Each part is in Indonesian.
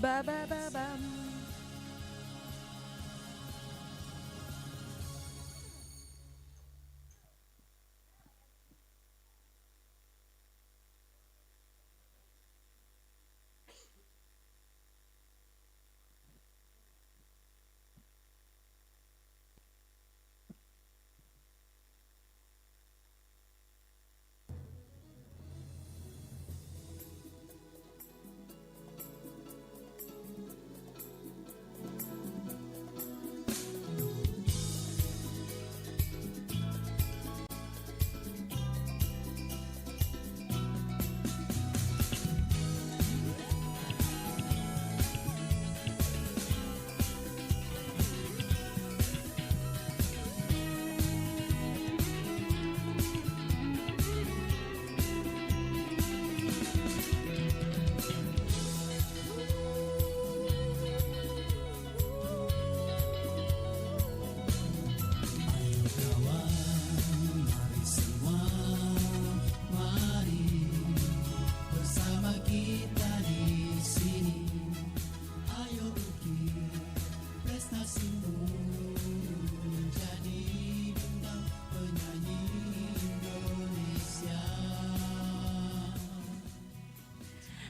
Ba ba ba bam.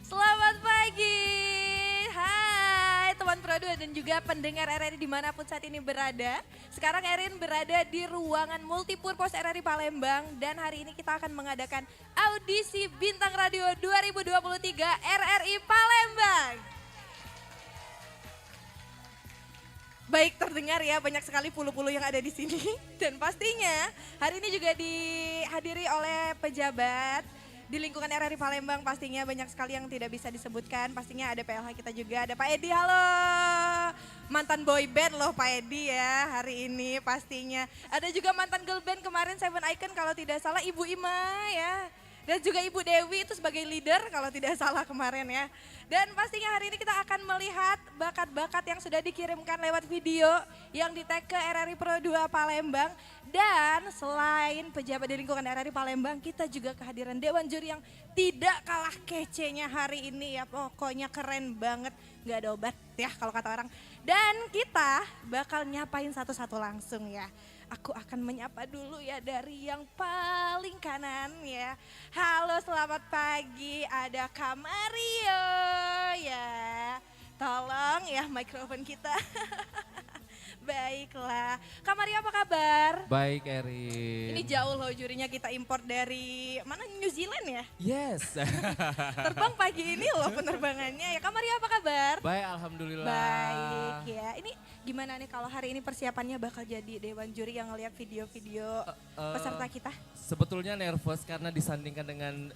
Selamat pagi, hai teman Produ dan juga pendengar RRI dimanapun saat ini berada. Sekarang Erin berada di ruangan Multipurpose RRI Palembang dan hari ini kita akan mengadakan audisi Bintang Radio 2023 RRI Palembang. Baik terdengar ya, banyak sekali puluh-puluh yang ada di sini dan pastinya hari ini juga dihadiri oleh pejabat di lingkungan RRI Palembang, pastinya banyak sekali yang tidak bisa disebutkan. Pastinya ada PLH kita juga, ada Pak Edi, halo. Mantan boy band loh Pak Edi ya hari ini pastinya. Ada juga mantan girl band kemarin Seven Icon kalau tidak salah Ibu Ima ya. Dan juga Ibu Dewi itu sebagai leader kalau tidak salah kemarin ya. Dan pastinya hari ini kita akan melihat bakat-bakat yang sudah dikirimkan lewat video yang di-tag ke RRI Pro 2 Palembang. Dan selain pejabat di lingkungan RRI Palembang, kita juga kehadiran Dewan Juri yang tidak kalah kecenya hari ini ya. Pokoknya keren banget, gak ada obat ya kalau kata orang. Dan kita bakal nyapain satu-satu langsung ya. Aku akan menyapa dulu ya dari yang paling kanan ya. Halo selamat pagi, ada Kak Mario ya. Tolong ya mikrofon kita. Baiklah, Kak Mario apa kabar? Baik Erin. Ini jauh loh jurinya kita import dari mana, New Zealand ya? Yes. Terbang pagi ini loh penerbangannya ya. Kak Mario apa kabar? Baik alhamdulillah. Baik ya, ini gimana nih kalau hari ini persiapannya bakal jadi Dewan Juri yang ngeliat video-video peserta kita? Sebetulnya nervous karena disandingkan dengan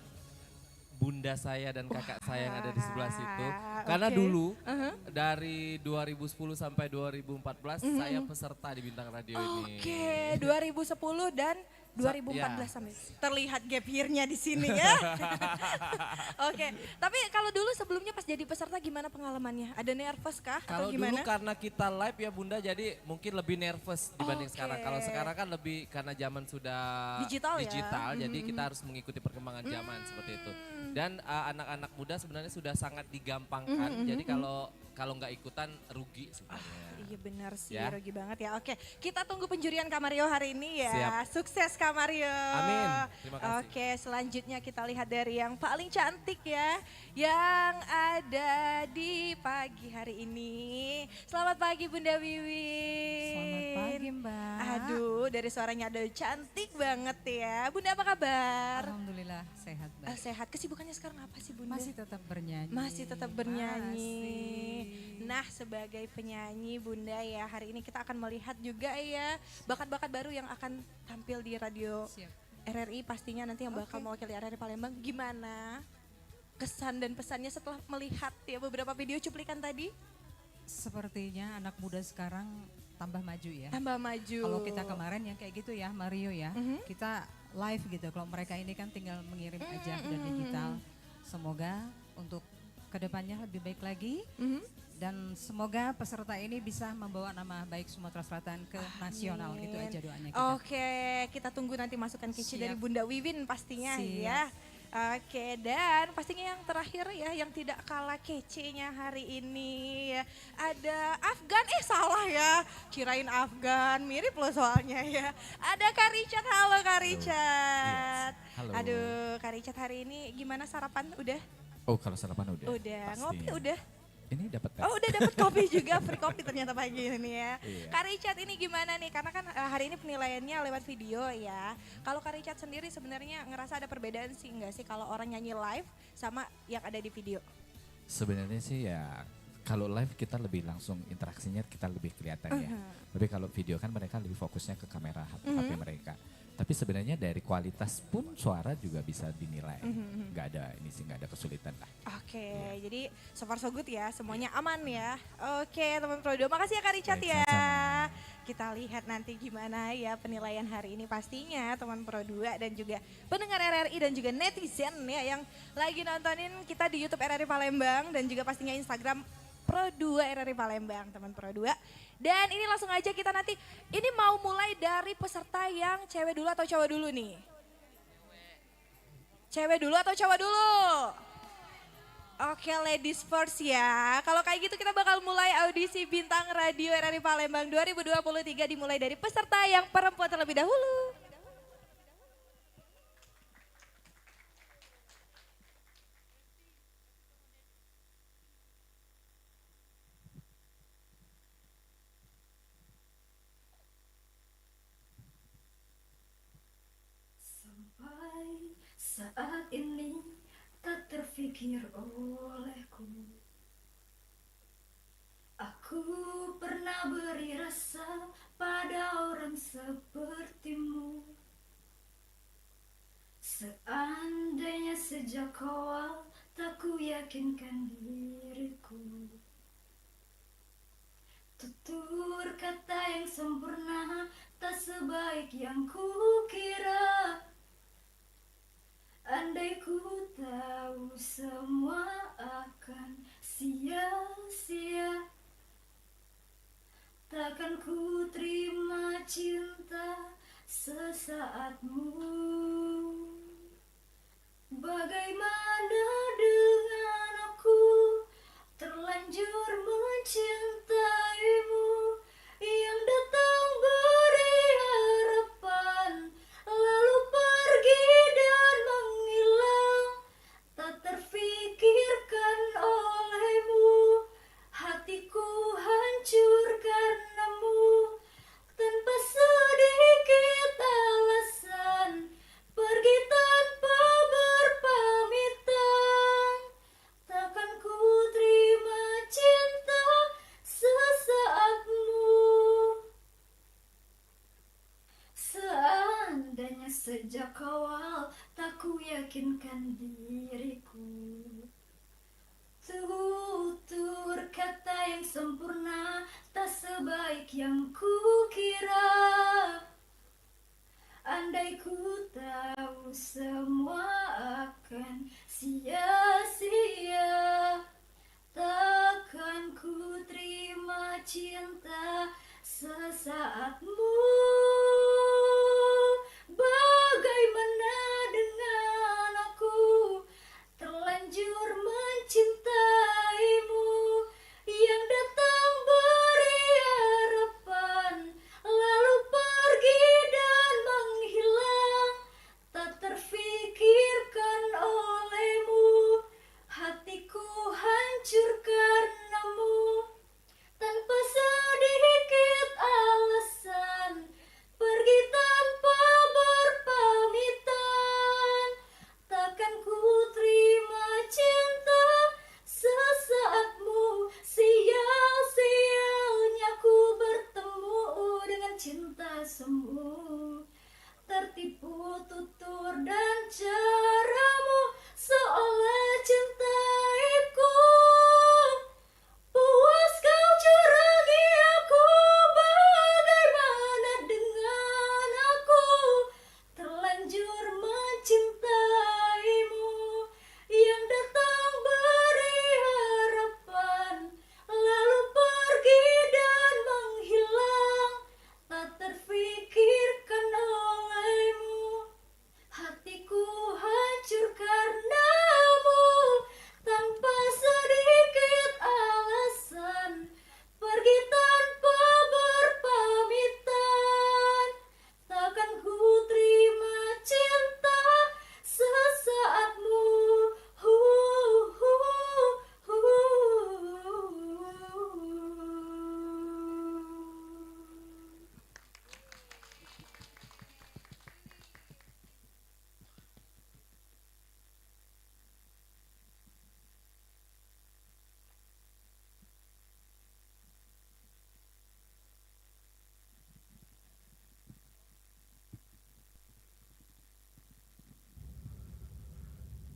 bunda saya dan kakak saya yang ada di sebelah situ. Karena dulu dari 2010 sampai 2014 saya peserta di Bintang Radio ini. Oke, 2010 dan 2014 sampai terlihat gap year-nya di sini ya. Oke, tapi kalau dulu sebelumnya pas jadi peserta gimana pengalamannya? Ada nervous kah atau Kalau dulu gimana? karena kita live ya bunda jadi mungkin lebih nervous dibanding sekarang. Kalau sekarang kan lebih karena zaman sudah Digital ya? jadi kita harus mengikuti perkembangan zaman seperti itu. Dan anak-anak muda sebenarnya sudah sangat digampangkan. Jadi kalau nggak ikutan rugi sebenarnya. Iya benar sih, Ya. rugi banget ya. Oke, kita tunggu penjurian Kak Mario hari ini ya. Siap. Sukses Kak Mario. Amin, terima kasih. Oke, selanjutnya kita lihat dari yang paling cantik ya. Yang ada di pagi hari ini. Selamat pagi Bunda Wiwin. Selamat pagi Mbak. Aduh, dari suaranya ada cantik banget ya. Bunda apa kabar? Alhamdulillah sehat Mbak. Sehat. Kesibukannya sekarang apa sih Bunda? Masih tetap bernyanyi. Masih tetap bernyanyi. Masih. Nah, sebagai penyanyi Bunda ya, hari ini kita akan melihat juga ya bakat-bakat baru yang akan tampil di radio Siap. RRI pastinya nanti yang bakal mewakili RRI Palembang. Gimana kesan dan pesannya setelah melihat ya beberapa video cuplikan tadi? Sepertinya anak muda sekarang tambah maju ya. Tambah maju. Kalau kita kemarin yang kayak gitu ya Mario ya, kita live gitu. Kalau mereka ini kan tinggal mengirim aja dan digital. Semoga untuk kedepannya lebih baik lagi. Dan semoga peserta ini bisa membawa nama baik Sumatera Selatan ke nasional. Itu aja doanya kita. Oke, kita tunggu nanti masukan kece Siap. dari Bunda Wiwin pastinya Siap. ya. Oke, dan pastinya yang terakhir ya, yang tidak kalah kece-nya hari ini ya, ada Afgan, salah ya, kirain Afgan, mirip loh soalnya ya. Ada Kak Richard, halo Kak Richard. Yes, halo. Aduh, Kak Richard hari ini gimana sarapan? Udah? Oh kalau sarapan udah. Udah, ngopi pastinya. udah? Ini dapat tes. Oh udah dapat kopi juga, free kopi ternyata pagi ini ya. Iya. Kak Richard ini gimana nih? Karena kan hari ini penilaiannya lewat video ya. Kalau Kak Richard sendiri sebenarnya ngerasa ada perbedaan sih enggak sih kalau orang nyanyi live sama yang ada di video? Sebenarnya sih ya kalau live kita lebih langsung interaksinya kita lebih kelihatan ya. Tapi kalau video kan mereka lebih fokusnya ke kamera HP mereka. Tapi sebenarnya dari kualitas pun suara juga bisa dinilai. Nggak ada ini sih nggak ada kesulitan lah. Oke, jadi so far so good ya, semuanya aman ya. Oke teman Prodo, makasih ya Kak Richard Baik, ya. sama-sama. Kita lihat nanti gimana ya penilaian hari ini pastinya teman Pro 2 dan juga pendengar RRI dan juga netizen ya yang lagi nontonin kita di YouTube RRI Palembang dan juga pastinya Instagram Pro 2 RRI Palembang teman Pro 2. Dan ini langsung aja kita nanti, ini mau mulai dari peserta yang cewek dulu atau cowok dulu nih? Cewek dulu atau cowok dulu? Oke, ladies first ya. Kalau kayak gitu kita bakal mulai audisi Bintang Radio RRI Palembang 2023 dimulai dari peserta yang perempuan terlebih dahulu. Sampai saat ini tak terfikir olehku, aku pernah beri rasa pada orang sepertimu. Seandainya sejak awal tak ku yakinkan diriku, tutur kata yang sempurna tak sebaik yang ku kira. Andai ku tahu semua akan sia-sia, takkan ku terima cinta sesaatmu. Bagaimana dengan aku, terlanjur mencintaimu, yang datang beri harapan lalu pergi dan menghilang, tak terfikirkan olehmu. Hatiku hancur karenamu, tanpa sedikit alasan, pergi tanpa berpamitan. Takkan ku terima cinta sesaatmu. Seandainya sejak awal tak ku yakinkan diriku, tutur kata yang sempurna tak sebaik yang ku kira. Andai ku tahu semua akan sia-sia, takkan ku terima cinta sesaatmu. Bagaimana dengan aku, terlanjur mencintaimu, yang datang beri harapan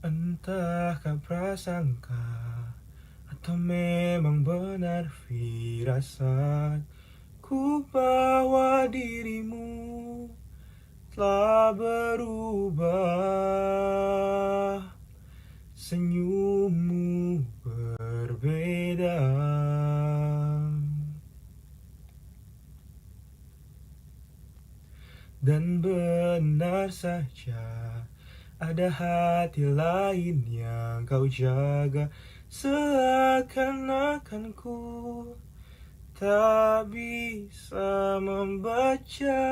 Entahkah prasangka atau memang benar firasat ku bahwa dirimu telah berubah. Senyummu berbeda. Dan benar saja ada hati lain yang kau jaga. Seakan-akan ku tak bisa membaca.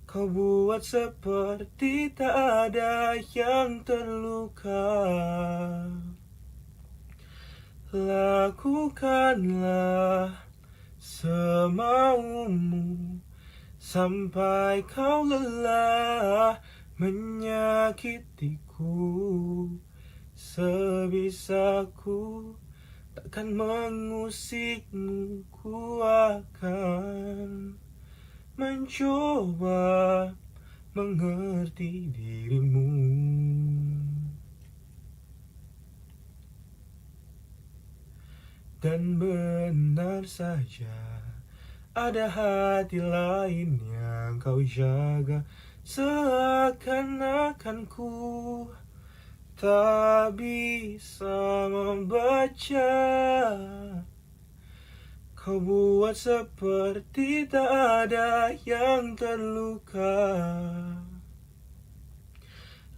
Kau buat seperti tak ada yang terluka. Lakukanlah semaumu sampai kau lelah menyakitiku. Sebisaku takkan mengusikmu, ku akan mencoba mengerti dirimu. Dan benar saja ada hati lain yang kau jaga. Seakan-akan ku tak bisa membaca. Kau buat seperti tak ada yang terluka.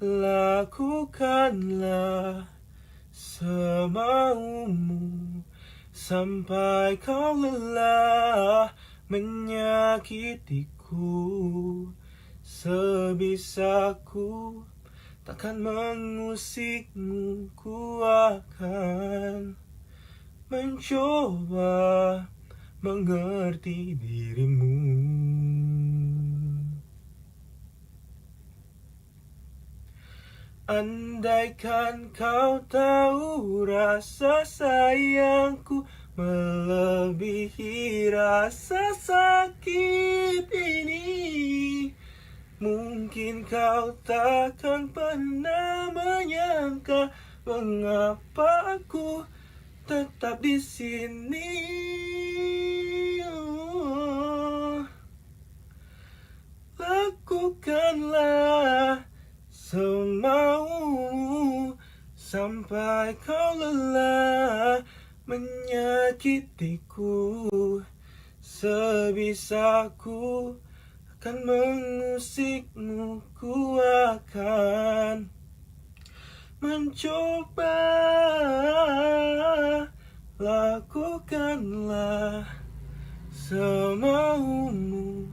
Lakukanlah semaumu sampai kau lelah menyakitiku. Sebisaku takkan mengusikmu, ku akan mencoba mengerti dirimu. Andaikan kau tahu rasa sayangku melebihi rasa sakit ini, mungkin kau takkan pernah menyangka mengapa aku tetap di sini. Lakukanlah semaumu sampai kau lelah menyakitiku. Sebisaku akan mengusikmu, ku akan mencoba. Lakukanlah semaumu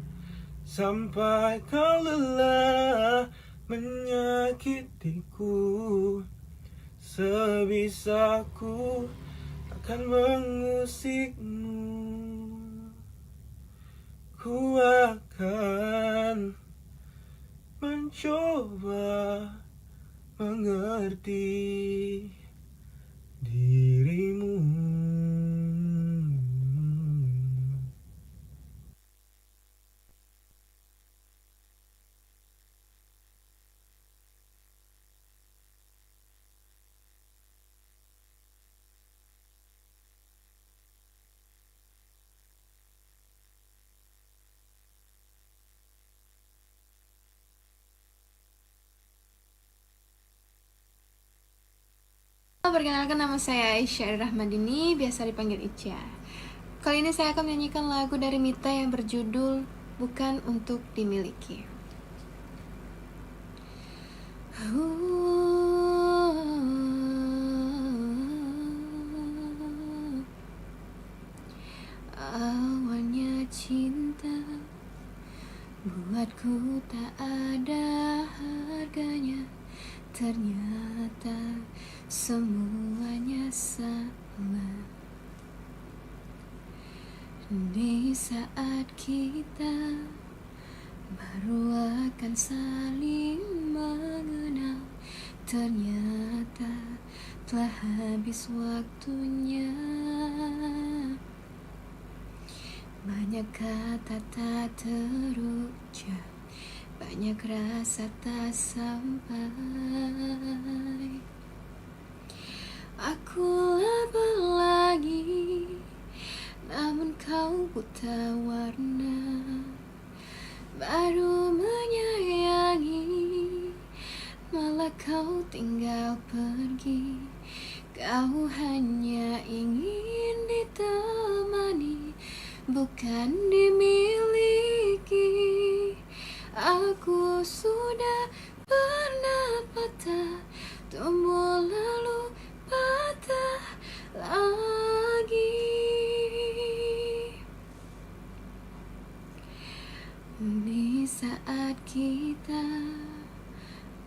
sampai kau lelah menyakitiku. Sebisaku akan mengusikmu, ku akan mencoba mengerti dirimu. Perkenalkan, nama saya Aisyah Rahmadini, biasa dipanggil Ica. Kali ini saya akan menyanyikan lagu dari Mita yang berjudul Bukan Untuk Dimiliki. Awalnya cinta buatku tak ada harganya. Ternyata semuanya sama. Di saat kita baru akan saling mengenal, ternyata telah habis waktunya. Banyak kata tak terucap banyak rasa tak sampai. Aku lapar lagi, namun kau buta warna. Baru menyayangi, malah kau tinggal pergi. Kau hanya ingin ditemani, bukan dimiliki. Aku sudah pernah patah, tumbuh lalu patah lagi. Di saat kita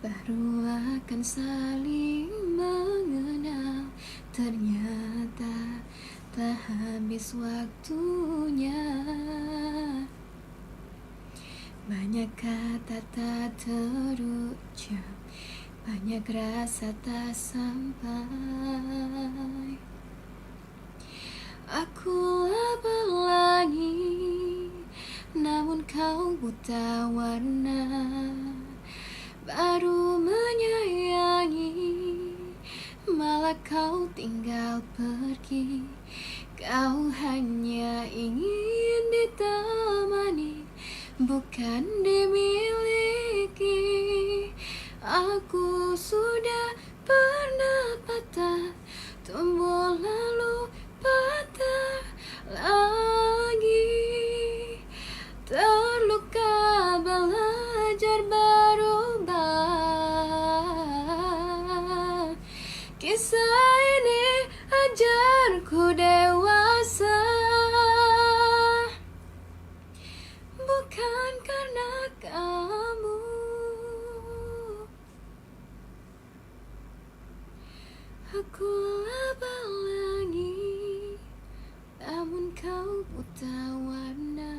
baru akan saling mengenal, ternyata tak habis waktunya. Banyak kata tak terucap, banyak rasa tak sampai. Aku lapar lagi, namun kau buta warna. Baru menyayangi, malah kau tinggal pergi. Kau hanya ingin ditemani, bukan dimiliki. Aku sudah pernah patah, tumbuh lalu patah lagi. Terluka belajar berubah. Kisah ini ajarku dewasa, bukan karena kamu. Aku lapar lagi, namun kau buta warna.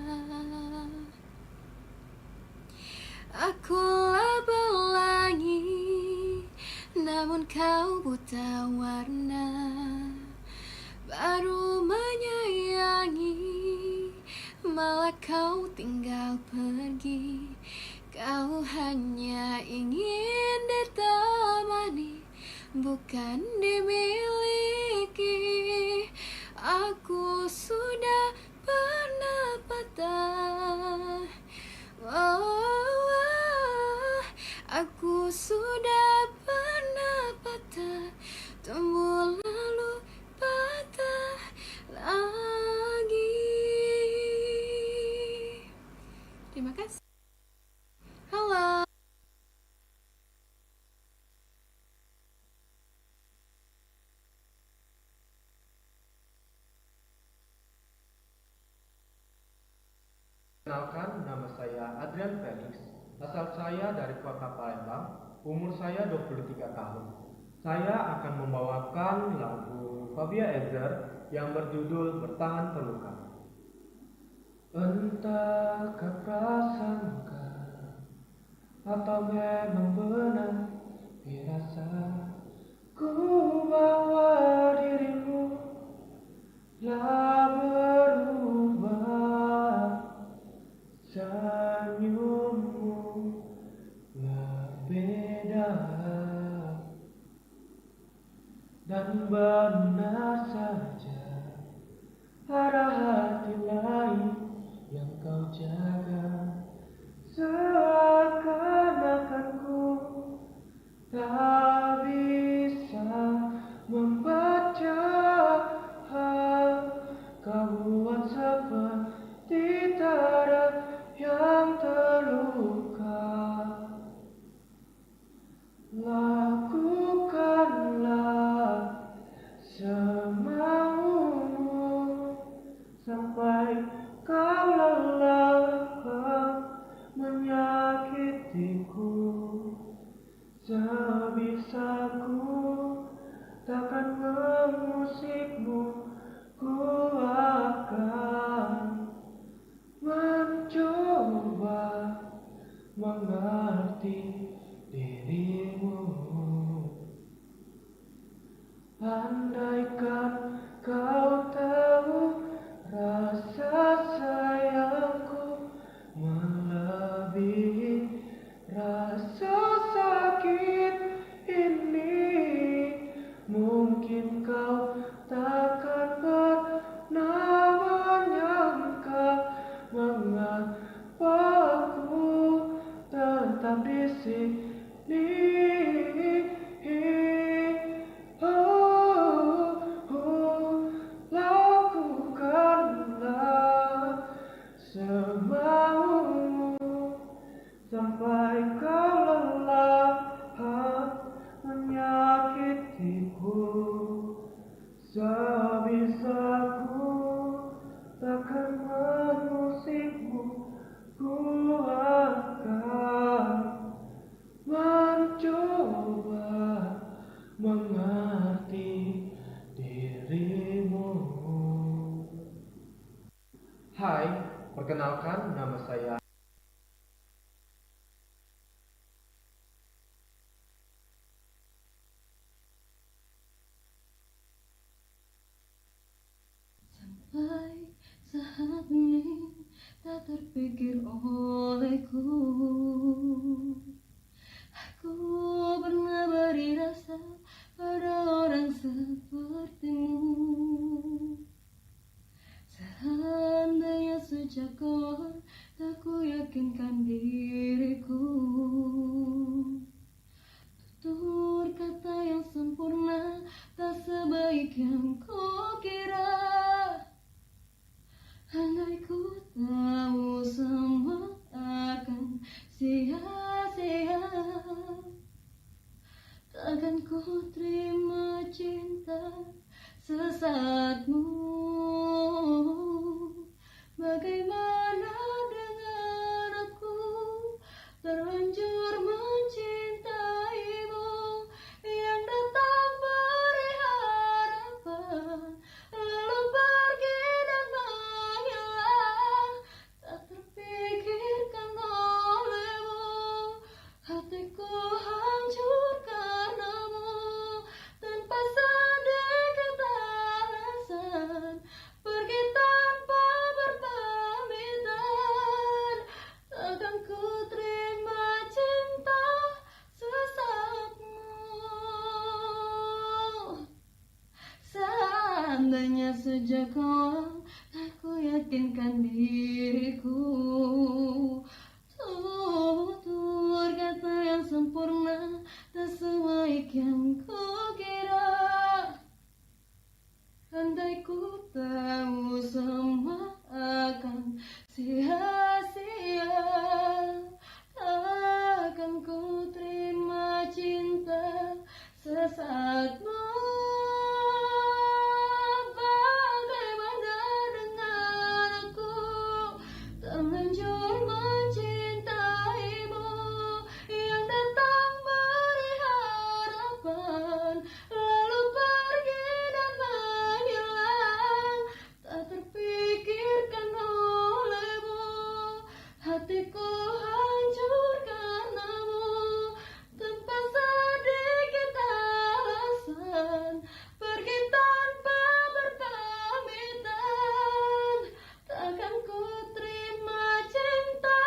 Aku lapar lagi, namun kau buta warna. Baru menyayangi, malah kau tinggal pergi. Kau hanya ingin ditemani, bukan dimiliki. Aku sudah pernah patah, aku sudah pernah patah, tumbuh lalu patah lagi. Terima kasih. Halo. Kenalkan, nama saya Adrian Felix. Asal saya dari kota Palembang. Umur saya 23 tahun. Saya akan membawakan lagu Fabia Ezer yang berjudul Bertahan Terluka. Entahkah prasangka atau memang benar firasat ku bawa dirimu lah berubah. Senyummu berbeda dan benar saja ada hati lain yang kau jaga. Seakan-akan ku tak bisa membaca kau buat seperti tak ada yang terluka. Lakukanlah semaumu sampai kau lelah menyakitiku. Sebisaku takkan mengusikmu, ku akan mencoba mengerti dirimu. Andaikan kau tahu rasa sayangku melebihi menyakitiku, sebisaku takkan mengusikmu. Ku akan mencoba mengerti dirimu. Hai, perkenalkan nama saya. Sampai saat ini tak terpikir olehku, aku pernah beri rasa pada orang sepertimu. Seandainya sejak awal tak ku yakinkan diriku, tutur kata yang sempurna tak sebaik yang ku kira. Andai ku tahu semua akan sia-sia, takkan ku terima cinta sesaatmu. Bagaimana dengan aku, terlanjur mencintaimu, yang datang beri harapan, lalu pergi dan menghilang, tak terpikirkan olehmu. Hatiku hancur karenamu, tanpa sedikit alasan, pergi tanpa berpamitan. Takkan ku terima cinta sesaatmu. Seandainya sejak awal aku yakinkan diriku, tutur kata yang sempurna tak sebaik yang ku kira. Andai ku tahu semua akan sia-sia, takkan ku terima cinta sesaatmu. Bagaimana dengan aku, terlanjur mencintaimu, yang datang beri harapan, lalu pergi dan menghilang, tak terpikirkan olehmu. Hatiku hancur karenamu, tanpa sedikit alasan, pergi tanpa berpamitan. Takkan ku terima cinta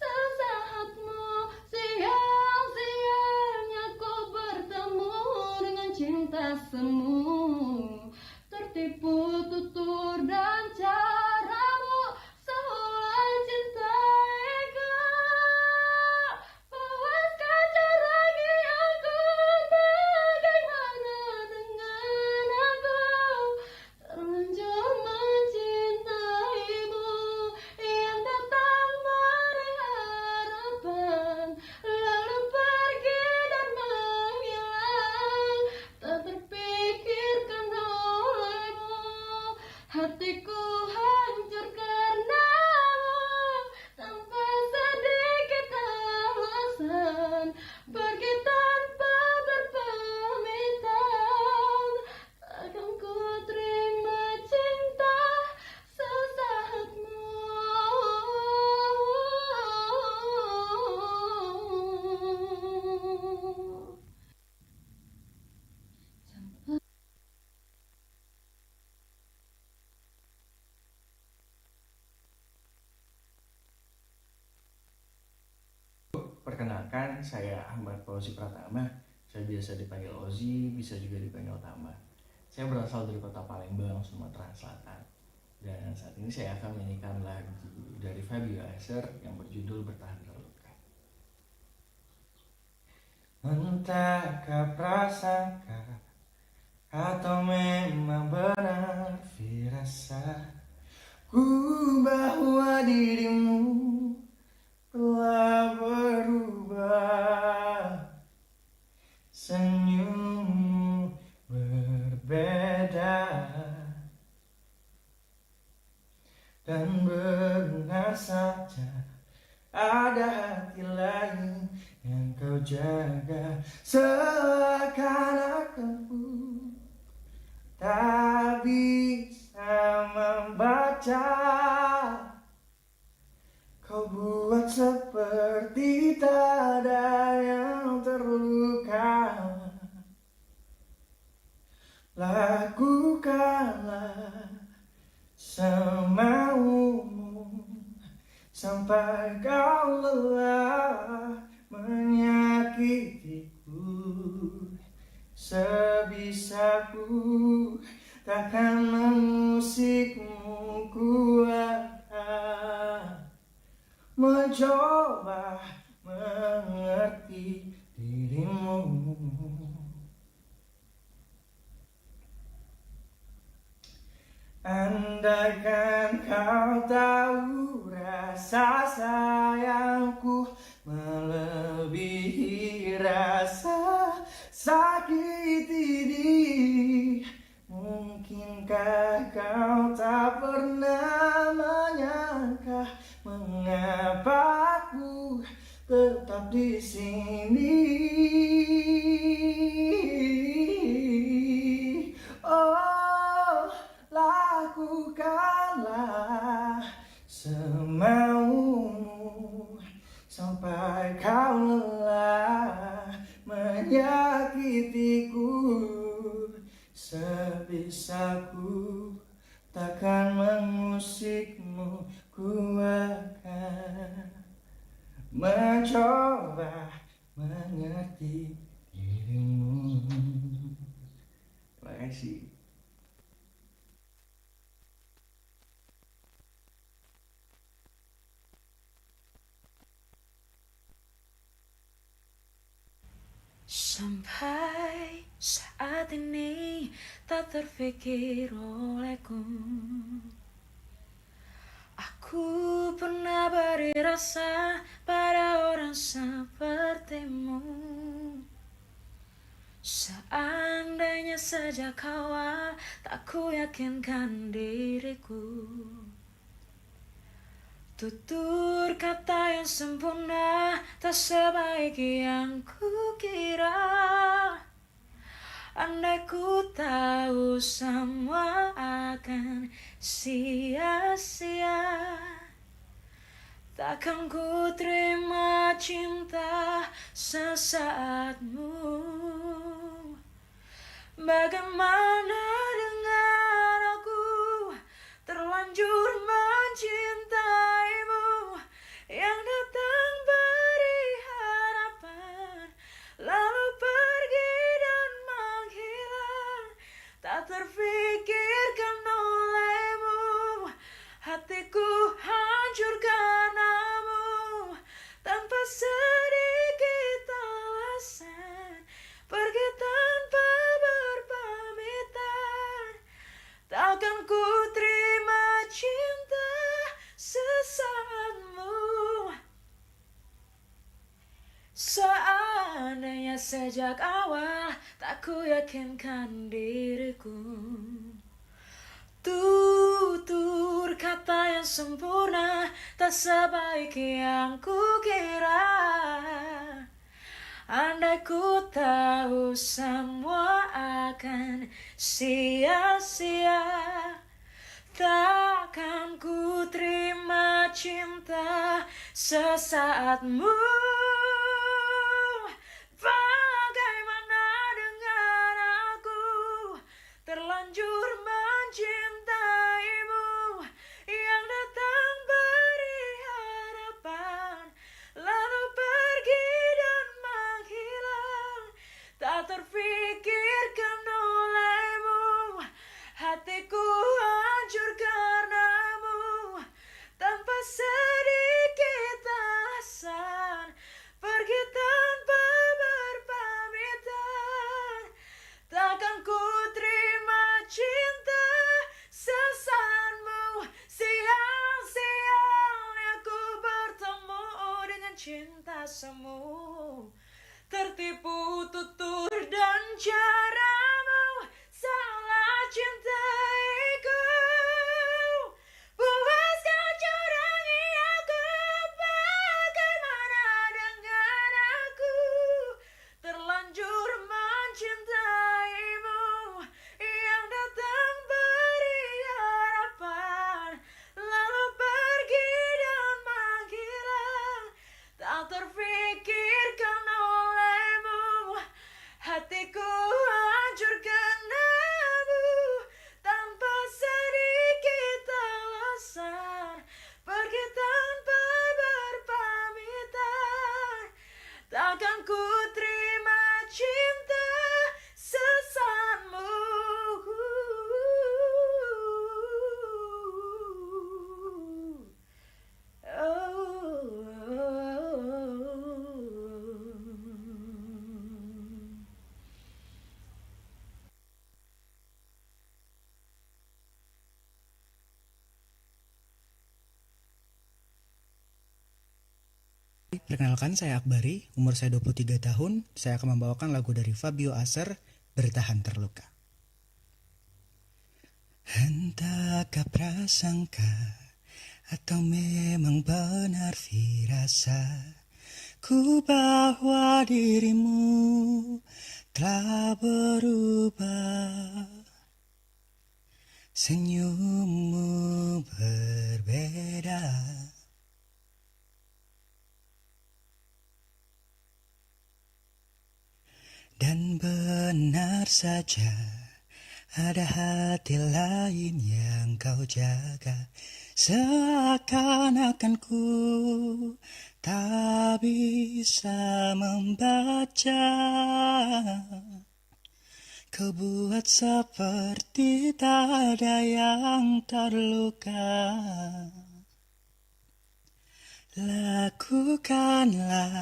sesaatmu. Siang-siangnya ku bertemu dengan cinta semu, tertipu tutur dan caramu, seolah cintaiku. Puaskah lagi aku, bagaimana dengan aku, terlanjur mencintaimu, yang datang beri harapan, lalu pergi dan menghilang, tak terpikirkan olehmu. Hatiku hancur karenamu, tanpa sedikit alasan, pergi tanpa berpamitan. Takkan ku terima cinta sesaatmu. Perkenalkan, saya Ahmad Fauzi Pratama. Saya biasa dipanggil Ozi, bisa juga dipanggil Tama. Saya berasal dari kota Palembang, Sumatera Selatan. Dan saat ini saya akan menyanyikan lagu dari Fabio Acer yang berjudul Bertahan Terluka. Entahkah prasangka atau memang benar firasatku bahwa dirimu telah berubah. Senyum kamu tak bisa membaca. Kau buat seperti tak ada yang terluka. Lakukanlah semaumu sampai kau lelah menyakitiku. Sebisaku takkan mengusikmu, ku akan mencoba mengerti dirimu. Andaikan kau tahu rasa sayangku melebihi rasa sakit ini, mungkinkah kau tak pernah menyangka mengapa aku tetap di sini. Oh, lakukanlah semaumu sampai kau lelah menyakitiku. Sebisaku takkan mengusikmu, ku akan mencoba mengerti dirimu. Terima kasih. Sampai saat ini tak terfikir olehku, aku pernah beri rasa pada orang sepertimu. Seandainya sejak awal tak ku yakinkan diriku, tutur kata yang sempurna tak sebaik yang kukira. Andai ku tahu semua akan sia-sia, takkan ku terima cinta sesaatmu. Bagaimana dengan aku terlanjur mencintaimu, yang datang beri harapan lalu pergi dan menghilang. Tak terfikirkan olehmu, hatiku hancur karenamu, tanpa sedikit alasan pergi tanpa berpamitan. Takkan ku terima cinta sesaatmu. Seandainya sejak awal tak ku yakinkan diriku, tutur kata yang sempurna tak sebaik yang kukira. Andai ku tahu semua akan sia-sia, takkan ku terima cinta sesaatmu. Bagaimana dengan aku terlanjur mencintaimu, yang datang beri harapan lalu pergi dan menghilang. Tak terfikirkan olehmu, hatiku hancur karenamu, tanpa sedikit alasan Perkenalkan, saya Akbari, umur saya 23 tahun. Saya akan membawakan lagu dari Fabio Aser, Bertahan Terluka. Entahkah prasangka atau memang benar firasatku bahwa dirimu telah berubah. Senyummu berbeda, dan benar saja ada hati lain yang kau jaga. Seakan-akan ku tak bisa membaca. Kau buat seperti tak ada yang terluka. Lakukanlah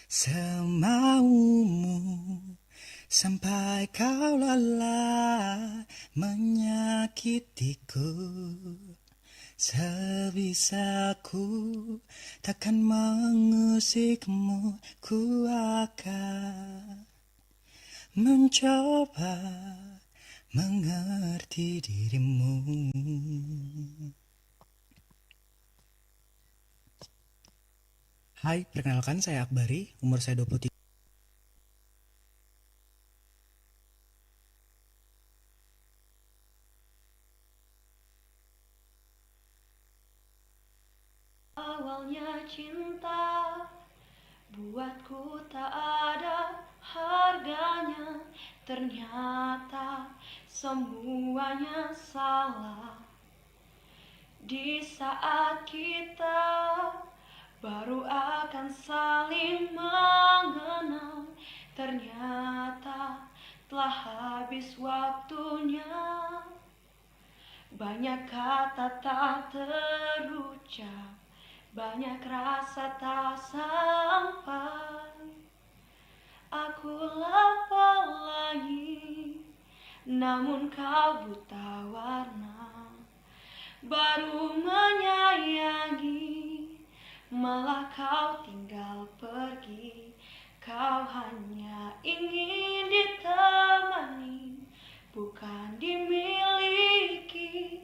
semaumu sampai kau lelah menyakitiku. Sebisaku takkan mengusikmu, ku akan mencoba mengerti dirimu. Hai, perkenalkan saya Akbari, umur saya 23. Awalnya cinta buatku tak ada harganya. Ternyata semuanya salah. Di saat kita baru akan saling mengenal, ternyata telah habis waktunya. Banyak kata tak terucap, banyak rasa tak sampai. Aku lapar lagi, namun kau buta warna. Baru menyayangi, malah kau tinggal pergi. Kau hanya ingin ditemani, bukan dimiliki.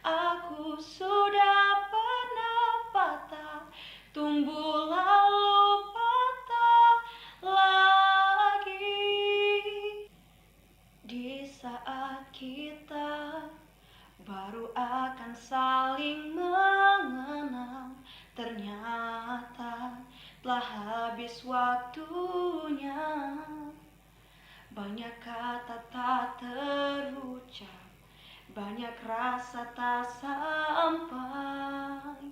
Aku sudah pernah patah, tumbuh lalu patah lagi. Di saat kita baru akan saling mengenal, ternyata telah habis waktunya. Banyak kata tak terucap, banyak rasa tak sampai.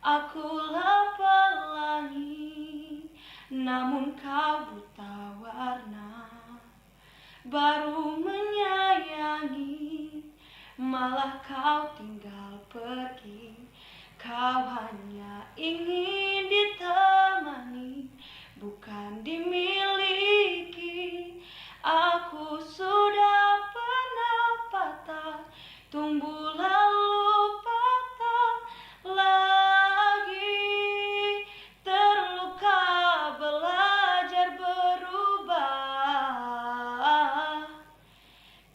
Aku lapar lagi, namun kau buta warna. Baru menyayangi, malah kau tinggal pergi. Kau hanya ingin ditemani, bukan dimiliki. Aku sudah pernah patah, tumbuh lalu patah lagi. Terluka belajar berubah.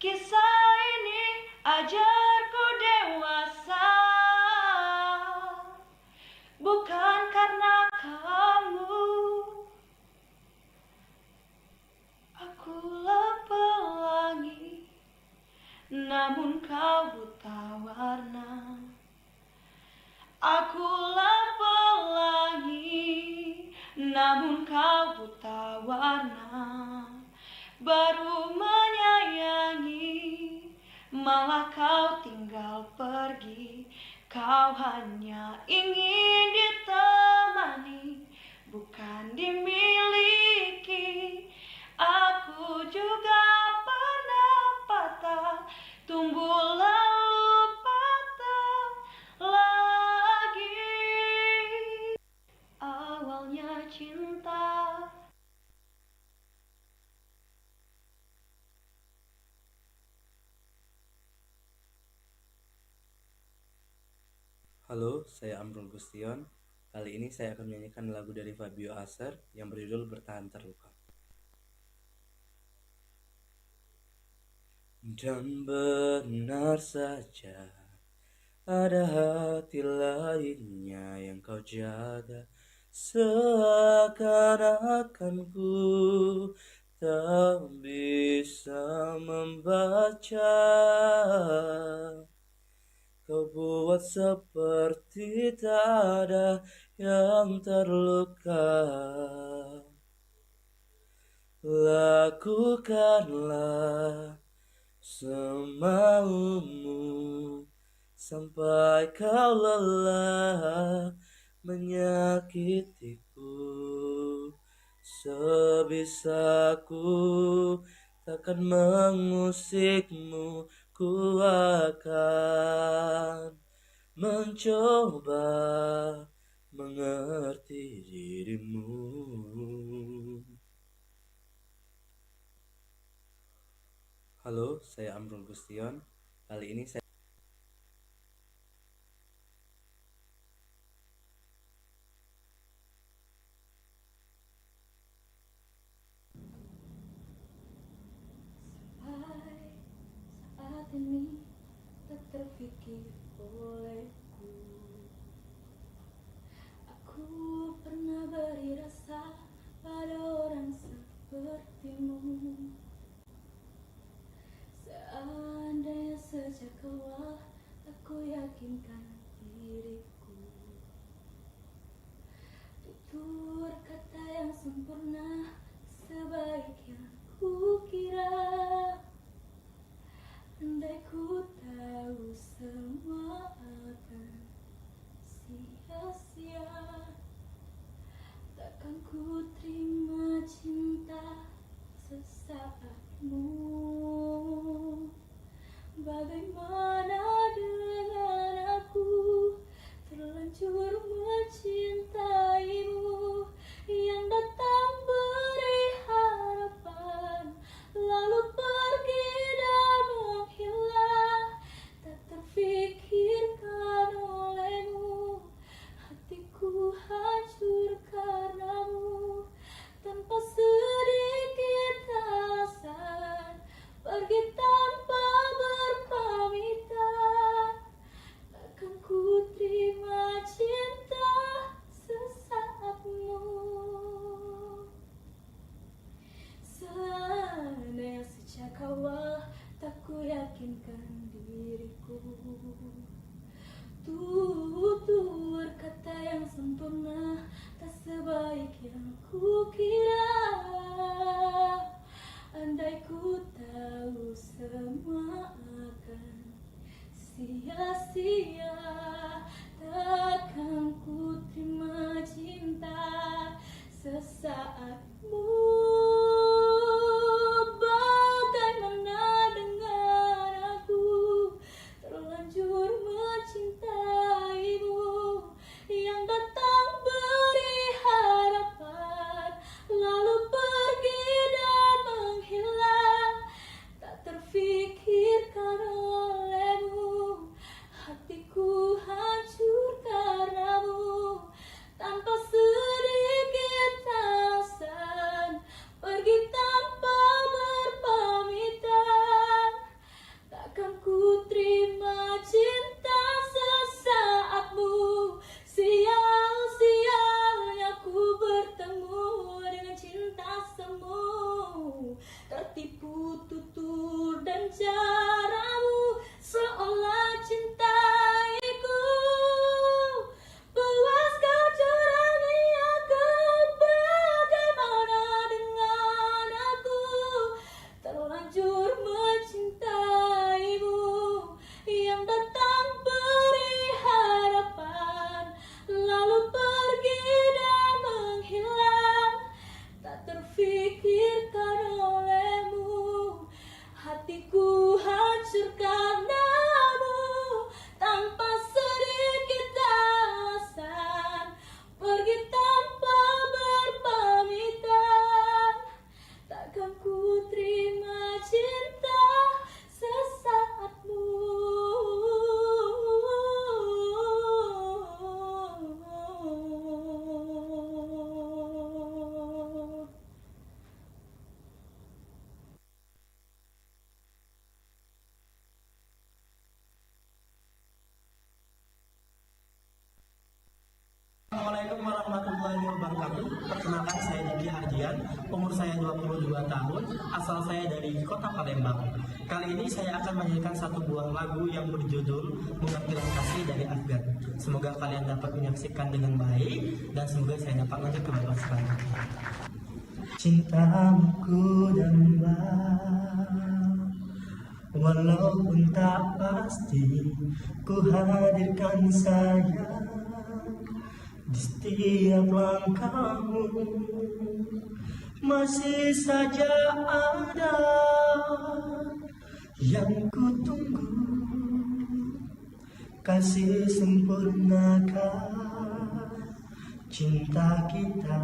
Kisah ini ajarku dewasa, bukan karena kamu. Aku lapar lagi, namun kau buta warna. Aku lapar lagi, namun kau buta warna. Baru menyayangi, malah kau tinggal pergi. Kau hanya ingin ditemani, bukan dimiliki. Aku juga pernah patah, tumbuh lalu patah lagi. Awalnya cinta. Halo, saya Amrul Gustion. Kali ini saya akan menyanyikan lagu dari Fabio Aser yang berjudul Bertahan Terluka. Dan benar saja ada hati lainnya yang kau jaga, seakan-akan ku tak bisa membaca. Kau buat seperti tak ada yang terluka. Lakukanlah semaumu sampai kau lelah menyakitiku. Sebisaku takkan mengusikmu, ku akan mencoba mengerti dirimu. Halo, saya Amrul Gustion. Kali ini saya saat ini tak terpikir olehku. Aku pernah beri rasa pada orang sepertimu. Seandainya sejak awal aku yakinkan diriku, tutur kata yang sempurna sebaik yang kukira. Andai ku tahu semua akan sia-sia, takkan ku terima cinta sesaatmu. Bagaimana dengan aku, terlanjur mencintaimu, yang datang beri harapan lalu pergi dan menghilang. Tak terfikirkan olehmu, hatiku hancur karenamu. Tanpa sedikit alasan, pergi tanpa berpamitan. Takkan ku terima cinta sesaatmu. Seandainya sejak awal tak ku yakinkan diriku, tutur kata yang sempurna tak sebaik yang kukira. Andai ku tahu semua akan sia-sia, takkan ku terima cinta sesaatmu. Bagaimana dengan aku, terlanjur mencintaimu, yang datang beri harapan lalu pergi dan menghilang. Tak terfikirkan olehmu, hatiku hancur karenamu. Tanpa sedikit alasan, pergi tanpa berpamitan. Takkan ku terima cinta sesaatmu. Sial-sialnya ku bertemu dengan cinta semu. Tertipu tutur dan caramu, seolah cintaiku. Puas kau curangi aku, bagaimana dengan aku, terlanjur mencintaimu, yang datang beri harapan lalu pergi dan menghilang. Tak terfikirkan olehmu, hatiku hancur karenamu. Tanpa sedikit alasan, pergi tanpa berpamitan. Takkan ku terima cinta sesaatmu. Bang Kadu, perkenalkan saya Diki Ardian, umur saya 22 tahun, asal saya dari kota Palembang. Kali ini saya akan menyanyikan satu buah lagu yang berjudul Mengertilah Kasih dari Afgan. Semoga kalian dapat menyaksikan dengan baik dan semoga saya dapat lanjut ke babak selanjutnya. Cintaku dambang, walaupun tak pasti, ku hadirkan sayang di setiap langkahmu. Masih saja ada yang ku tunggu, kasih sempurnakan cinta kita.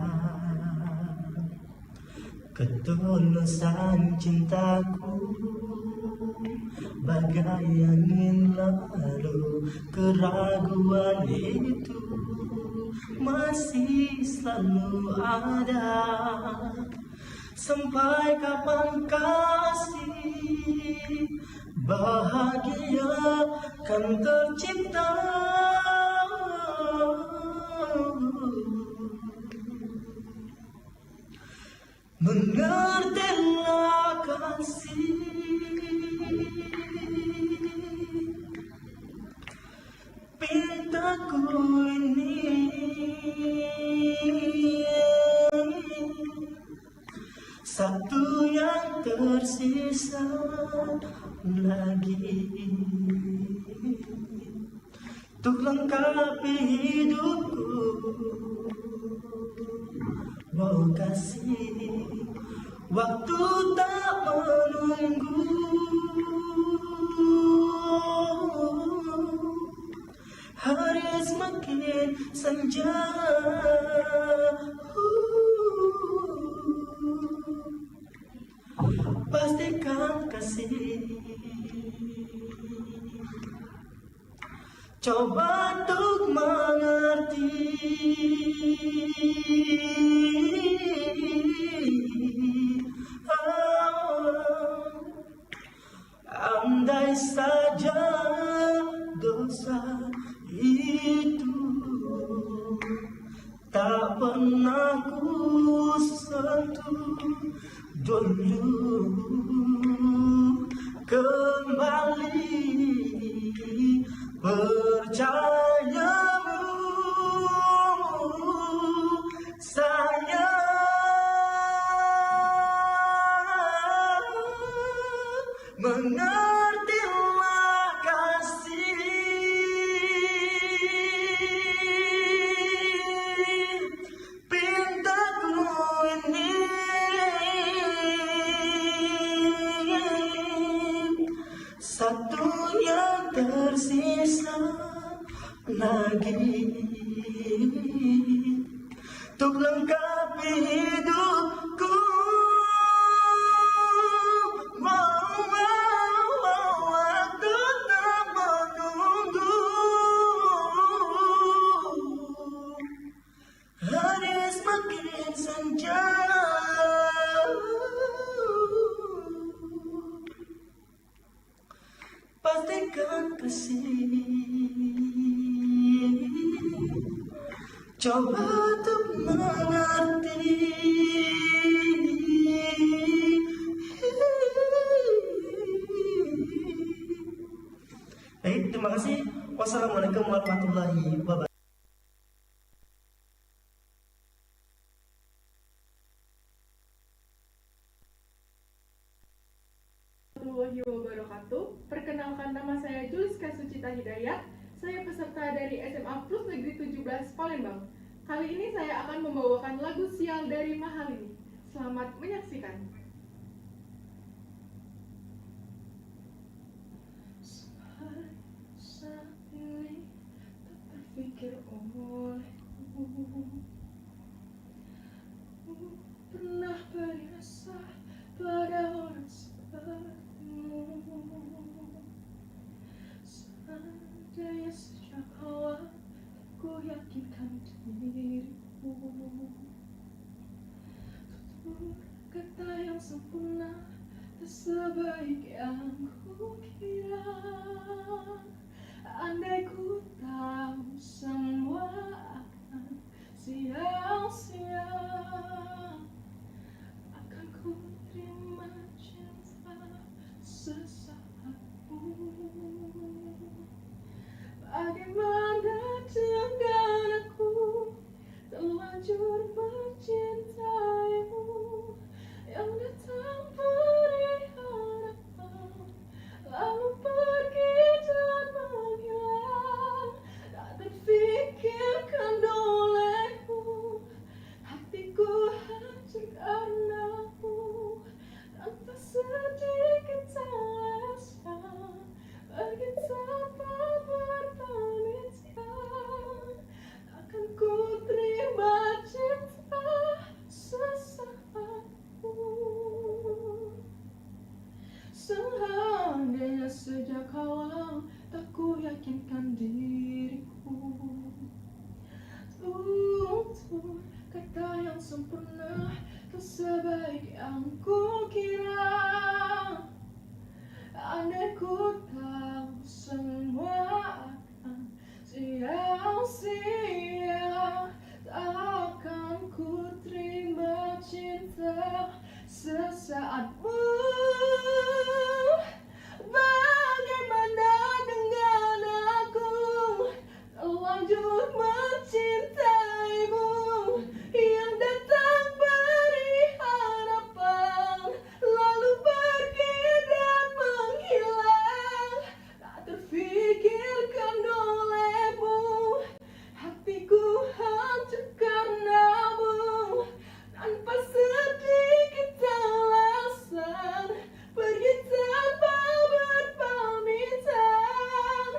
Ketulusan cintaku bagai angin lalu, keraguan itu masih selalu ada. Sampai kapan kasih bahagia kan tercipta? Mengertilah kasih, pintaku ini satu yang tersisa lagi untuk lengkapi hidupku. Mau kasih waktu tak menunggu, hari semakin senja. Pastikan kasih, coba untuk mengerti. Andai saja dosa itu tak pernah ku sentuh dulu, kembali percayamu sayang. Mengertilah kasih, pintaku ini satu yang tersisa lagi untuk lengkapi hidupku. Waktu tak menunggu, hari semakin senja. Pastikan kasih, coba untuk mengerti. Baik, terima kasih. Wassalamualaikum warahmatullahi wabarakatuh. Warahmatullahi wabarakatuh. Perkenalkan, nama saya Juliska Sucita Hidayat. Saya peserta dari SMA Plus Negeri 17 Palembang. Kali ini saya akan membawakan lagu Sial dari Mahalini. Selamat menyaksikan. Saat ini tak terpikir olehku, pernah beri rasa pada orang sepertimu. Seandainya sejak awal ku yakinkan diriku, tutur kata yang sempurna tak sebaik yang ku kira. Andai ku tahu semua akan sia-sia. Akan ku terima cinta sesaatmu. Bagaimana dengan aku terlanjur mencintaimu, yang datang beri harapan lalu pergi dan menghilang. Tak terfikirkan olehmu, hatiku hancur karenamu, tanpa sedikit alasan pergi tanpa berpamitan. Takkan ku terima cinta sesaatmu. Seandainya sejak awal tak ku yakinkan diriku untuk kata yang sempurna, tak sebaik yang ku kira. Andai ku tahu semua akan sia-sia, takkan ku terima cinta sesaatmu. Bagaimana dengan aku terlanjur mencintaimu, yang datang beri harapan lalu pergi dan menghilang. Tak terfikirkan olehmu, hatiku hancur karenamu, tanpa sedikit alasan pergi tanpa berpamitan.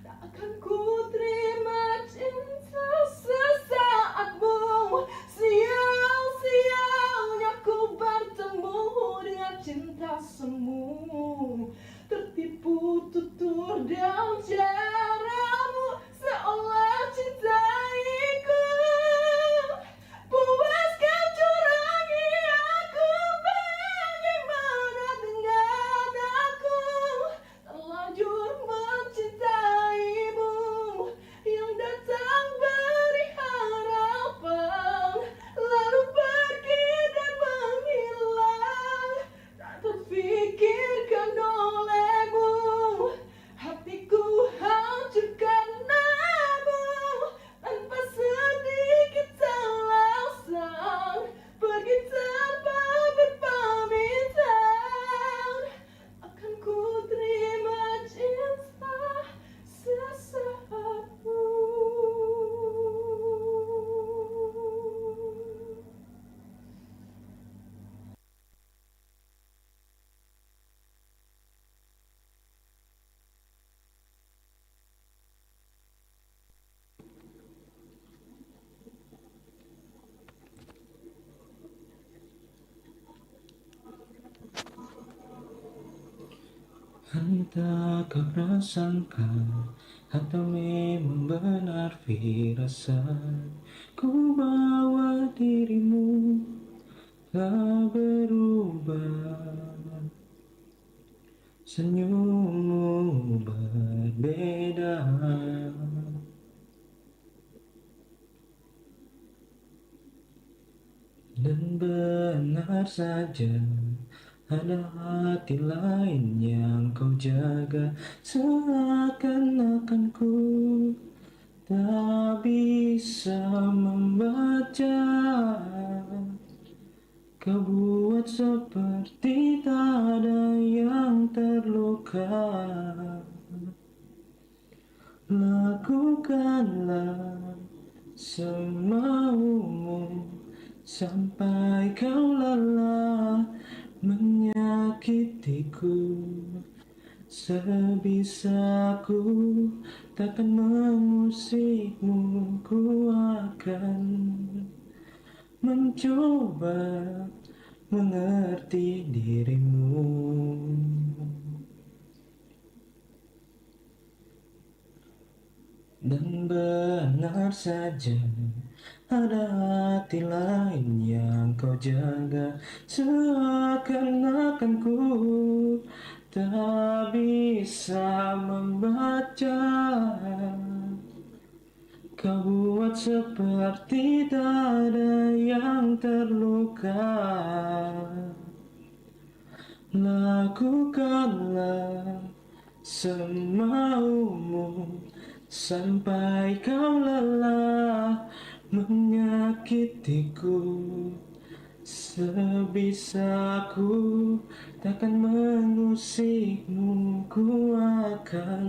Takkan ku terima cinta sesaatmu. Sial-sialnya ku bertemu dengan cinta semu, tertipu tutur dan caramu seolah cintaiku. Puaskan curangi aku, bagaimana dengan aku terlanjur mencintaimu, yang datang beri harapan lalu pergi dan menghilang. Tak terfikirkan olehmu, hatiku hancur karenamu, tanpa sedikit alasan pergi tanpa berpamitan. Akan ku terima cinta sesaatmu. Entah kau prasangka atau memang benar firasat, ku bawa dirimu tak berubah. Senyummu berbeda, dan benar saja ada hati lain yang kau jaga. Seakan-akan ku tak bisa membaca, kau buat seperti tak ada yang terluka. Lakukanlah semaumu sampai kau lelah menyakitiku. Sebisaku takkan mengusikmu, ku akan mencoba mengerti dirimu. Dan benar saja ada hati lain yang kau jaga. Seakan-akan ku tak bisa membaca, Kau buat seperti tak ada yang terluka. Lakukanlah semaumu sampai kau lelah menyakitiku. Sebisaku takkan mengusikmu, ku akan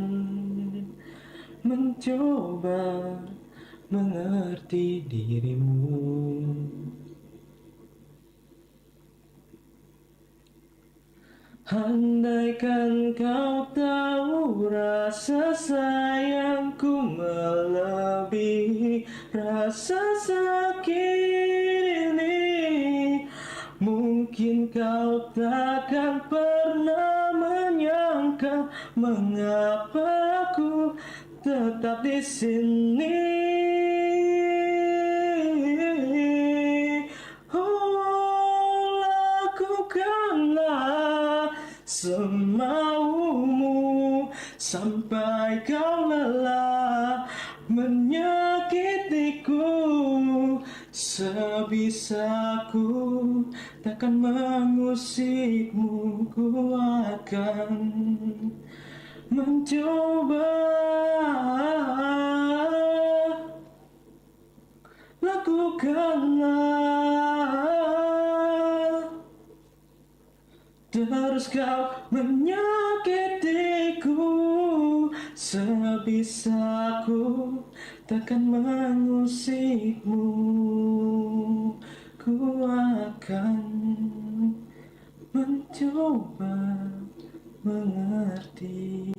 mencoba mengerti dirimu. Andaikan kau tahu rasa sayangku melebihi rasa sakit ini, mungkin kau takkan pernah menyangka mengapa aku tetap di sini. Oh, lakukanlah semaumu sampai kau lelah menyakitiku. Sebisaku takkan mengusikmu, ku akan mencoba. Lakukanlah, terus kau menyakitiku. Sebisaku takkan mengusikmu, ku akan mencoba mengerti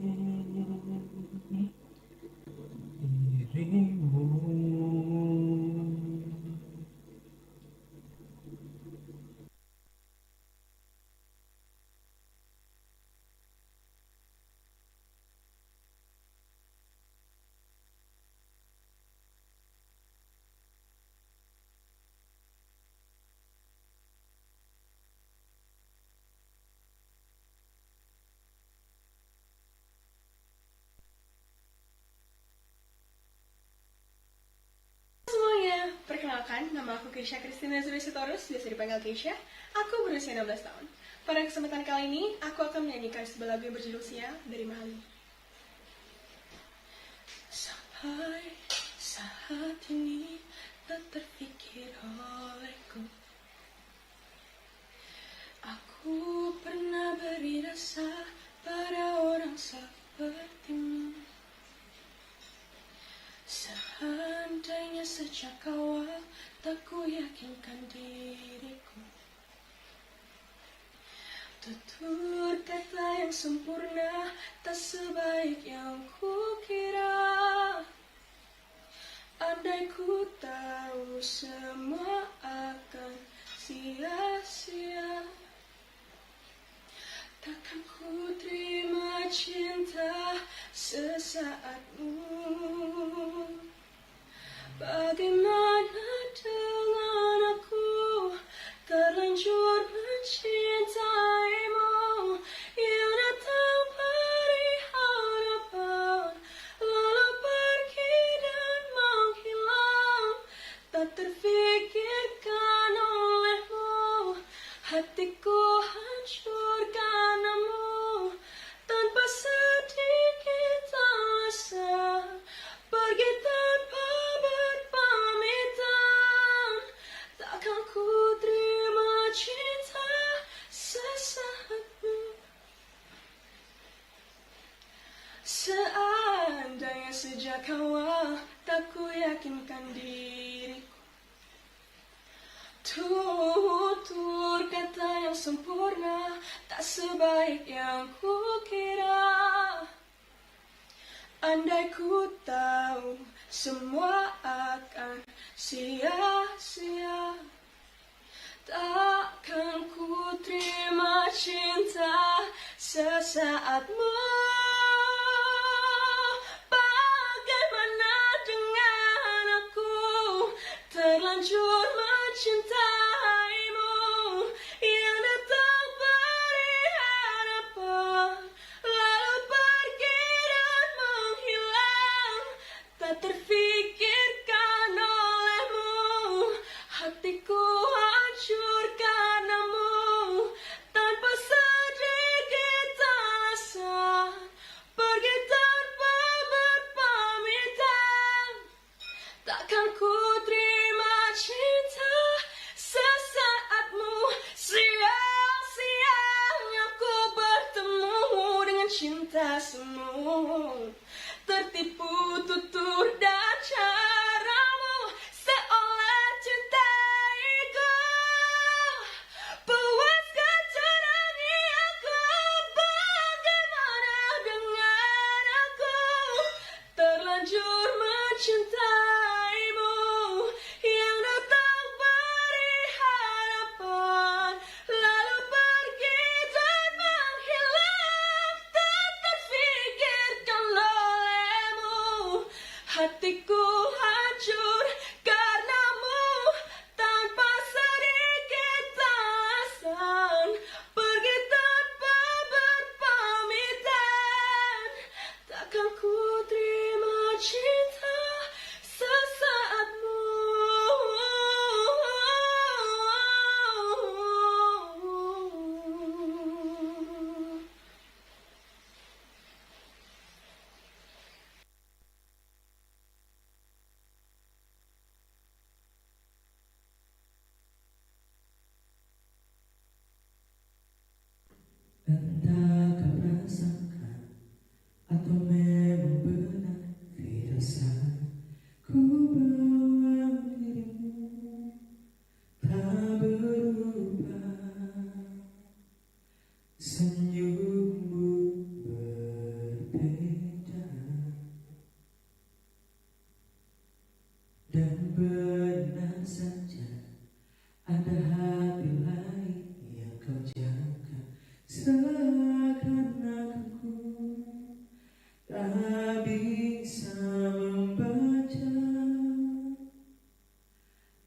dirimu. Semuanya, perkenalkan, nama aku Keisha Christina Zulisitorus, biasa dipanggil Keisha. Aku berusia 16 tahun. Pada kesempatan kali ini, aku akan menyanyikan sebuah lagu yang berjudul Sia dari Mahali. Sampai saat ini tak terpikir olehku, aku pernah beri rasa pada orang sepertimu. Seandainya sejak awal tak ku yakinkan diriku, tutur kata yang sempurna tak sebaik yang ku kira. Andai ku tahu semua akan sia-sia, takkan ku terima cinta sesaatmu. Bagaimana dengan aku terlanjur mencintaimu, yang datang beri harapan lalu pergi dan menghilang, tak terfikirkan olehmu. Hatiku hancur karenamu, tanpa sedikit alasan, pergi tanpa berpamitan. Takkan ku terima cinta sesaatmu. Seandainya sejak awal tak ku yakinkan diriku, tutur kata yang sempurna tak sebaik yang ku kira. Andai ku tahu semua akan sia-sia, takkan ku terima cinta sesaatmu. Bagaimana dengan aku terlanjur mencintaimu, yang datang beri harapan lalu pergi dan menghilang, tak terfikir cinta semu, tertipu tutur dan caramu seolah cintaiku. Puaskan curahi aku, bagaimana dengan aku terlanjur mencintaimu yang datang beri harapan lalu pergi dan menghilang tak terfikirkan olehmu. Hatiku hancur karenamu tanpa sedikit alasan, pergi tanpa berpamitan. Takkan ku terima cinta sesaatmu. Entah kau rasakan atau memang benar firasat, ku bawa dirimu tak berubah. Senyummu berbeda dan benar saja ada hati lain yang kau jaga. Seakan aku tak bisa membaca,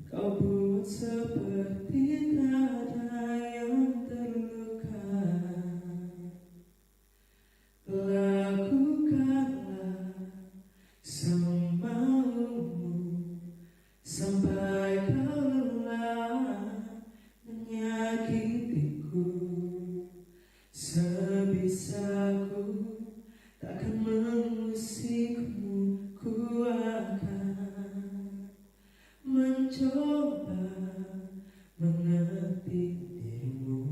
kau buat seperti tak ada yang terluka. Lakukanlah semaumu sampai kau lelah menyakitiku. Sebisaku takkan mengusikmu, ku akan mencoba mengerti dirimu.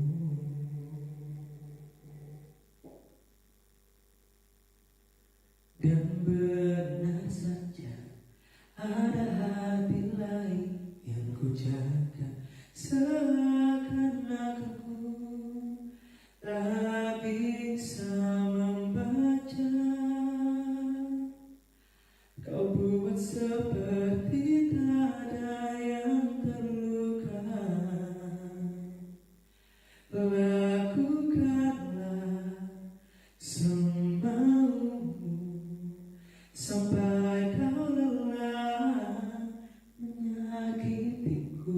Dan benar saja ada hati lain yang ku jaga. Seakan aku tak bisa membaca, kau buat seperti tak ada yang terluka. Lakukanlah semaumu sampai kau lelah menyakitiku.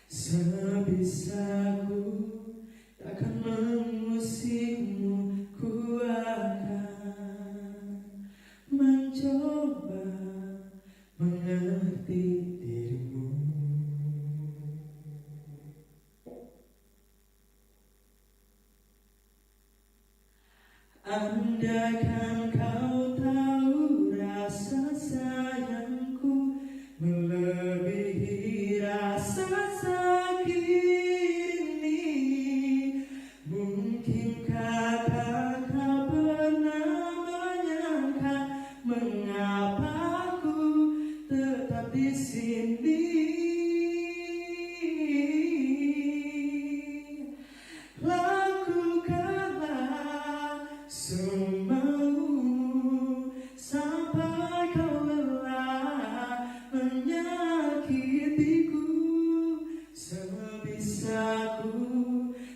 Sebisaku takkan mengusikmu, ku akan mencoba mengerti dirimu. Andaikan kau tahu rasa sayangku melebihi rasa sakit ini, mungkinkah kau pernah menyangka mengapa aku tetap di sini? Lakukanlah semaumu sampai kau lelah menyakitiku. Sebisaku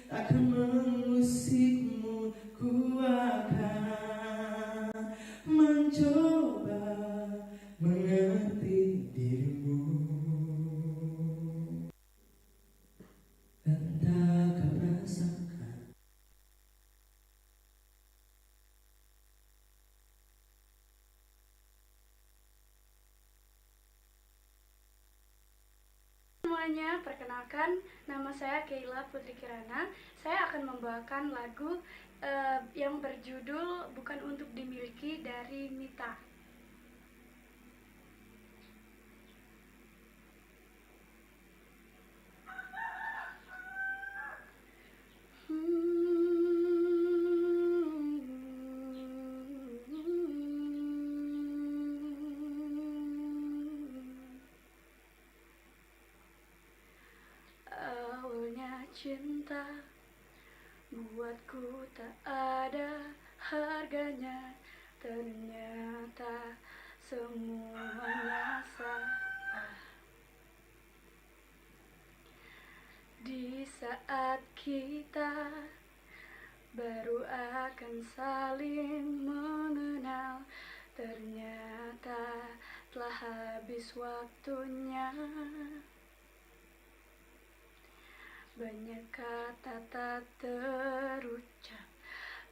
takkan mengusikmu, ku akan mencoba mengerti dirimu. Entah kau rasakan. Semuanya, perkenalkan, nama saya Keila Putri Kirana. Saya akan membawakan lagu yang berjudul Bukan Untuk Dimiliki dari Mita. Buatku tak ada harganya, ternyata semuanya salah. Di saat kita baru akan saling mengenal, ternyata telah habis waktunya. Banyak kata tak terucap,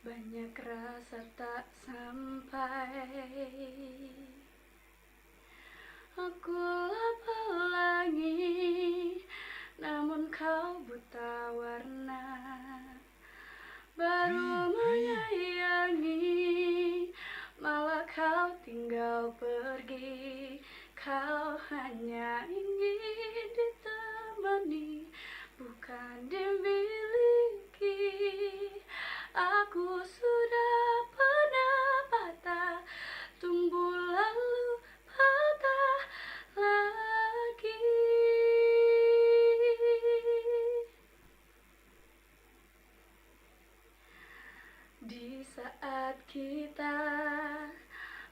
banyak rasa tak sampai. Akulah pelangi, namun kau buta warna. Baru menyayangi, malah kau tinggal pergi. Kau hanya ingin ditemani, bukan dimiliki. Aku sudah pernah patah, tumbuh lalu patah lagi. Di saat kita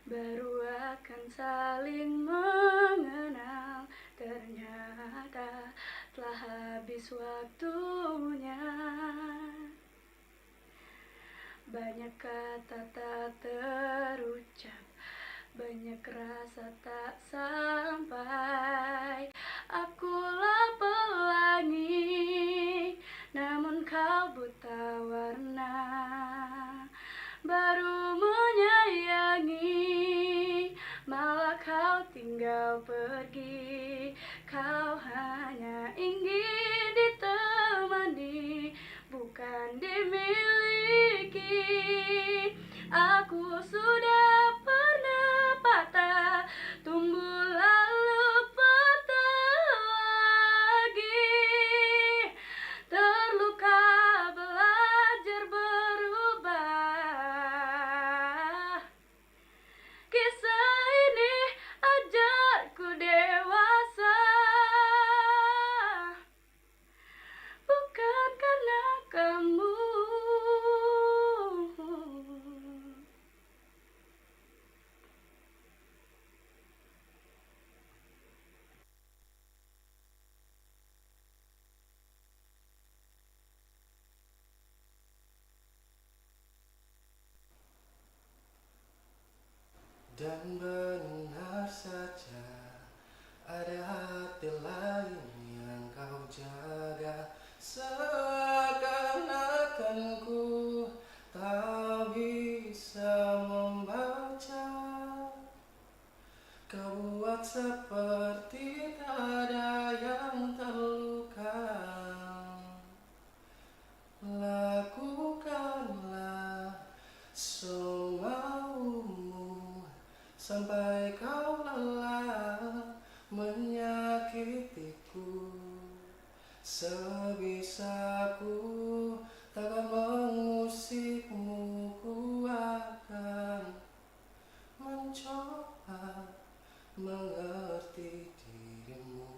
baru akan saling mengenal, ternyata telah habis waktunya. Banyak kata tak terucap, banyak rasa tak sampai. Akulah pelangi, namun kau buta warna. Baru menyayangi, malah kau tinggal pergi. Kau hanya ingin ditemani, bukan dimiliki. Aku sudah pernah patah, tumbuh lalu patah lagi. Terluka belajar berubah. Kisah ini ajarku dewasa, bukan karena kamu. Dan benar saja ada hati lain yang kau jaga, seakan-akan ku tak bisa membaca. Kau buat seperti tak ada yang terluka. Lakukanlah semaumu sampai kau lelah menyakitiku. Sebisaku takkan mengusikmu, ku akan mencoba mengerti dirimu.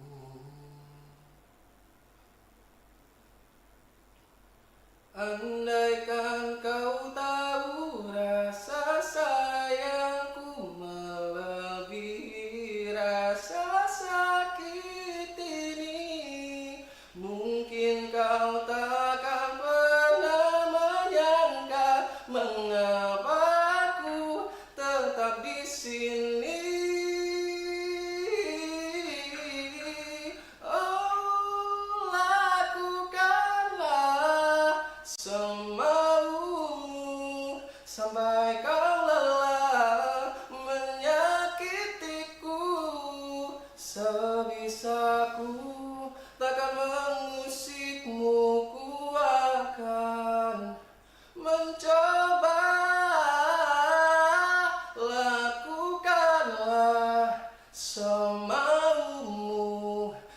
Andaikan kau tahu rasa sayangku melebihi rasa sakit ini, mungkin kau takkan pernah menyangka mengapa aku tetap di sini. Oh, lakukanlah semaumu sampai kau lelah menyakitiku. Sebisaku takkan mengusikmu, ku akan mencoba. Lakukanlah semaumu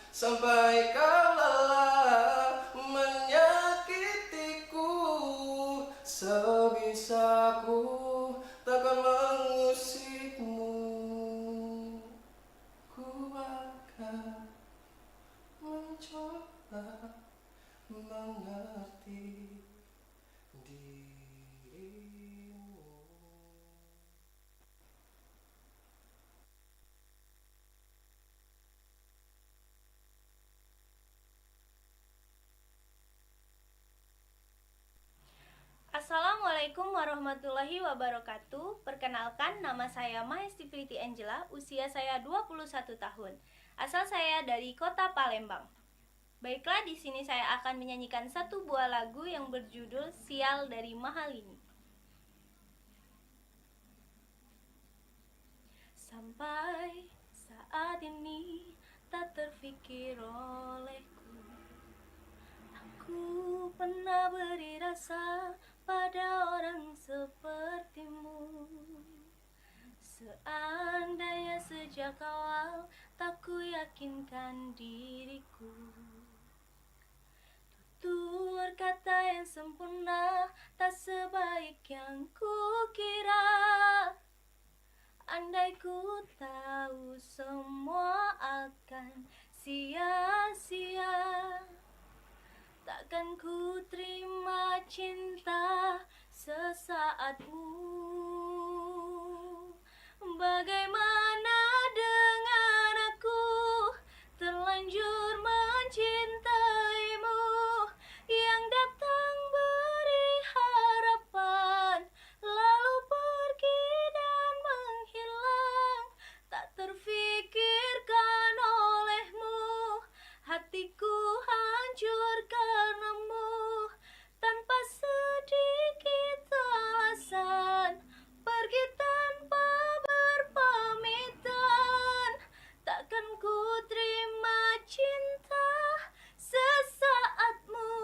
sampai kau lelah menyakitiku. Sebisaku takkan mengusikmu, ku akan mencoba mengerti Assalamualaikum warahmatullahi wabarakatuh. Perkenalkan, nama saya Mahesti Priti Angela, usia saya 21 tahun. Asal saya dari Kota Palembang. Baiklah, di sini saya akan menyanyikan satu buah lagu yang berjudul Sial dari Mahalini. Sampai saat ini tak terfikir olehku, aku pernah beri rasa pada orang sepertimu. Seandainya sejak awal tak ku yakinkan diriku, tutur kata yang sempurna tak sebaik yang ku kira. Andai ku tahu semua akan sia-sia, takkan ku terima cinta sesaatmu. Bagaimana dengan aku, terlanjur mencintaimu, yang datang beri harapan, lalu pergi dan menghilang. Tak terfikirkan olehmu, hatiku hancur karenamu, tanpa sedikit alasan, pergi tanpa berpamitan. Takkan ku terima cinta sesaatmu.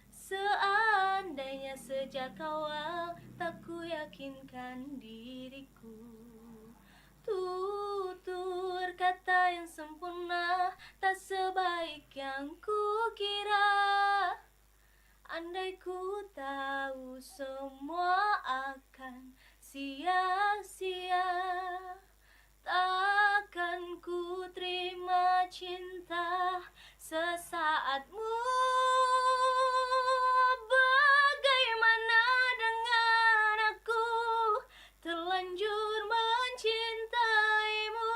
Seandainya sejak awal tak ku yakinkan diriku, tutur kata yang sempurna tak sebaik yang ku kira. Andai ku tahu semua akan sia-sia, takkan ku terima cinta sesaatmu. Bagaimana dengan aku, terlanjur mencintaimu,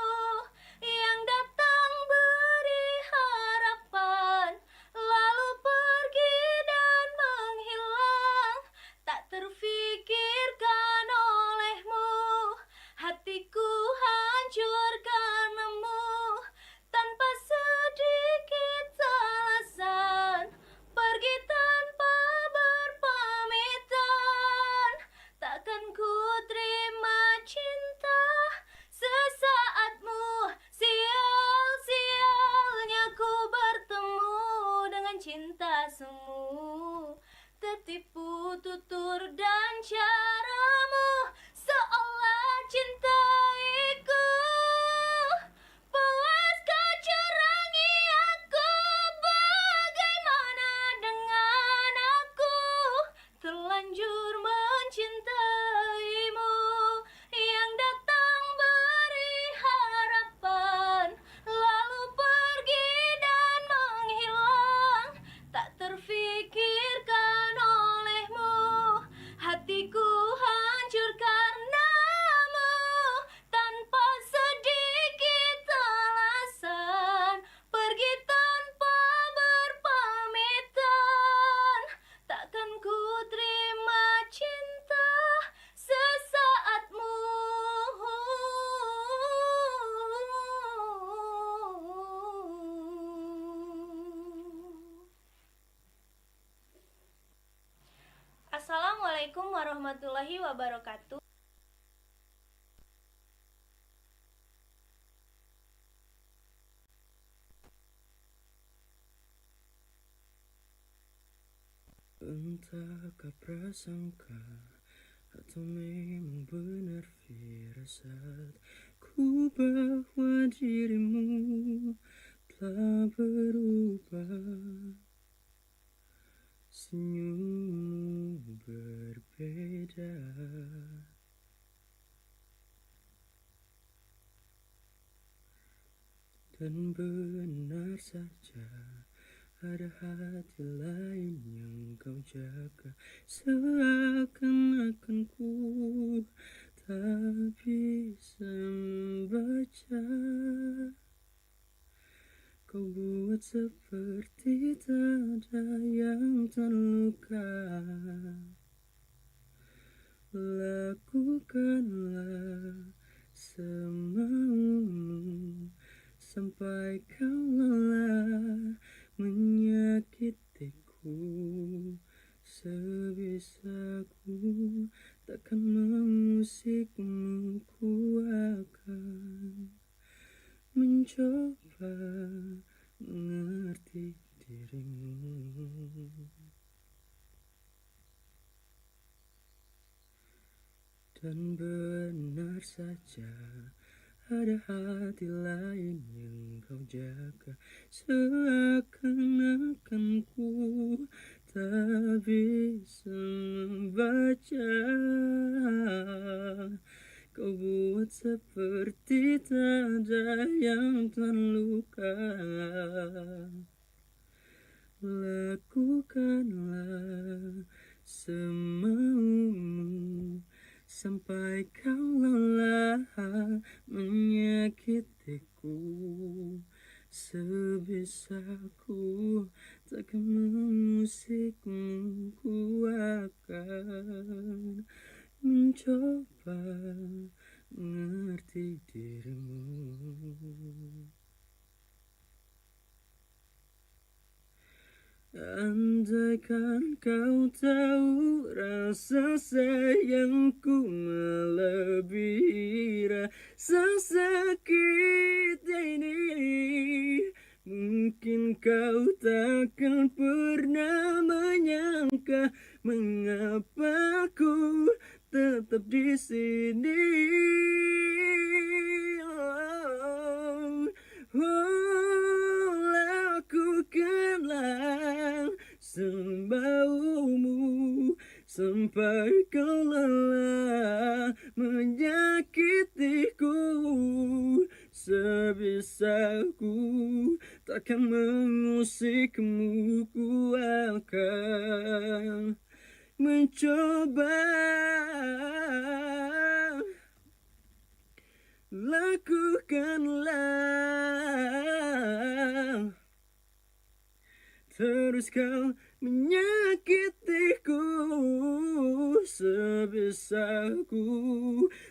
yang datang beri harapan, lalu pergi dan menghilang. Tak terfikirkan olehmu, hatiku hancur karenamu, tanpa sedikit alasan, pergi tanpa berpamitan. Takkan ku terima cinta sesaatmu. Sial-sialnya ku bertemu dengan cinta semu, tertipu tutur dan caramu, seolah cintaiku. Puas kau curangi aku, bagaimana dengan aku, terlanjur mencintaimu, yang datang beri harapan, lalu pergi dan menghilang. Tak terfikirkan olehmu, hatiku hancur karenamu, tanpa sedikit alasan, pergi tanpa berpamitan. Takkan ku terima cinta sesaatmu. Assalamualaikum warahmatullahi wabarakatuh. Entahkah prasangka atau memang benar firasatku bahwa dirimu telah berubah. Senyummu berbeda, dan benar saja ada hati lain yang kau jaga. Seakan-akan ku tak bisa membaca Kau buat seperti tak ada yang terluka. Lakukanlah semaumu sampai kau lelah menyakitiku. Sebisaku takkan mengusikmu, ku akan mencoba mengerti dirimu. Dan benar saja ada hati lain yang kau jaga. Seakan-akan ku tak bisa membaca. Kau buat seperti tak ada yang terluka. Lakukanlah semaumu sampai kau lelah menyakitiku. Sebisaku takkan mengusikmu, ku akan mencoba mengerti dirimu. Andaikan kau tahu rasa sayangku melebihi rasa sakit ini, mungkin kau takkan pernah menyangka mengapa aku tetap di sini. Lakukanlah semaumu sampai kau lelah menyakitiku. Sebisaku takkan mengusikmu, ku akan mencoba. Lakukanlah, terus kau menyakitiku. Sebisaku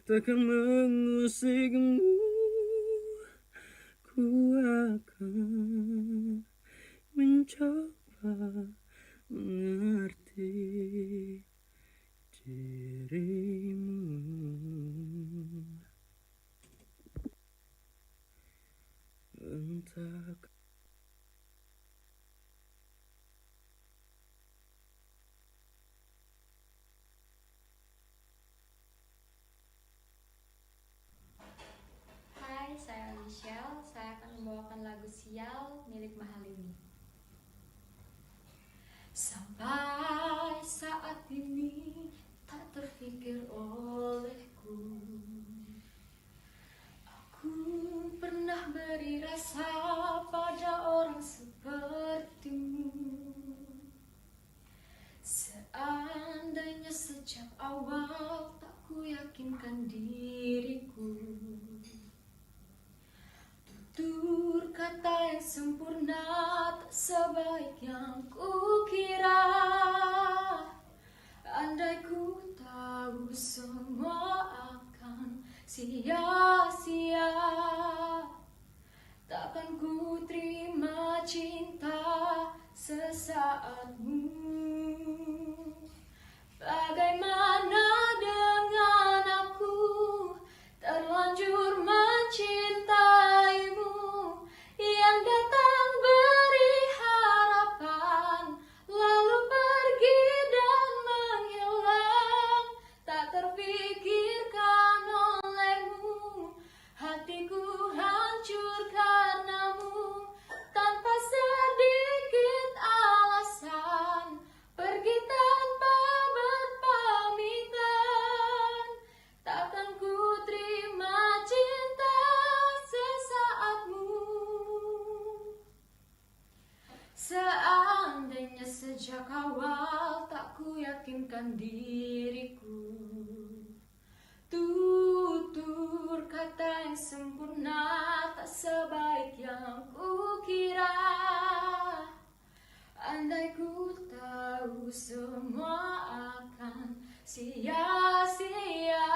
takkan mengusikmu, ku akan mencoba mengerti dirimu. Entah Hai, saya Michelle. Saya akan membawakan lagu Sial milik Mahalini. Sampai saat ini tak terfikir olehku, aku pernah beri rasa pada orang sepertimu. Seandainya sejak awal tak ku yakinkan diriku, tutur kata yang sempurna tak sebaik yang ku kira. Andai ku tahu semua akan sia-sia, takkan ku terima cinta sesaatmu. Bagaimana dengan aku, terlanjur mencintaimu, yang datang beri harapan, lalu pergi dan menghilang, tak terpikirkan olehmu. Hatiku hancur karenamu, tanpa sedikit alasan, pergi tanpa berpamitan. Takkan ku terima cinta sesaatmu. Seandainya sejak awal tak ku yakinkan diriku, Tutur kata yang sempurna tak sebaik yang kukira. Andai ku tahu semua akan sia-sia,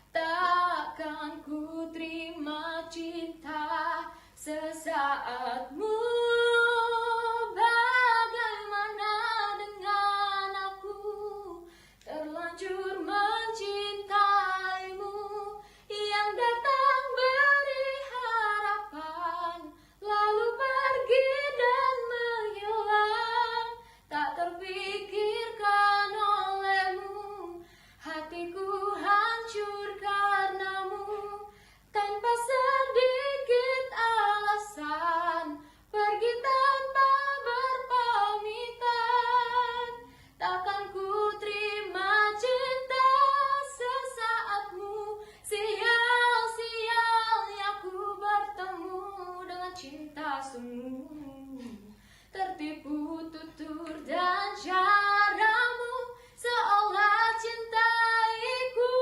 takkan ku terima cinta sesaatmu. Bagaimana dengan aku terlanjur mencintaimu, yang datang beri harapan lalu pergi dan menghilang, tak terpikirkan olehmu. Hatiku hancur karenamu, tanpa sedikit alasan, pergi tanpa berpamitan. Takkan ku terima cinta sesaatmu. Sial-sialnya ku bertemu dengan cinta semu. Tertipu tutur dan caramu, seolah cintaiku.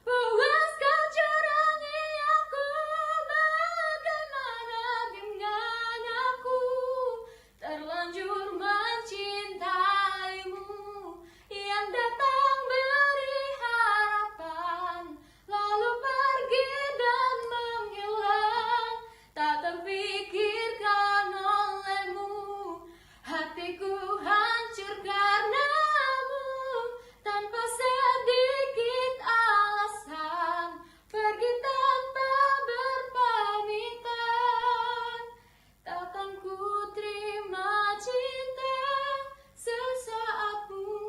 Puas kau curangi aku, bagaimana dengan aku terlanjur mencintaimu, yang datang beri harapan lalu pergi dan menghilang, tak terpikirkan olehmu. Hatiku hancur karenamu, tanpa sedikit alasan, pergi tanpa berpamitan. Takkan ku terima cinta sesaatmu.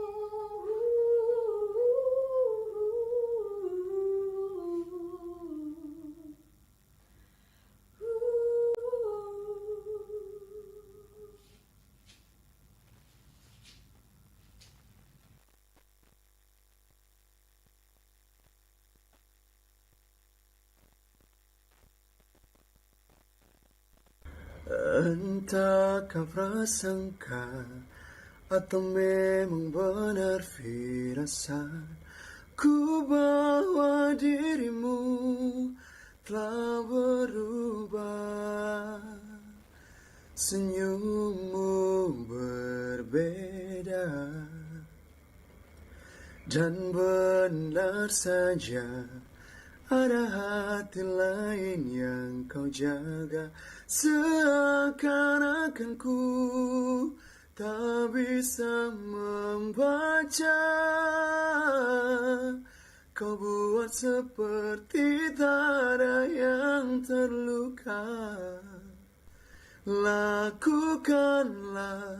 Entahkah prasangka atau memang benar firasatku bahwa dirimu telah berubah. Senyummu berbeda dan benar saja ada hati lain yang kau jaga. Seakan-akan ku tak bisa membaca. Kau buat seperti tak ada yang terluka. Lakukanlah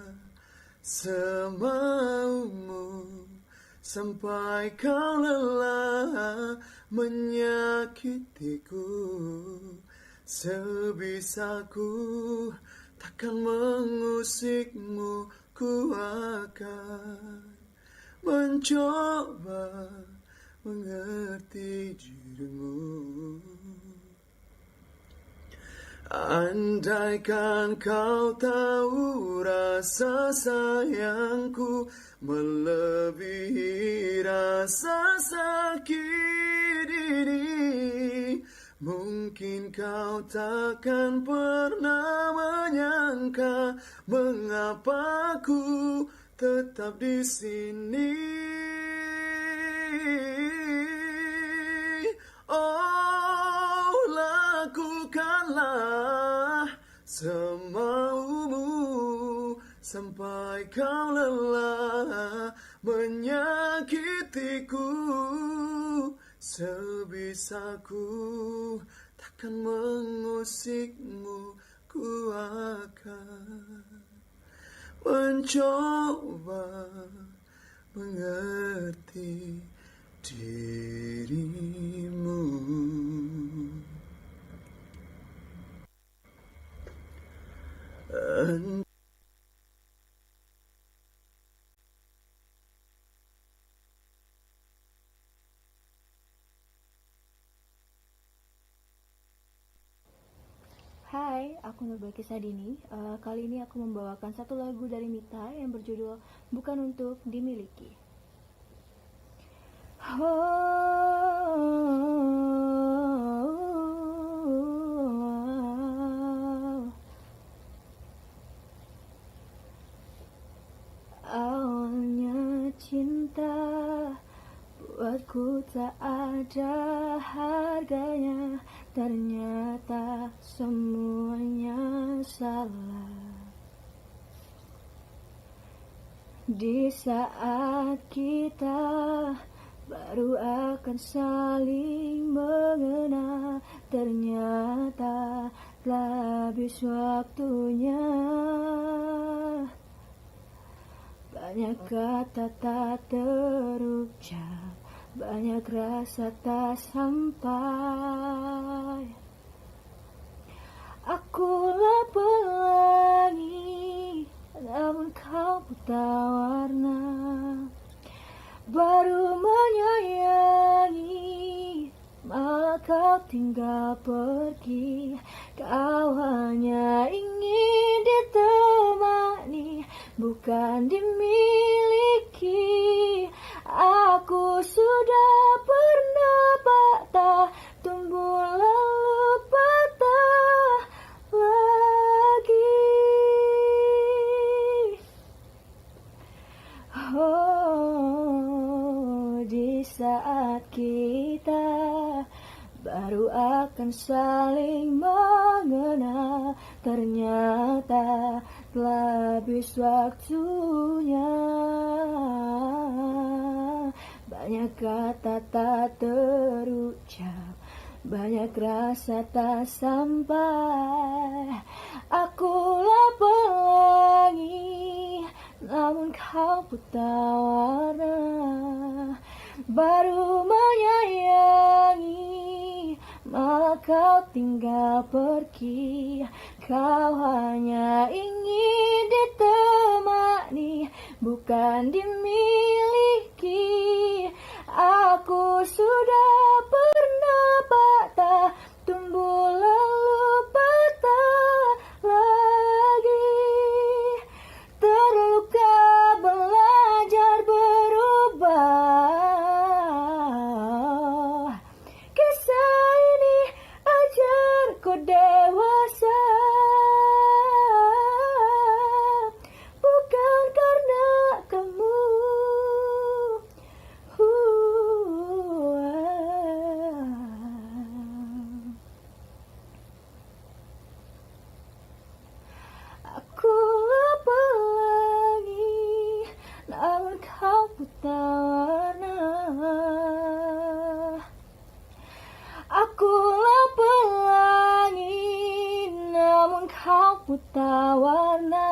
semaumu sampai kau lelah menyakitiku. Sebisaku takkan mengusikmu, ku akan mencoba mengerti dirimu. Andaikan kau tahu rasa sayangku melebihi rasa sakit ini, mungkin kau takkan pernah menyangka mengapa aku tetap di sini. Oh, lakukanlah semaumu sampai kau lelah menyakitiku. Sebisaku takkan mengusikmu, ku akan mencoba mengerti dirimu. Hai, aku Nurbaki Sadini. Kali ini aku membawakan satu lagu dari Mita yang berjudul Bukan Untuk Dimiliki. Awalnya cinta buatku tak ada harganya, ternyata semuanya salah. Di saat kita baru akan saling mengenal, ternyata telah habis waktunya. Banyak kata tak terucap, banyak rasa tak sampai. Akulah pelangi, namun kau buta warna. Baru menyayangi, malah kau tinggal pergi. Kau hanya ingin ditemani, bukan dimiliki. Aku sudah pernah patah, tumbuh lalu patah lagi. Oh, di saat kita baru akan saling mengenal, ternyata telah habis waktunya. Banyak kata tak terucap, banyak rasa tak sampai. Akulah pelangi, namun kau buta warna. Baru menyayangi, malah kau tinggal pergi. Kau hanya ingin ditemani, bukan dimiliki. Aku sudah pernah patah, tumbuh lalu patah lagi. Terluka belajar berubah. Kisah ini ajarku dewasa, bukan karena kamu. Akulah pelangi, namun kau buta warna. Akulah pelangi, namun kau buta warna.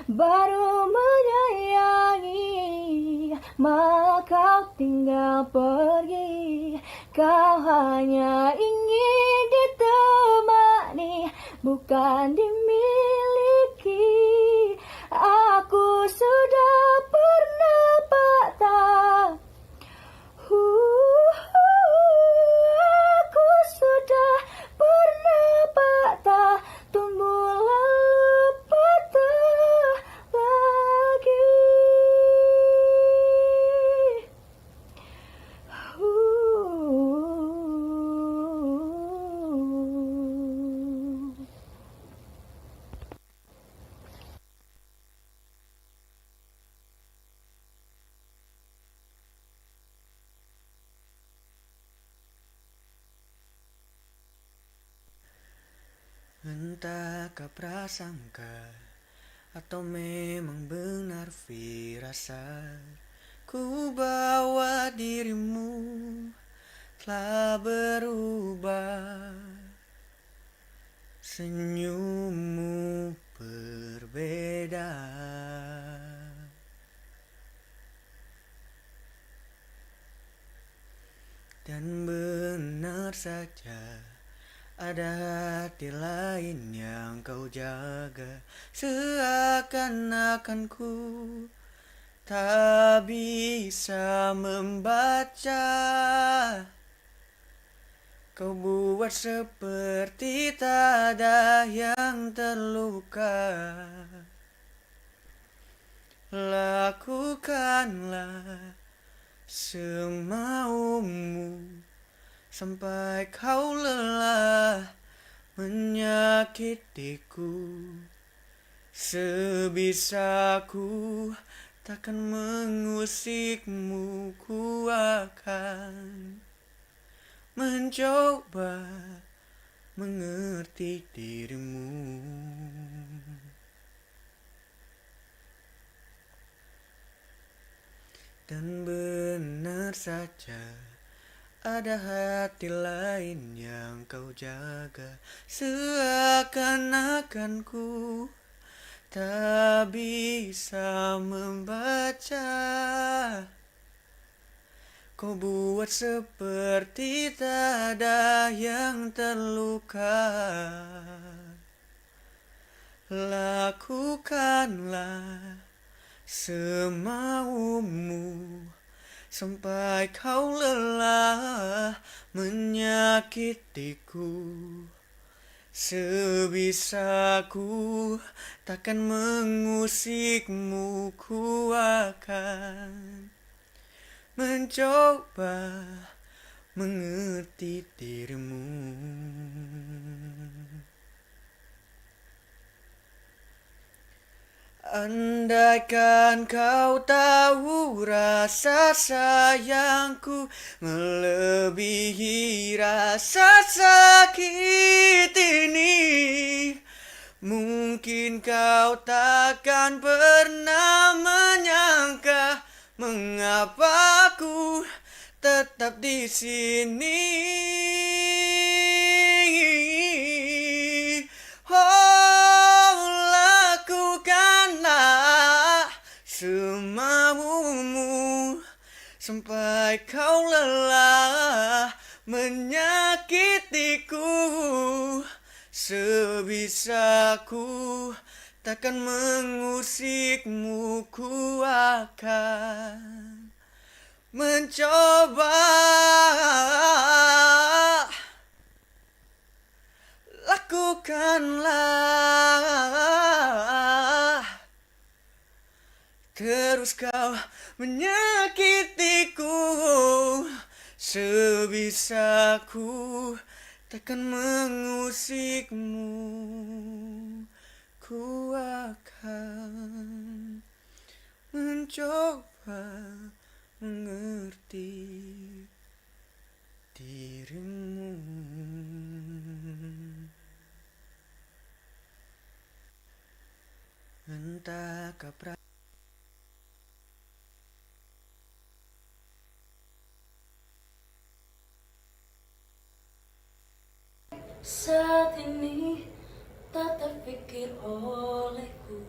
Baru menyayangi, malah kau tinggal pergi. Kau hanya ingin ditemani, bukan dimiliki. Aku sudah pernah patah. Aku sudah pernah patah, tumbuh lalu patah lagi. Entahkah prasangka atau memang benar firasat, ku bawa dirimu telah berubah. Senyummu berbeda, dan benar saja ada hati lain yang kau jaga. Seakan-akan ku tak bisa membaca. Kau buat seperti tak ada yang terluka. Lakukanlah semaumu sampai kau lelah menyakitiku. Sebisaku takkan mengusikmu, ku akan mencoba mengerti dirimu. Dan benar saja, ada hati lain yang kau jaga. Seakan-akan ku tak bisa membaca. Kau buat seperti tak ada yang terluka. Lakukanlah semaumu sampai kau lelah menyakitiku. Sebisaku takkan mengusikmu, ku akan mencoba mengerti dirimu. Andaikan kau tahu rasa sayangku melebihi rasa sakit ini, mungkin kau takkan pernah menyangka mengapa aku tetap di sini. Oh, lakukanlah semaumu sampai kau lelah menyakitiku. Sebisaku takkan mengusikmu, ku akan mencoba. Lakukanlah, terus kau menyakitiku. Sebisaku takkan mengusikmu, ku akan mencoba mengerti dirimu. Entahkah saat ini tak terpikir olehku.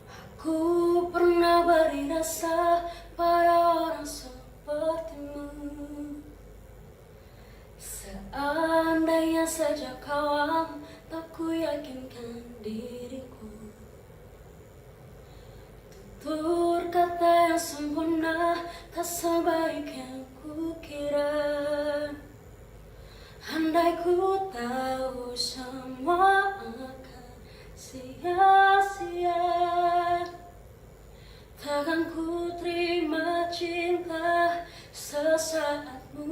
Aku pernah beri rasa pada orang sepertimu. Seandainya saja kawan, tak ku yakinkan diriku. Tutur kata yang sempurna tak sebaik yang ku kira. Andai ku tahu semua akan sia-sia, takkan ku terima cinta sesaatmu.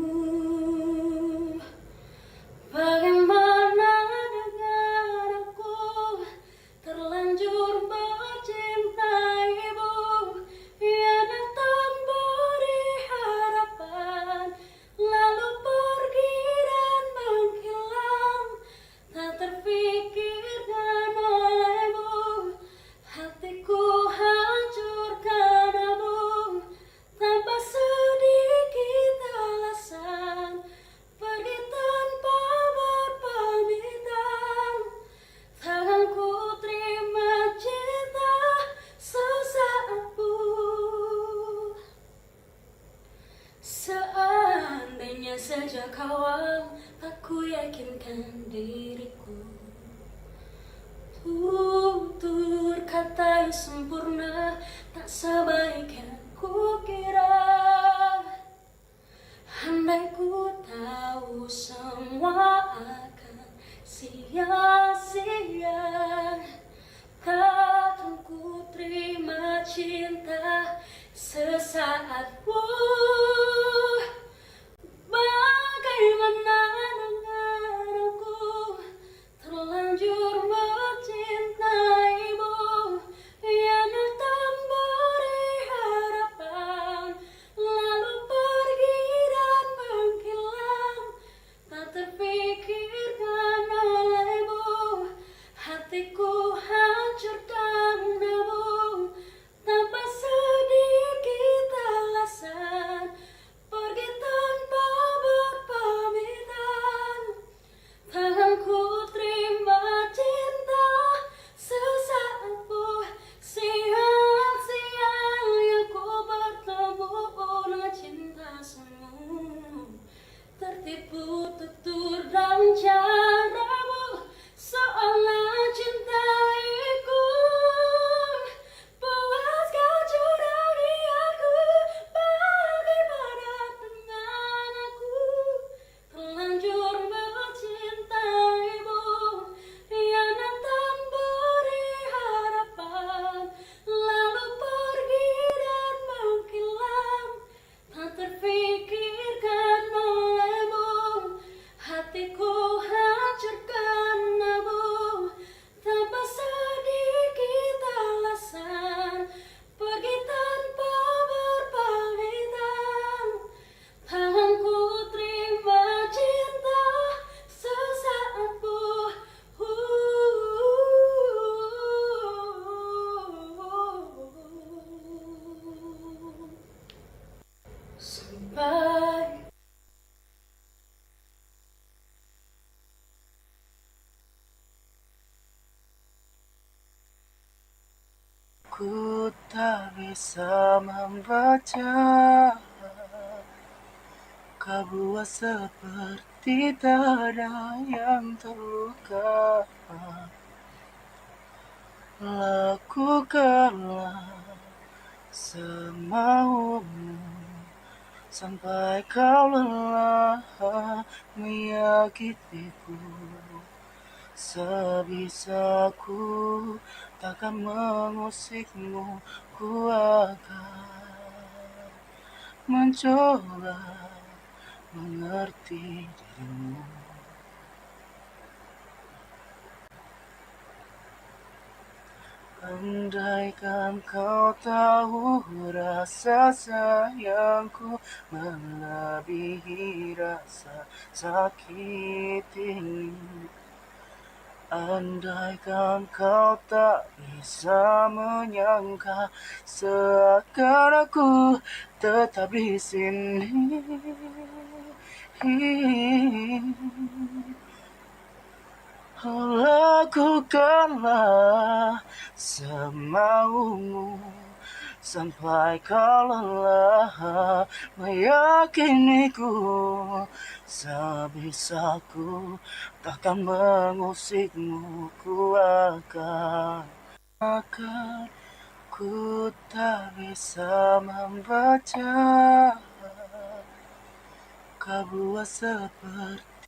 Bagaimana dengan aku terlanjur mencintaimu? Ia datang beri harapan, lalu pergi dan menghilang, tak terpikirkan olehmu. Hatiku hancur karenamu, tanpa sedikit alasan, pergi tanpa berpamitan. Takkan ku terima cinta sesaatmu. Seandainya saja kawan, tak ku yakinkan diriku. Tutur kata yang sempurna tak sebaik yang ku kira. Andai ku tahu semua akan sia-sia, takkan ku terima cinta sesaat bagaimana dengan aku terlanjur mencintaimu yang datang beri harapan lalu pergi dan menghilang tak terpikirkan olehmu hatiku hancur karenamu tanpa sedikit alasan pergi tanpa berpamitan tanganku terima cinta sesaatmu siang-siang yang ku bertemu dengan cinta semu tertipu tutur dan caramu seolah cintaiku puas kau curangi aku bagaimana dengan aku terlanjur mencintaimu yang datang beri harapan lalu pergi dan menghilang tak terpikirkan olehmu hatiku hancur karenamu tanpa sedikit alasan pergi tanpa berpamitan tanganku terima cinta sesaatmu sampai Ku tak bisa membaca, kau buat seperti tak ada yang terluka. Lakukanlah semaumu sampai kau lelah menyakitiku. Sebisaku takkan mengusikmu, ku akan mencoba mengerti dirimu. Andaikan kau tahu rasa sayangku melebihi rasa sakit ini. Andaikan kau tak bisa menyangka seakan aku tetap di sini. Lakukanlah semaumu sampai kau lelah meyakiniku. Sebisaku takkan mengusikmu, ku akan ku tak bisa membaca, kau buat seperti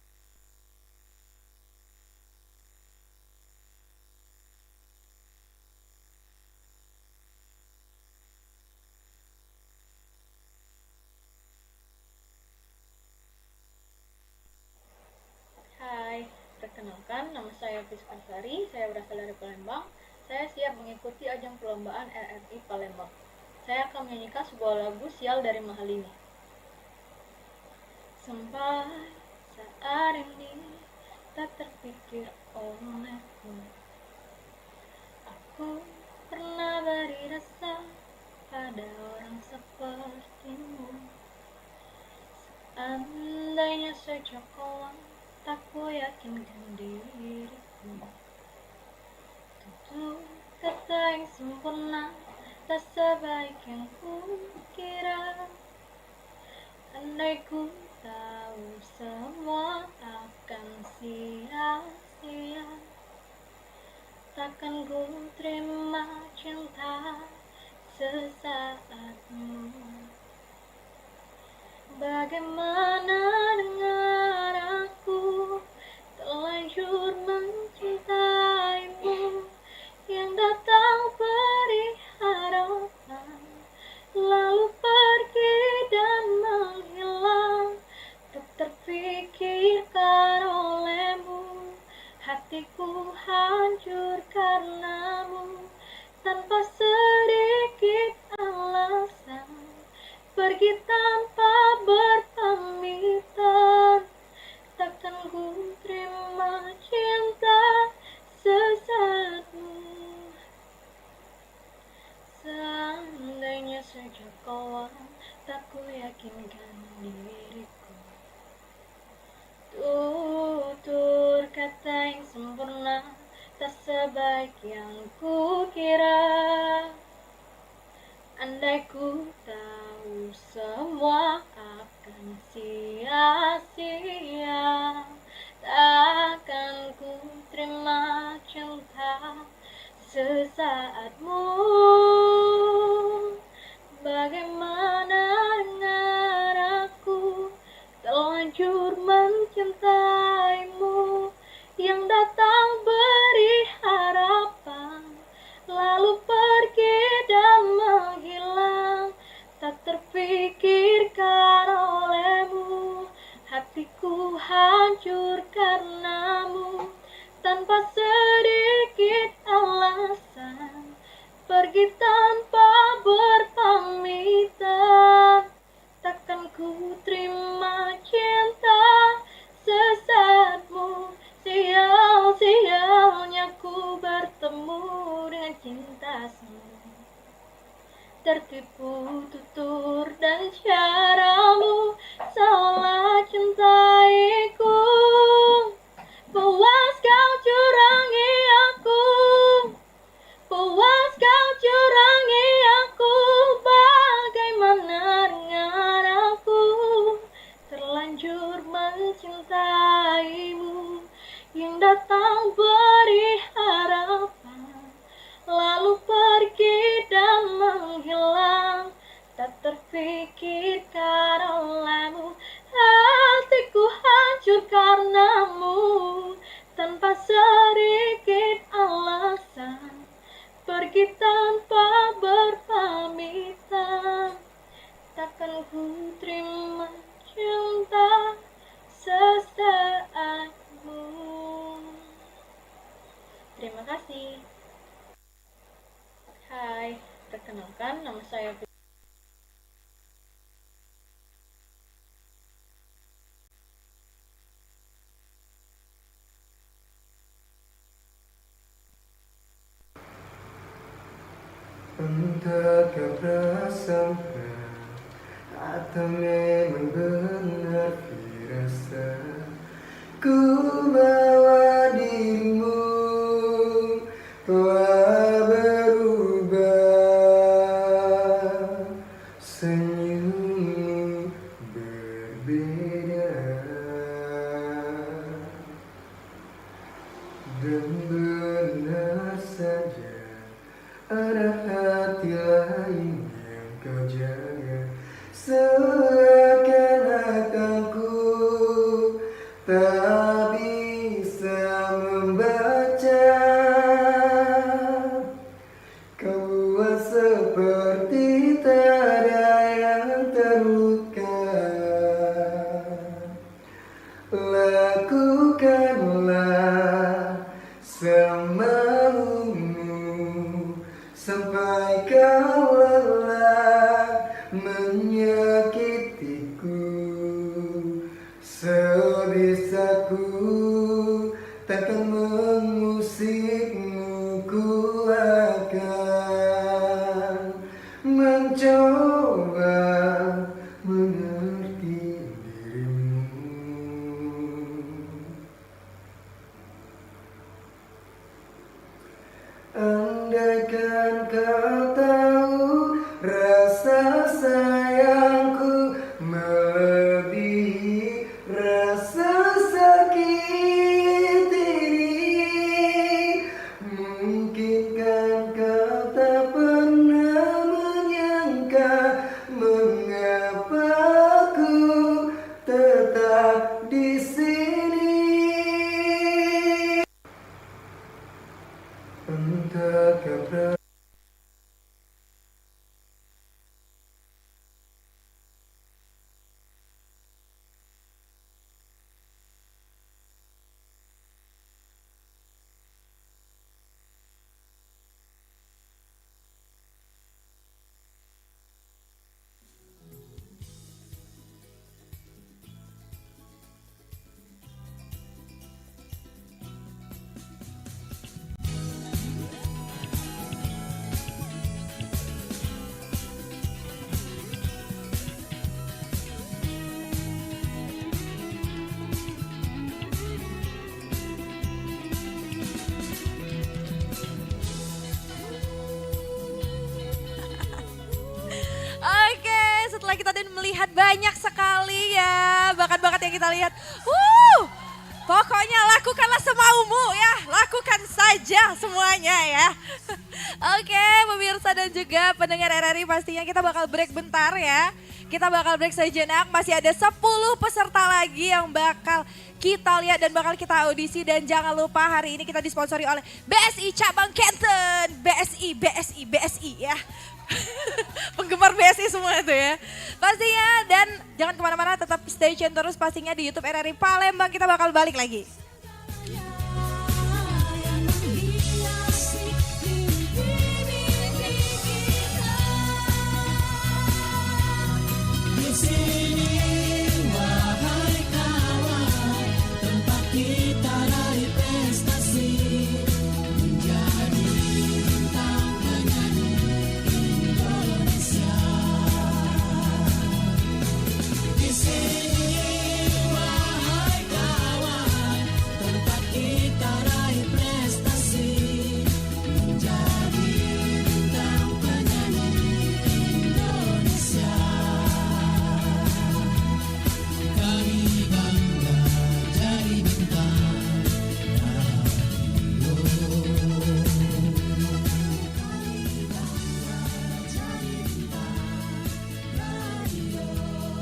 Hai, perkenalkan nama saya Fiska Sari, saya berasal dari Palembang. Saya siap mengikuti ajang perlombaan RRI Palembang. Saya akan menyanyikan sebuah lagu Sial dari Mahalini. Sampai saat ini tak terpikir olehku, aku pernah beri rasa pada orang sepertimu. Seandainya saja kau tak ku yakinkan diriku, tentu kata yang sempurna tak sebaik yang ku kira. Andai ku tahu semua akan sia-sia, takkan ku terima cinta sesaatmu. Bagaimana dengan aku terlanjur mencintaimu yang datang beri harapan pergi tanpa berpamitan. Takkan ku terima cinta sesaatmu. Seandainya sejak awal tak ku yakinkan diriku, tutur kata yang sempurna tak sebaik yang ku kira. Andai ku tahu semua akan sia-sia, takkan ku terima cinta sesaatmu. Bagaimana dengan aku terlanjur mencintaimu, yang datang beri harapan lalu pergi dan menghilang, tak terpikirkan olehmu. Hatiku hancur karenamu, tanpa sedikit alasan, pergi tanpa berpamitan. Takkan ku terima cinta sesaatmu. Sial-sialnya ku bertemu dengan cinta semu, tertipu tutur dan caramu, salah cintaiku. Puas kau curangi aku, puas kau curangi aku. Bagaimana dengan aku terlanjur mencintaimu, yang datang beri harapan lalu pergi dan menghilang, tak terpikirkan olehmu. Hatiku hancur karenamu, tanpa sedikit alasan, pergi tanpa berpamitan. Takkan ku terima cinta sesaatmu. Terima kasih. Hai, perkenalkan nama saya Entah kau prasangka atau memang benar firasat, ku bawa dirimu telah berubah. Senyummu berbeda dan benar saja ada hati lain yang kau jaga. Seakan-akan ku tak bisa membaca. Kau buat seperti tak ada yang terluka. Lakukanlah semaumu sampai kau lelah menyakitiku. Sebisaku takkan mengusikmu, ku akan mencoba mengerti dirimu. Andaikan kau tahu rasa sayangku melebihi rasa sakit ini, mungkinkan kau tak pernah menyangka mengapa aku tetap di sini. Entah kau melihat banyak sekali ya bakat-bakat yang kita lihat. Pokoknya lakukanlah semaumu ya, lakukan saja semuanya ya. Oke, pemirsa dan juga pendengar RRI, pastinya kita bakal break bentar ya. Kita bakal break sejenak, masih ada 10 peserta lagi yang bakal kita lihat dan bakal kita audisi. Dan jangan lupa hari ini kita disponsori oleh BSI Cabang Kenten. BSI ya. Penggemar BSI semua itu ya. Pastinya, dan jangan kemana-mana, tetap stay tune terus pastinya di YouTube RRI Palembang. Kita bakal balik lagi. Di sini wahai kawan, tempat kita raih prestasi, menjadi bintang penyanyi Indonesia. Di sini wahai kawan, tempat kita raih prestasi, menjadi bintang penyanyi Indonesia. Kami bangga jadi bintang radio. Kami bangga jadi bintang radio. Bintang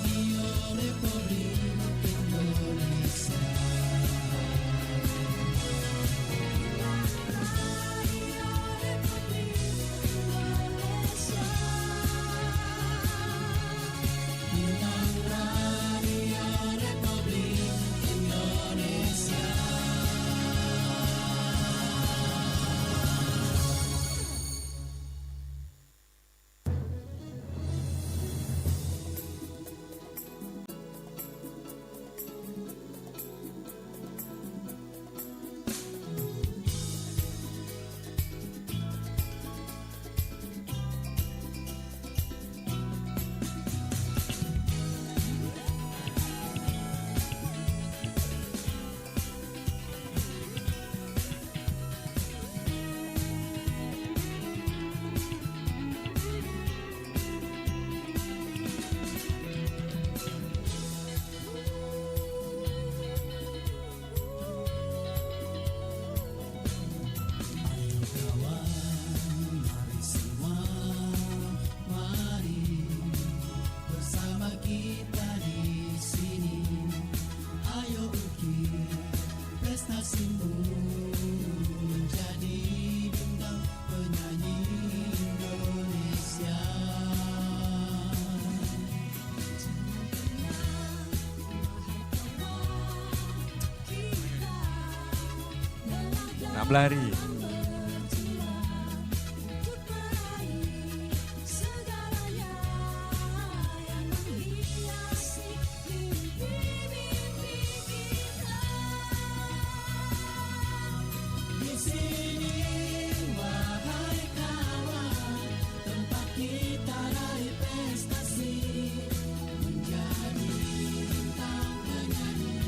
Radio Republik Indonesia. Bintang Radio Republik Indonesia. Mari semua, mari bersama kita di sini. Ayo ukir prestasimu, jadi bintang penyanyi Indonesia. Nablari. Di sini wahai kawan, tempat kita raih prestasi, menjadi bintang penyanyi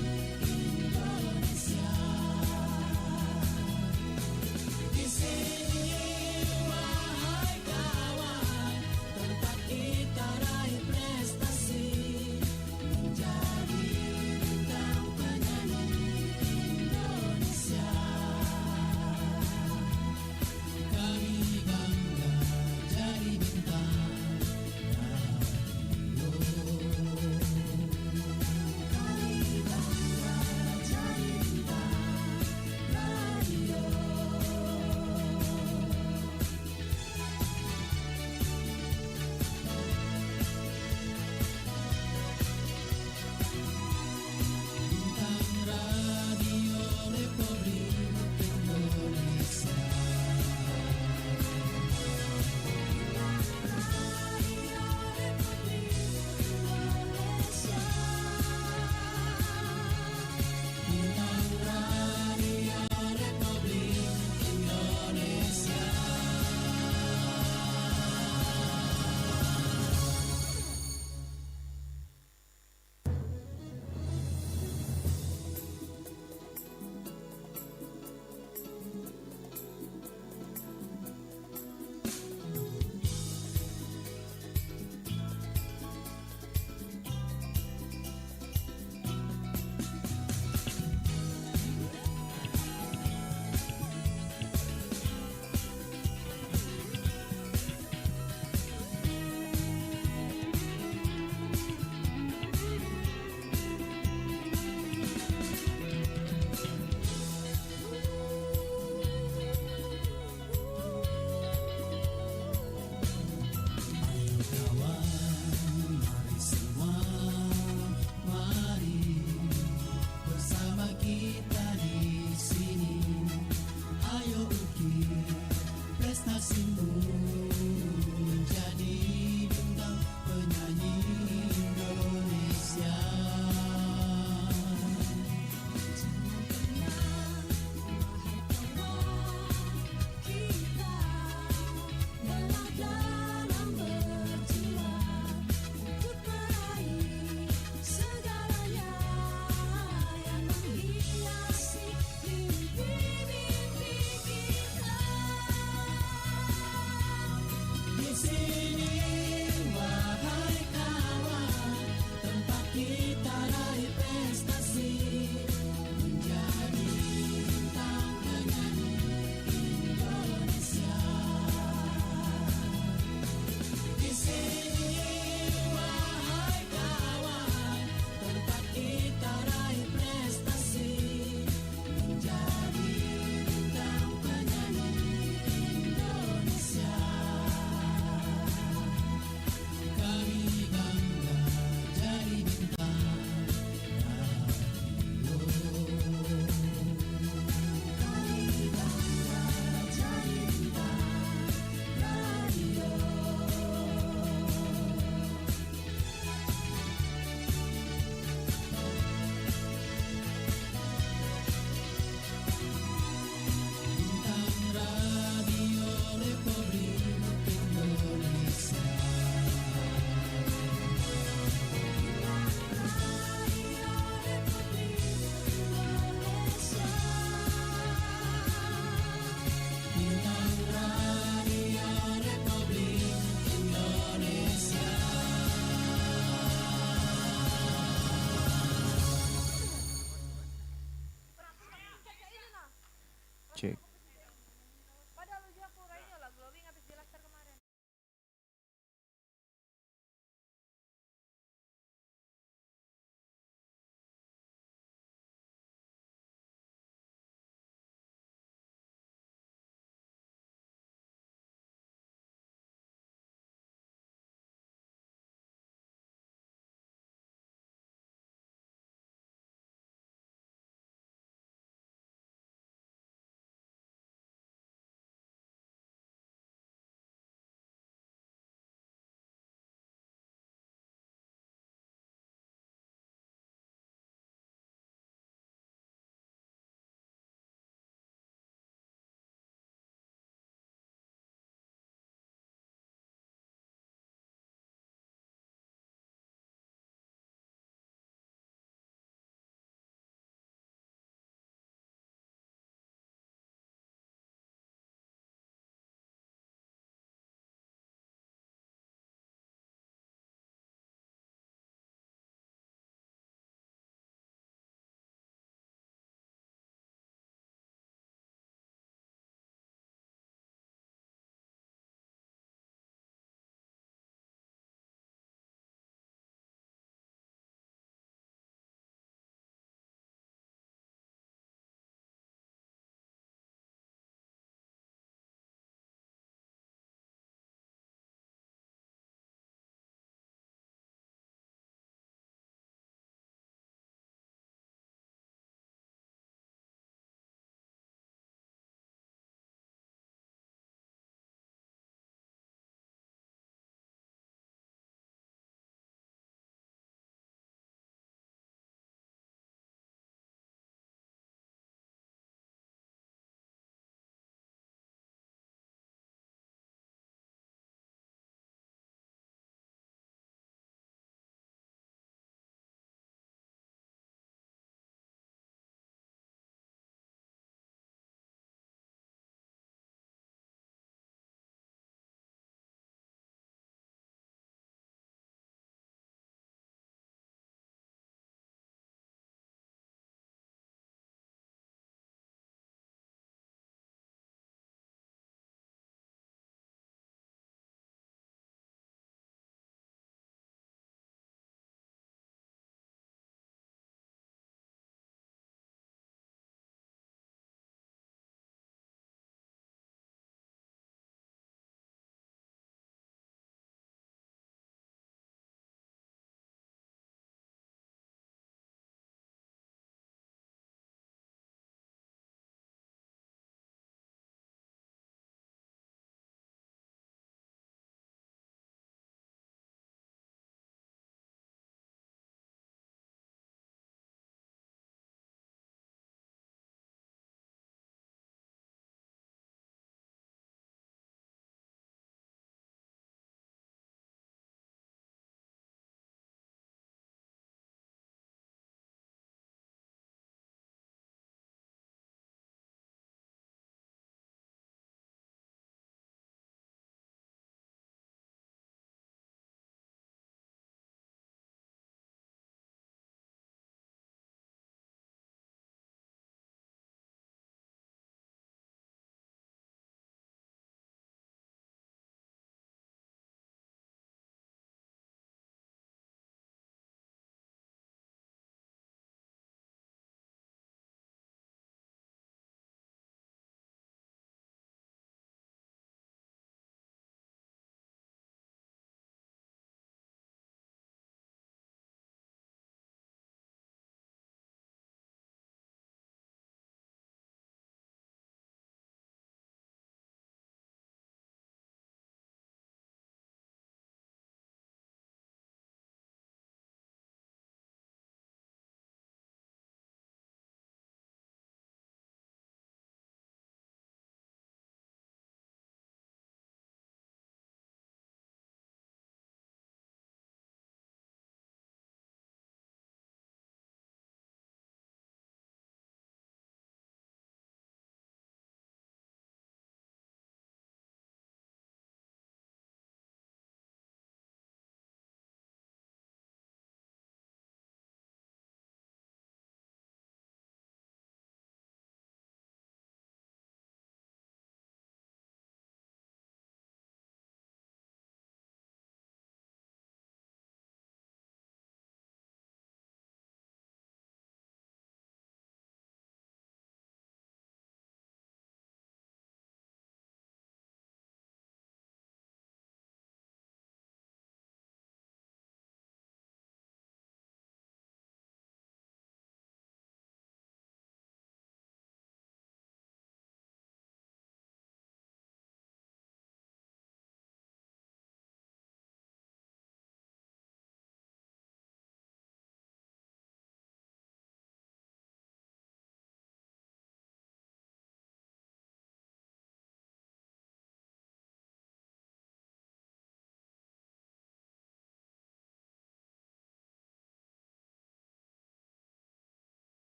Indonesia.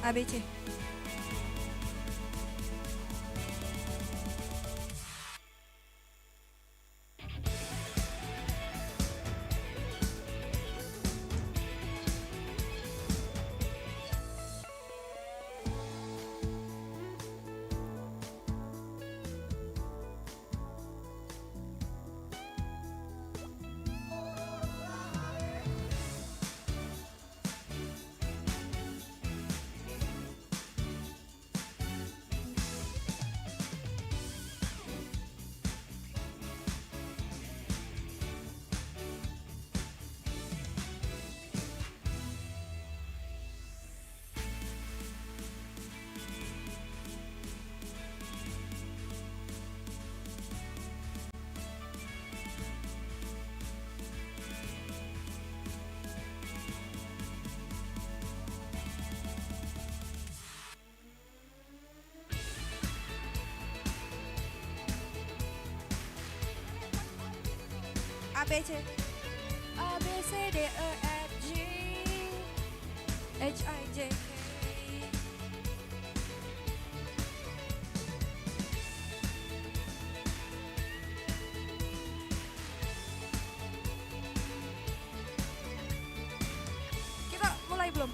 ABC. A B C A B C D E F G H I J K. Kita mulai belum?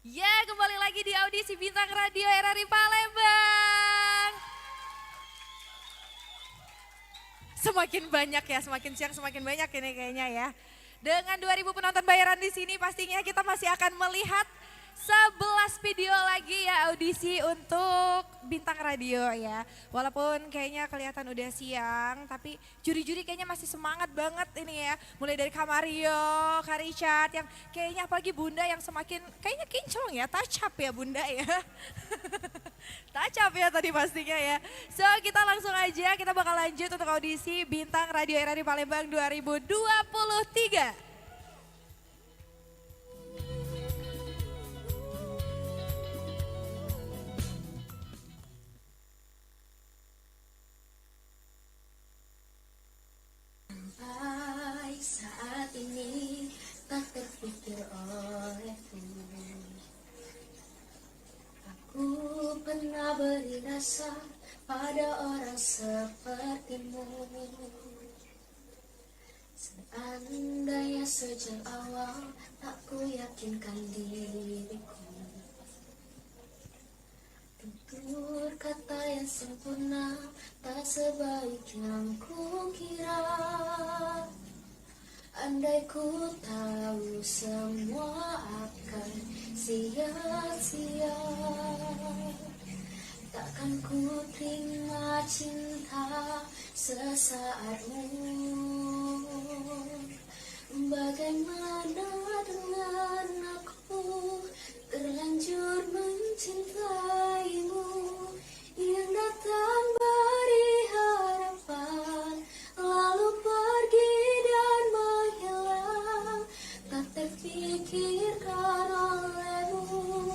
Ya, kembali lagi di audisi Bintang Radio RRI Palembang. Semakin banyak ya, semakin siang semakin banyak ini kayaknya ya. Dengan 2000 penonton bayaran di sini pastinya kita masih akan melihat 11 video lagi ya audisi untuk Bintang Radio ya. Walaupun kayaknya kelihatan udah siang, tapi juri-juri kayaknya masih semangat banget ini ya. Mulai dari Kak Mario, Kak Richard yang kayaknya apalagi Bunda yang semakin kayaknya kinclong ya, tacap ya Bunda ya. Tacap ya tadi pastinya ya. So kita langsung aja, kita bakal lanjut untuk audisi Bintang Radio RRI Palembang 2023. Sampai saat ini tak terpikir olehku. Aku pernah beri rasa pada orang sepertimu. Seandainya sejak awal tak ku yakinkan diriku. Tutur kata yang sempurna tak sebaik yang ku kira. Andai ku tahu semua akan sia-sia, takkan ku terima cinta sesaatmu. Bagaimana dengan aku terlanjur mencintaimu, yang datang beri harapan lalu pergi dan menghilang, tak terpikirkan olehmu.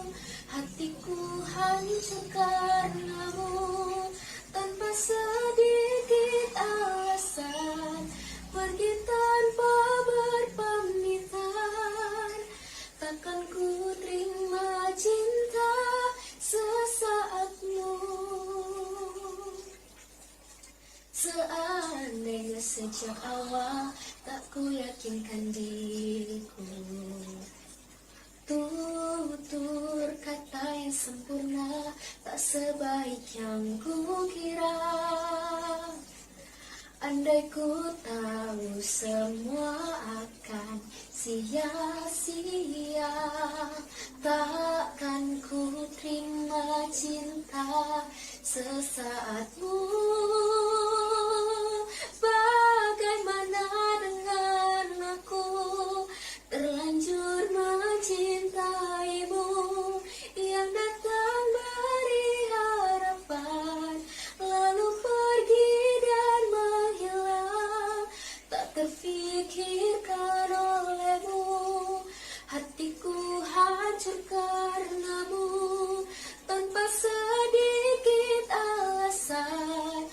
Hatiku hancur karenamu, tanpa sedikit alasan, pergi tanpa berpamitan. Takkan ku terima cinta sesaatmu. Seandainya sejak awal tak ku yakinkan diriku. Tutur kata yang sempurna tak sebaik yang ku kira. Andai ku tahu semua akan sia-sia, takkan ku terima cinta sesaatmu. Bagaimana dengan aku terlanjur mencintaimu, yang datang beri harapan lalu pergi dan menghilang, tak terfikirkan olehmu. Hatiku hancur karenamu, tanpa sedikit alasan,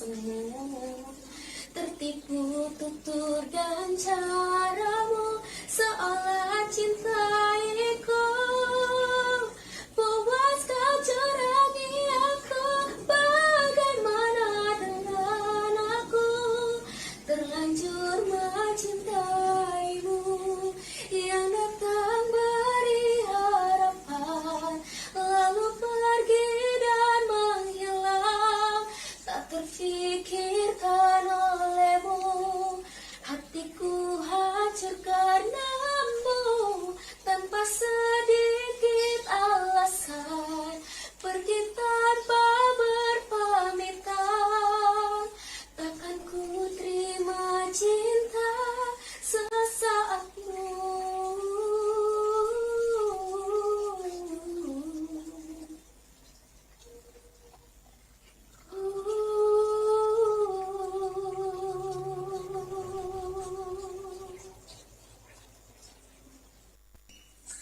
semu. Tertipu tutur dan caramu, seolah cintaiku. Puas kau curangi aku, bagaimana dengan aku? Terlanjur mencintaimu, yang datang beri harapan, lalu pergi dan menghilang, tak terfikirkan olehmu. Hatiku hancur karenamu, tanpa sedikit alasan, pergi tanpa berpamitan. Takkan ku terima cinta sesaatmu.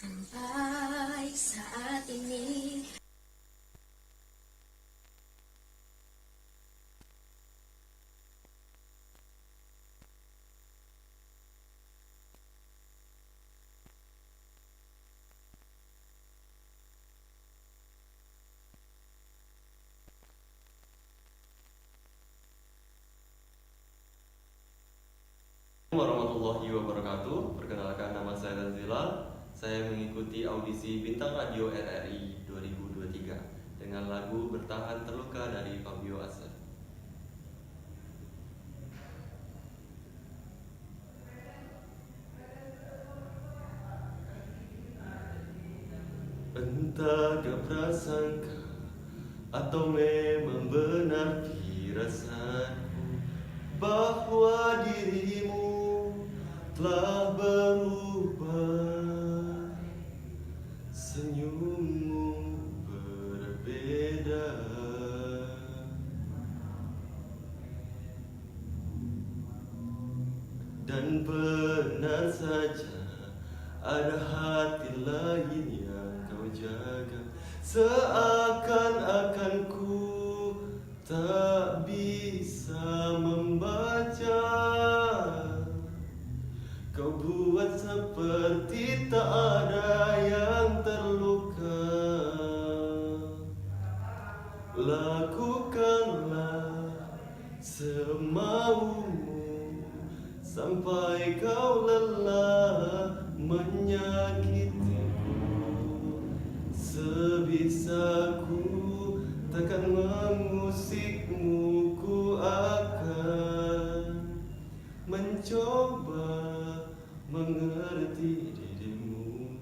Sampai saat ini Warahmatullahi wabarakatuh. Perkenalkan, nama saya Tanzila. Saya mengikuti audisi Bintang Radio RRI 2023 dengan lagu Bertahan Terluka dari Fabio Aser. Entah gak prasangka atau memang benar firasanku bahwa dirimu telah berubah, senyummu berbeda, dan benar saja ada hati lain yang kau jaga, seakan-akan ku tak bisa membaca. Kau buat seperti tak ada yang terluka. Lakukanlah semaumu sampai kau lelah menyakitiku. Sebisaku takkan mengusikmu, ku akan mencoba mengerti dirimu.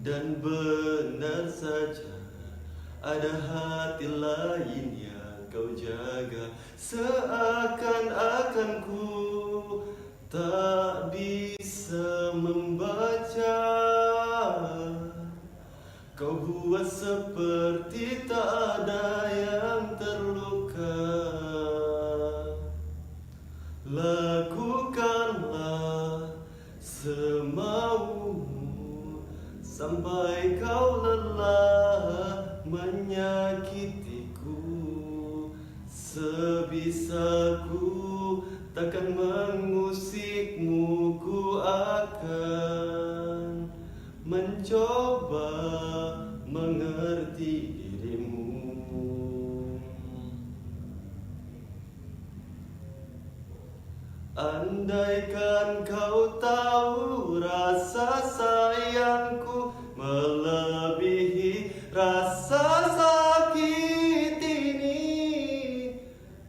Dan benar saja ada hati lain yang kau jaga, seakan-akan ku tak bisa membaca. Kau buat seperti tak ada yang terluka. Lakukanlah semaumu sampai kau lelah menyakitiku. Sebisaku takkan mengusikmu, ku akan mencoba mengerti dirimu. Andaikan kau tahu rasa sayangku melebihi rasa sakit ini,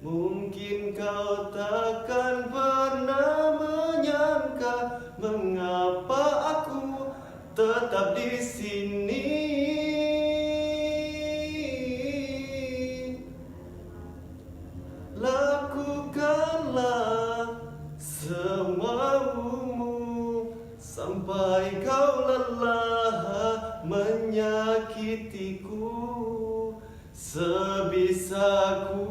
mungkin kau takkan pernah menyangka mengapa aku tetap di sini. Lakukanlah semaumu sampai kau lelah menyakitiku. Sebisaku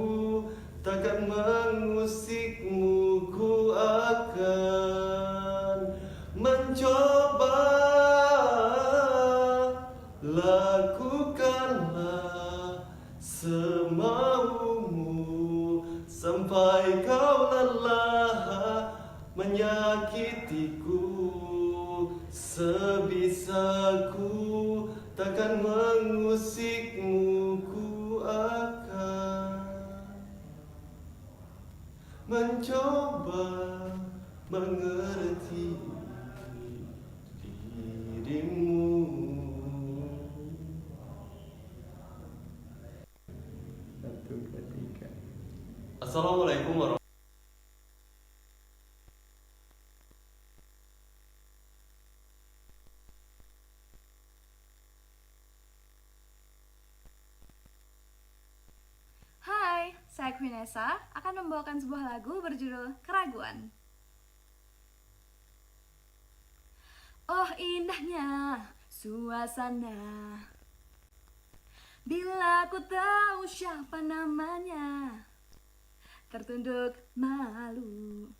takkan mengusikmu, ku akan mencoba. Lakukan sebisaku, takkan mengusikmu, ku akan mencoba mengerti dirimu. Satu, dua, tiga. Assalamualaikum warahmatullahi. Hai, saya Quinesa akan membawakan sebuah lagu berjudul Keraguan. Oh indahnya suasana bila ku tahu siapa namanya, tertunduk malu.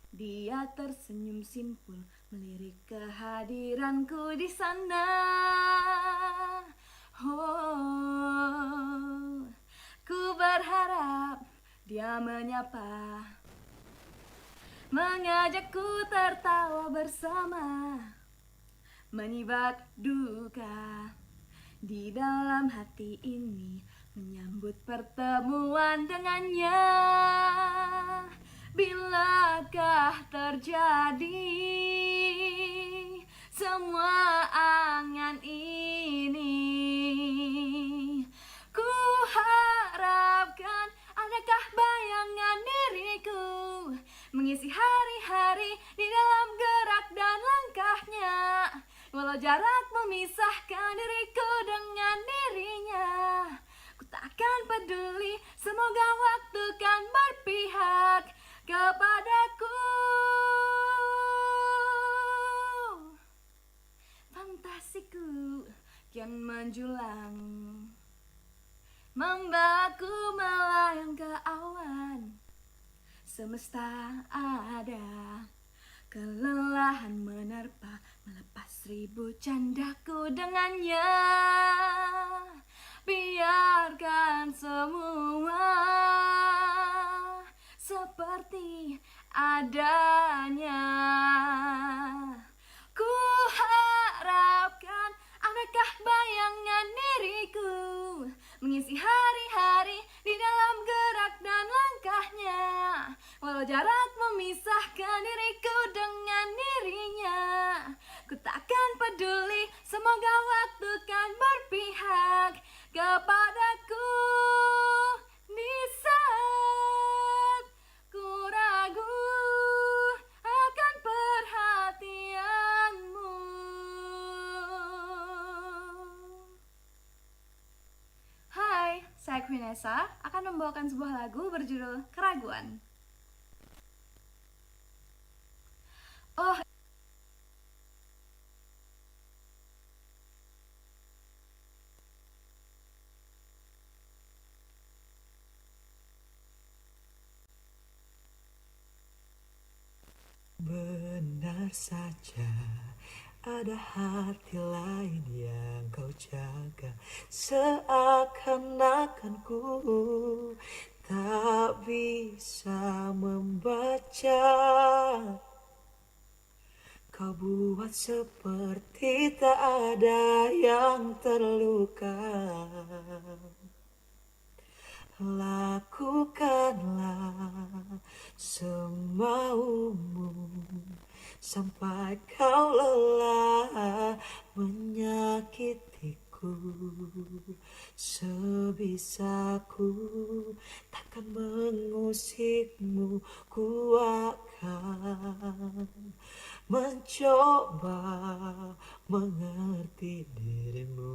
Dia tersenyum simpul melirik kehadiranku di sana. Oh, ku berharap dia menyapa, mengajakku tertawa bersama, menyibak duka di dalam hati ini, menyambut pertemuan dengannya. Bilakah terjadi semua angan ini? Ku harapkan adakah bayangan diriku mengisi hari-hari di dalam gerak dan langkahnya. Walau jarak memisahkan diriku dengan dirinya, ku takkan peduli, semoga waktu kan berpihak kepadaku. Fantasiku kian menjulang, membawaku melayang ke awan. Semesta ada, kelelahan menerpa, melepas ribu candaku dengannya. Biarkan semua seperti adanya. Ku harapkan adakah bayangan diriku mengisi hari-hari di dalam gerak dan langkahnya. Walau jarak memisahkan diriku dengan dirinya, ku takkan peduli, semoga waktu kan berpihak kepadaku. Di saat ku ragu akan perhatianmu. Hai, saya Quinesa akan membawakan sebuah lagu berjudul Keraguan. Oh, benar saja ada hati lain yang kau jaga, seakan-akan ku tak bisa membaca. Kau buat seperti tak ada yang terluka. Lakukanlah semaumu sampai kau lelah menyakitiku. Sebisaku takkan mengusikmu, ku akan mencoba mengerti dirimu.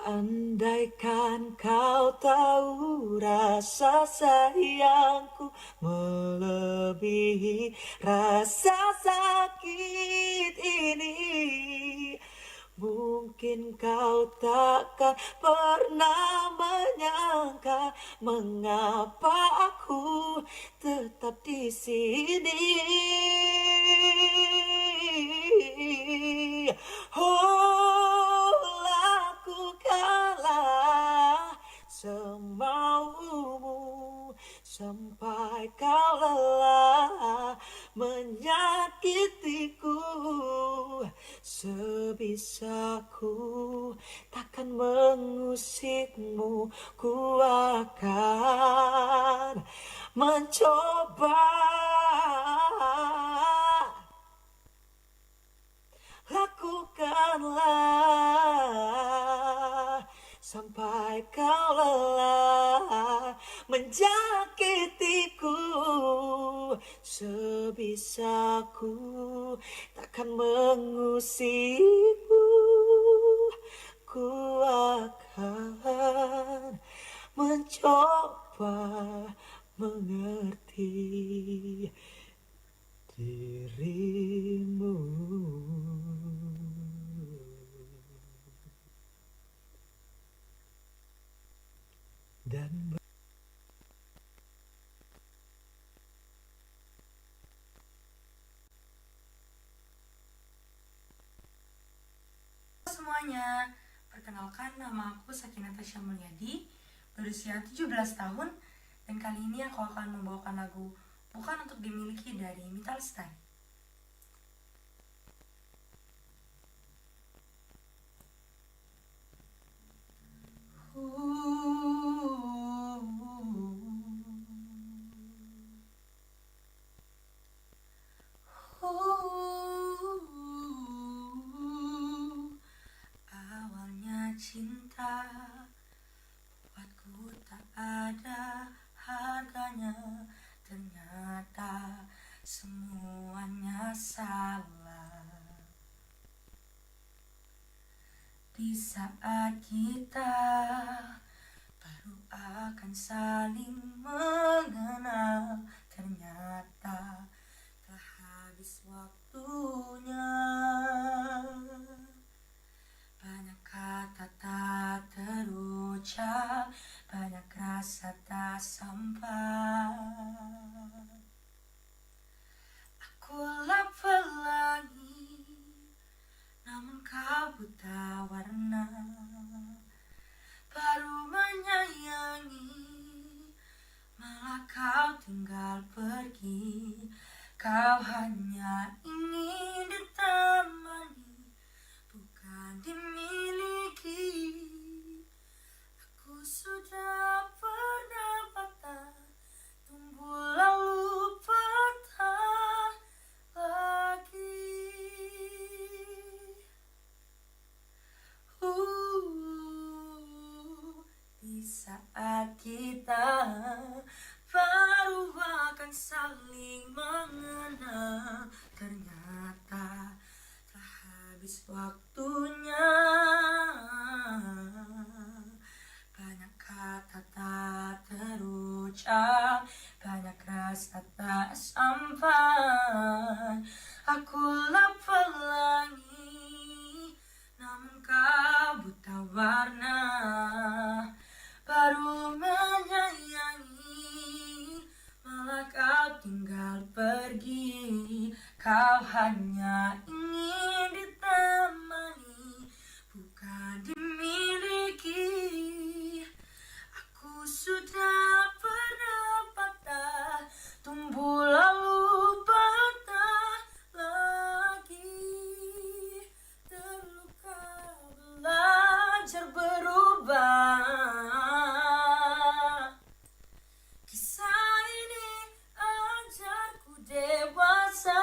Andaikan kau tahu rasa sayangku melebihi rasa sakit ini, mungkin kau takkan pernah menyangka mengapa aku tetap di sini. Oh, lakukanlah semaumu sampai kau lelah menyakitiku. Sebisaku takkan mengusikmu, ku akan mencoba. Lakukanlah sampai kau lelah menjakitiku. Sebisaku takkan mengusikmu, ku akan mencoba mengerti dirimu. Dan semuanya, perkenalkan nama aku Sakinah Tasya Mulyadi, berusia 17 tahun, dan kali ini aku akan membawakan lagu Bukan Untuk Dimiliki dari Mita Lestari. Awalnya cinta buatku tak ada harganya, ternyata semuanya salah. Di saat kita baru akan saling mengenal, ternyata telah habis waktunya. Banyak kata tak terucap, banyak rasa tak sampai. Aku lap pelangi, namun kau buta warna. Baru menyayangi, malah kau tinggal pergi. Kau hanya ingin ditemani, bukan dimiliki. Aku sudah pernah patah, tumbuh lalu patah lagi. Di saat kita baru akan saling mengenal, ternyata telah habis waktunya. Banyak kata tak terucap, banyak rasa tak sampai. Aku lap pelangi, namun kau buta warna. Baru menyayangi, malah kau tinggal pergi. Kau hanya ingin ditemani, bukan dimiliki. Aku sudah pernah patah, tumbuh lalu patah lagi. Terluka belajar berubah. Kisah ini ajarku dewasa.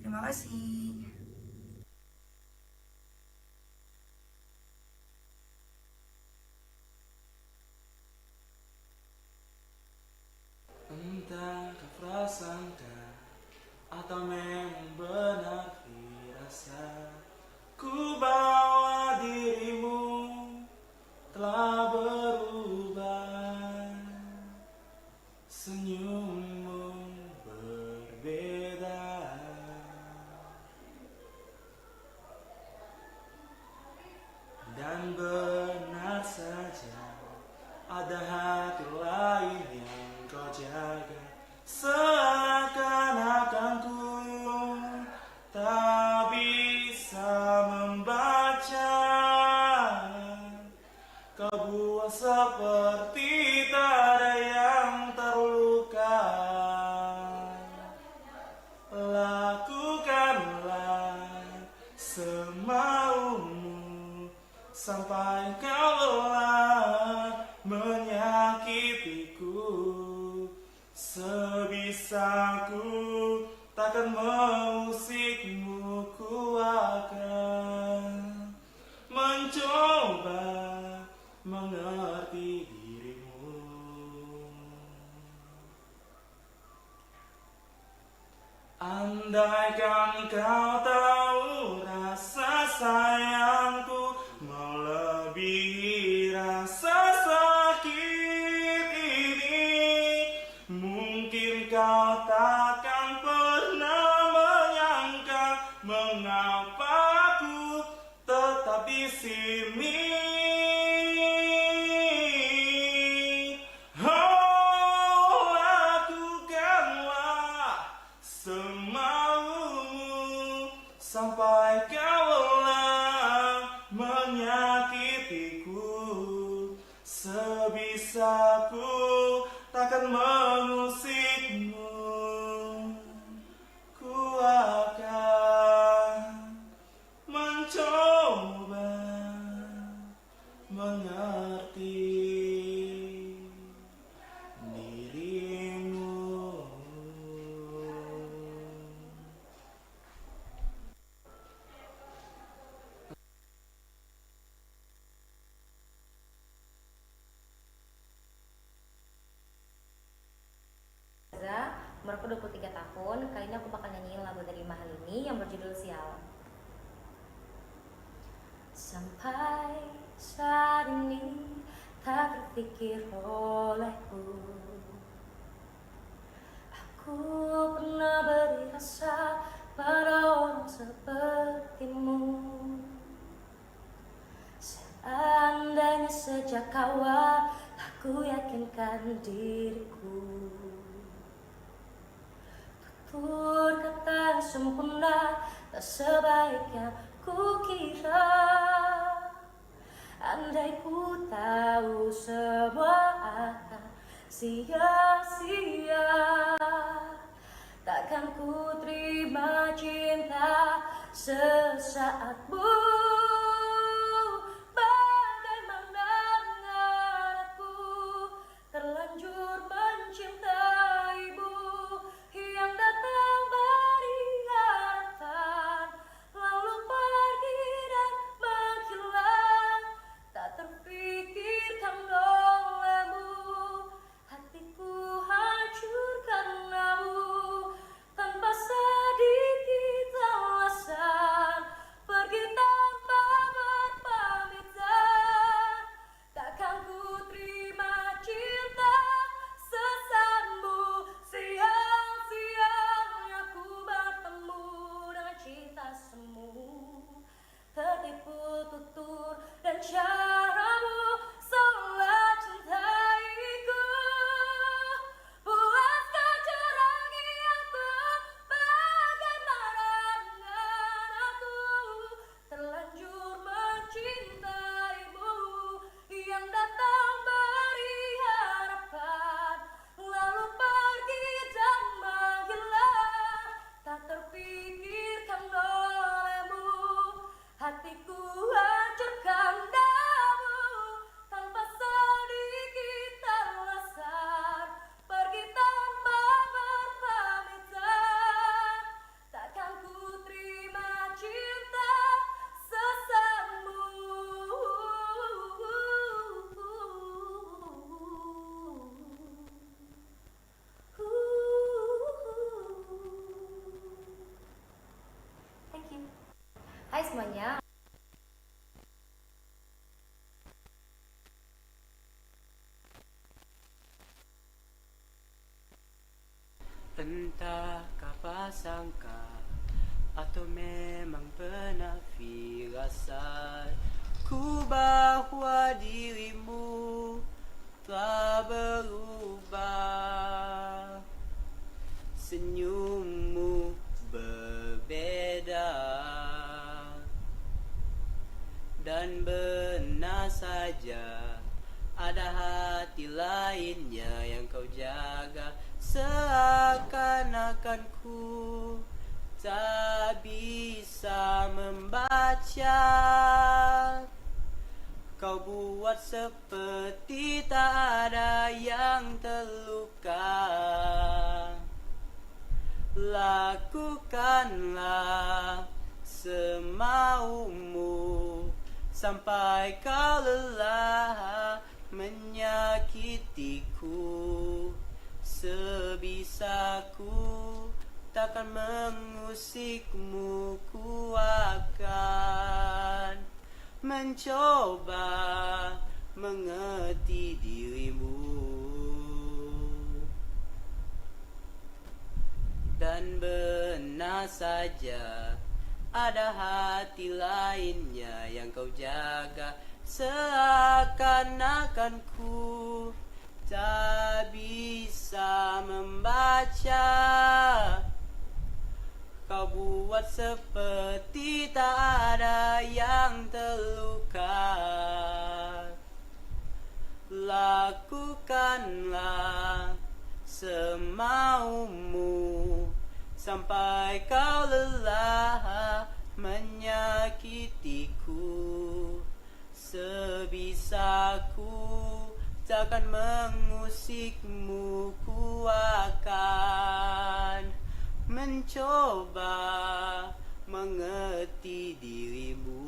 Terima kasih. Entah kau prasangka atau memang benar dirasa, ku bawa dirimu telah berubah. Senyummu berbeda, dan benar saja ada hati lain yang kau jaga. Seakan-akan ku tak bisa membaca, kau buat seperti tak ada yang terluka. Lakukanlah semaumu sampai kau lelah menyakitiku. Sebisaku takkan mengusikmu, ku akan mencoba mengerti dirimu. Andaikan kau tahu rasa sayangku melebihi rasa sakit ini, mungkin kau takkan pernah menyangka mengapa aku tetap di sini. Oh, lakukanlah semaumu sampai kau lelah menyakitiku. Sebisaku takkan mengusikmu, ku akan mencoba mengerti dirimu. Umur aku 23 tahun. Kali ini aku bakal nyanyiin lagu dari Mahalini yang berjudul Sial. Sampai saat ini tak terpikir olehku, aku pernah beri rasa pada orang sepertimu. Seandainya sejak awal aku yakinkan diriku, tutur kata yang sempurna tak sebaik yang kukira. Andai ku tahu semua akan sia-sia, takkan ku terima cinta sesaatmu. Bagaimana aku terlanjur mencintaimu yang datang beri harapan lalu pergi dan menghilang, tak terpikirkan olehmu. Hatiku hancur karenamu tanpa sedikit alasan, pergi tak semuanya. Entah apa sangka atau memang benar firasatku bahwa dirimu telah berubah. Senyummu berbeda dan benar saja ada hati lainnya yang kau jaga. Seakan-akan ku tak bisa membaca. Kau buat seperti tak ada yang terluka. Lakukanlah semaumu sampai kau lelah menyakitiku. Sebisaku takkan mengusikmu, ku akan mencoba mengerti dirimu. Dan benar saja ada hati lainnya yang kau jaga. Seakan-akan ku tak bisa membaca. Kau buat seperti tak ada yang terluka. Lakukanlah semaumu sampai kau lelah menyakitiku. Sebisaku takkan mengusikmu, ku akan mencoba mengerti dirimu.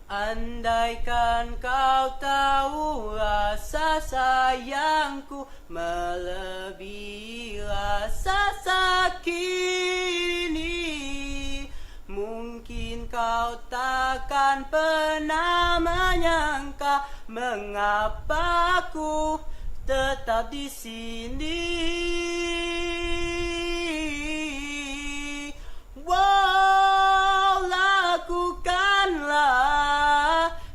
Andaikan kau tahu rasa sayangku melebihi rasa sakit ini, mungkin kau takkan pernah menyangka mengapa aku tetap di sini. Wow, lakukanlah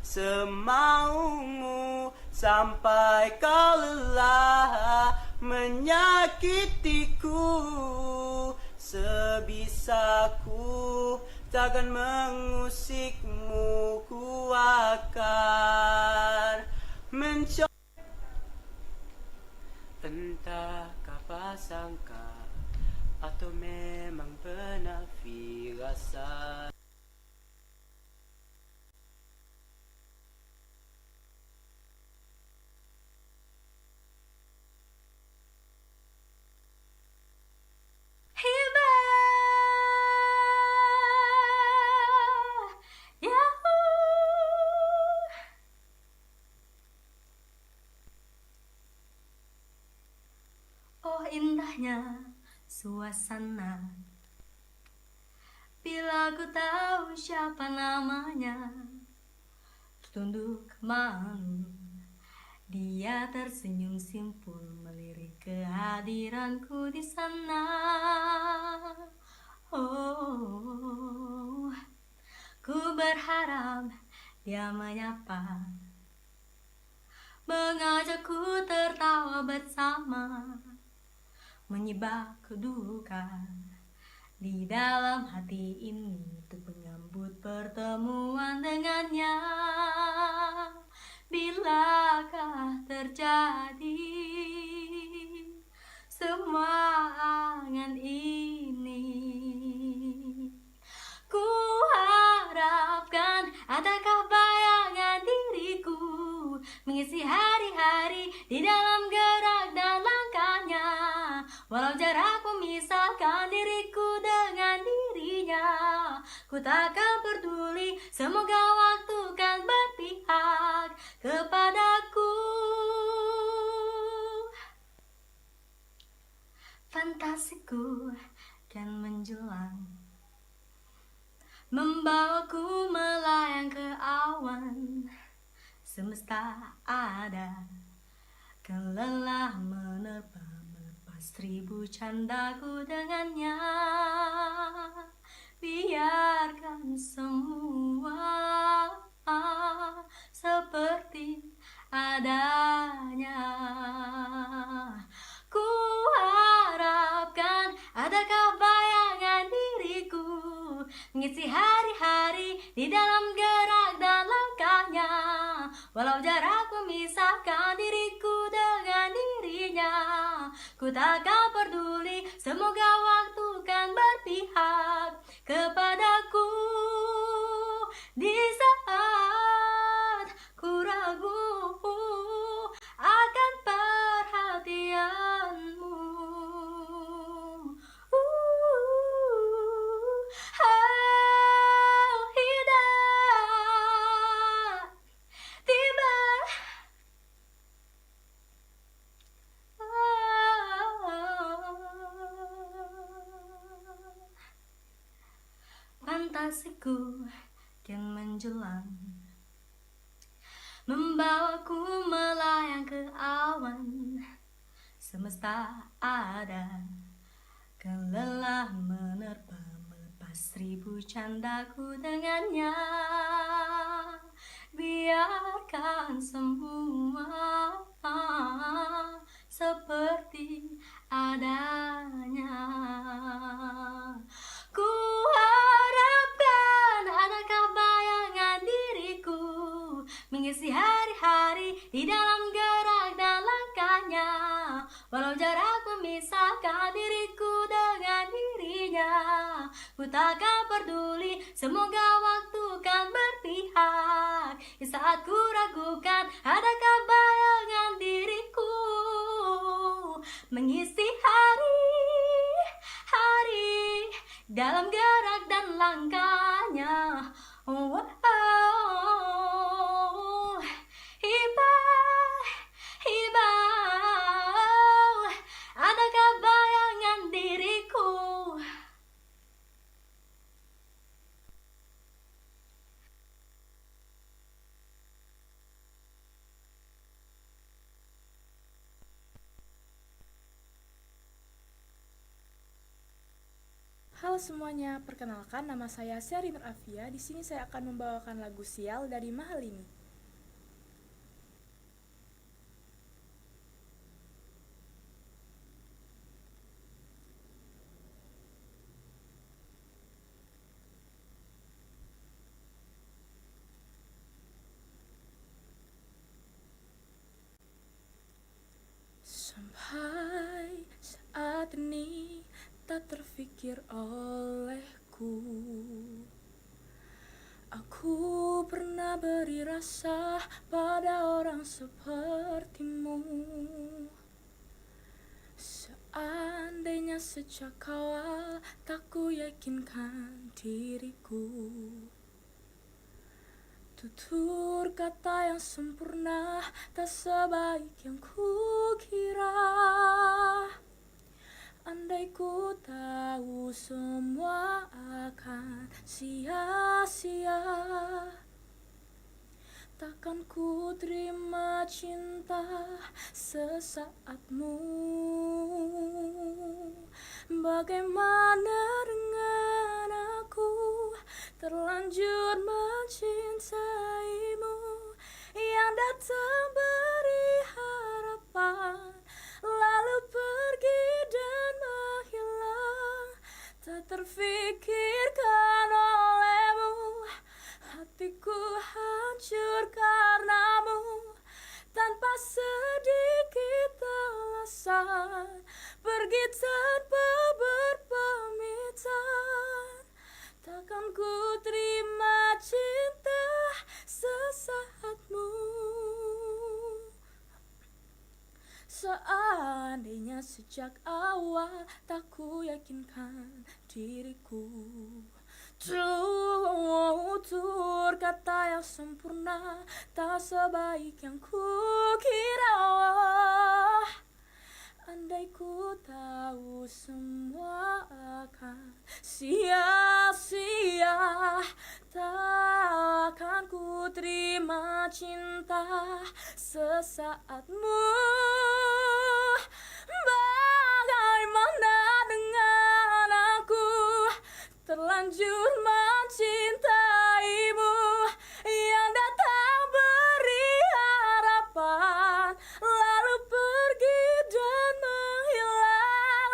semaumu sampai kau lelah menyakitiku. Sebisaku takkan mengusikmu, ku akan mencoba. Entah apa sangka atau memang benar firasat. Oh indahnya suasana bila ku tahu siapa namanya. Tunduk malu, dia tersenyum simpul melirik kehadiranku di sana. Oh, ku berharap dia menyapa, mengajakku tertawa bersama, menyibak duka di dalam hati ini untuk menyambut pertemuan dengannya. Bilakah terjadi semua angan ini? Ku harapkan adakah bayangan diriku mengisi hari-hari di dalam gerak dan langkahnya. Walau jarak memisahkan diriku dengan dirinya, ku takkan peduli, semoga waktu kan berpihak kepadaku. Fantasiku kan menjulang, membawaku melayang ke awan. Semesta ada, kan lelah menerpa, melepas ribu candaku dengannya. Biarkan semua seperti adanya. Ku harapkan adakah bayangan diriku mengisi hari-hari di dalam gerak dan langkahnya. Walau jarak memisahkan diriku dengan dirinya, ku takkan peduli, semoga waktu kan berpihak kepadaku. Di saat ku ragu akan perhatianmu, hidayah tiba. Fantasiku kian menjulang, membawaku melayang ke awan. Semesta ada, kan lelah menerpa, melepas ribu candaku dengannya. Biarkan semua seperti adanya. Ku harapkan adakah bayangan diriku mengisi hari-hari di dalam gerak dan langkahnya. Walau jarak memisahkan diriku dengan dirinya, ku takkan peduli, semoga waktu kan berpihak. Di saat ku ragukan adakah bayangan diriku mengisi hari-hari dalam gerak dan langkahnya. Oh, oh, oh. Hibah, hibah, adakah bayangan diriku? Halo semuanya, perkenalkan nama saya Syari Nur Afia. Di sini saya akan membawakan lagu Sial dari Mahalini. Sampai saat ini tak terfikir olehku, aku pernah beri rasa pada orang sepertimu. Seandainya sejak awal tak ku yakinkan diriku, tutur kata yang sempurna tak sebaik yang ku kira. Andai ku tahu semua akan sia-sia, takkan ku terima cinta sesaatmu. Bagaimana dengan aku, terlanjur mencintaimu, yang datang beri harapan, lalu pergi dan menghilang. Tak terfikirkan olehmu, hatiku hancur karenamu. Tanpa sedikit alasan, pergi tanpa berpamitan. Takkan ku terima cinta sesaatmu. Seandainya sejak awal tak ku yakinkan diriku, tutur kata yang sempurna tak sebaik yang ku kira. Andai ku tahu semua akan sia-sia, takkan ku terima cinta sesaatmu. Bagaimana dengan aku, terlanjur mencintaimu, yang datang beri harapan, lalu pergi dan menghilang,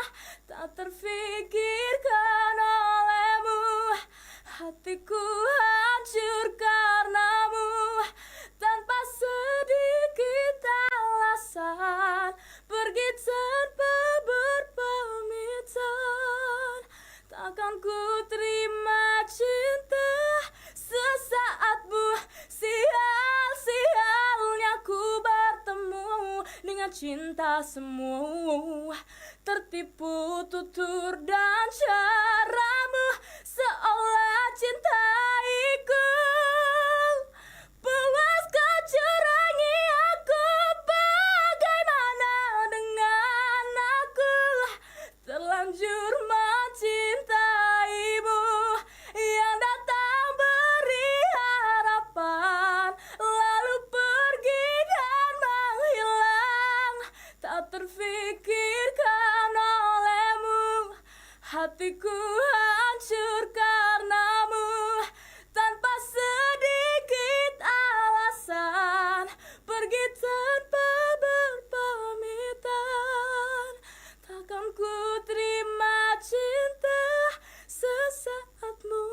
tak terfikirkan olehmu. Hatiku hancur karenamu, tanpa sedikit alasan, pergi tanpa berpamitan. Takkan ku terima cinta sesaatmu, sial-sialnya ku bertemu dengan cinta semu. Tertipu tutur dan caramu, seolah cintaiku. Puas kau curangi aku, bagaimana dengan aku, terlanjur mencintaimu, yang datang beri harapan, lalu pergi dan menghilang, tak terfikirkan olehmu. Hatiku hancur karenamu, tanpa sedikit alasan, pergi tanpa berpamitan. Takkan ku terima cinta sesaatmu.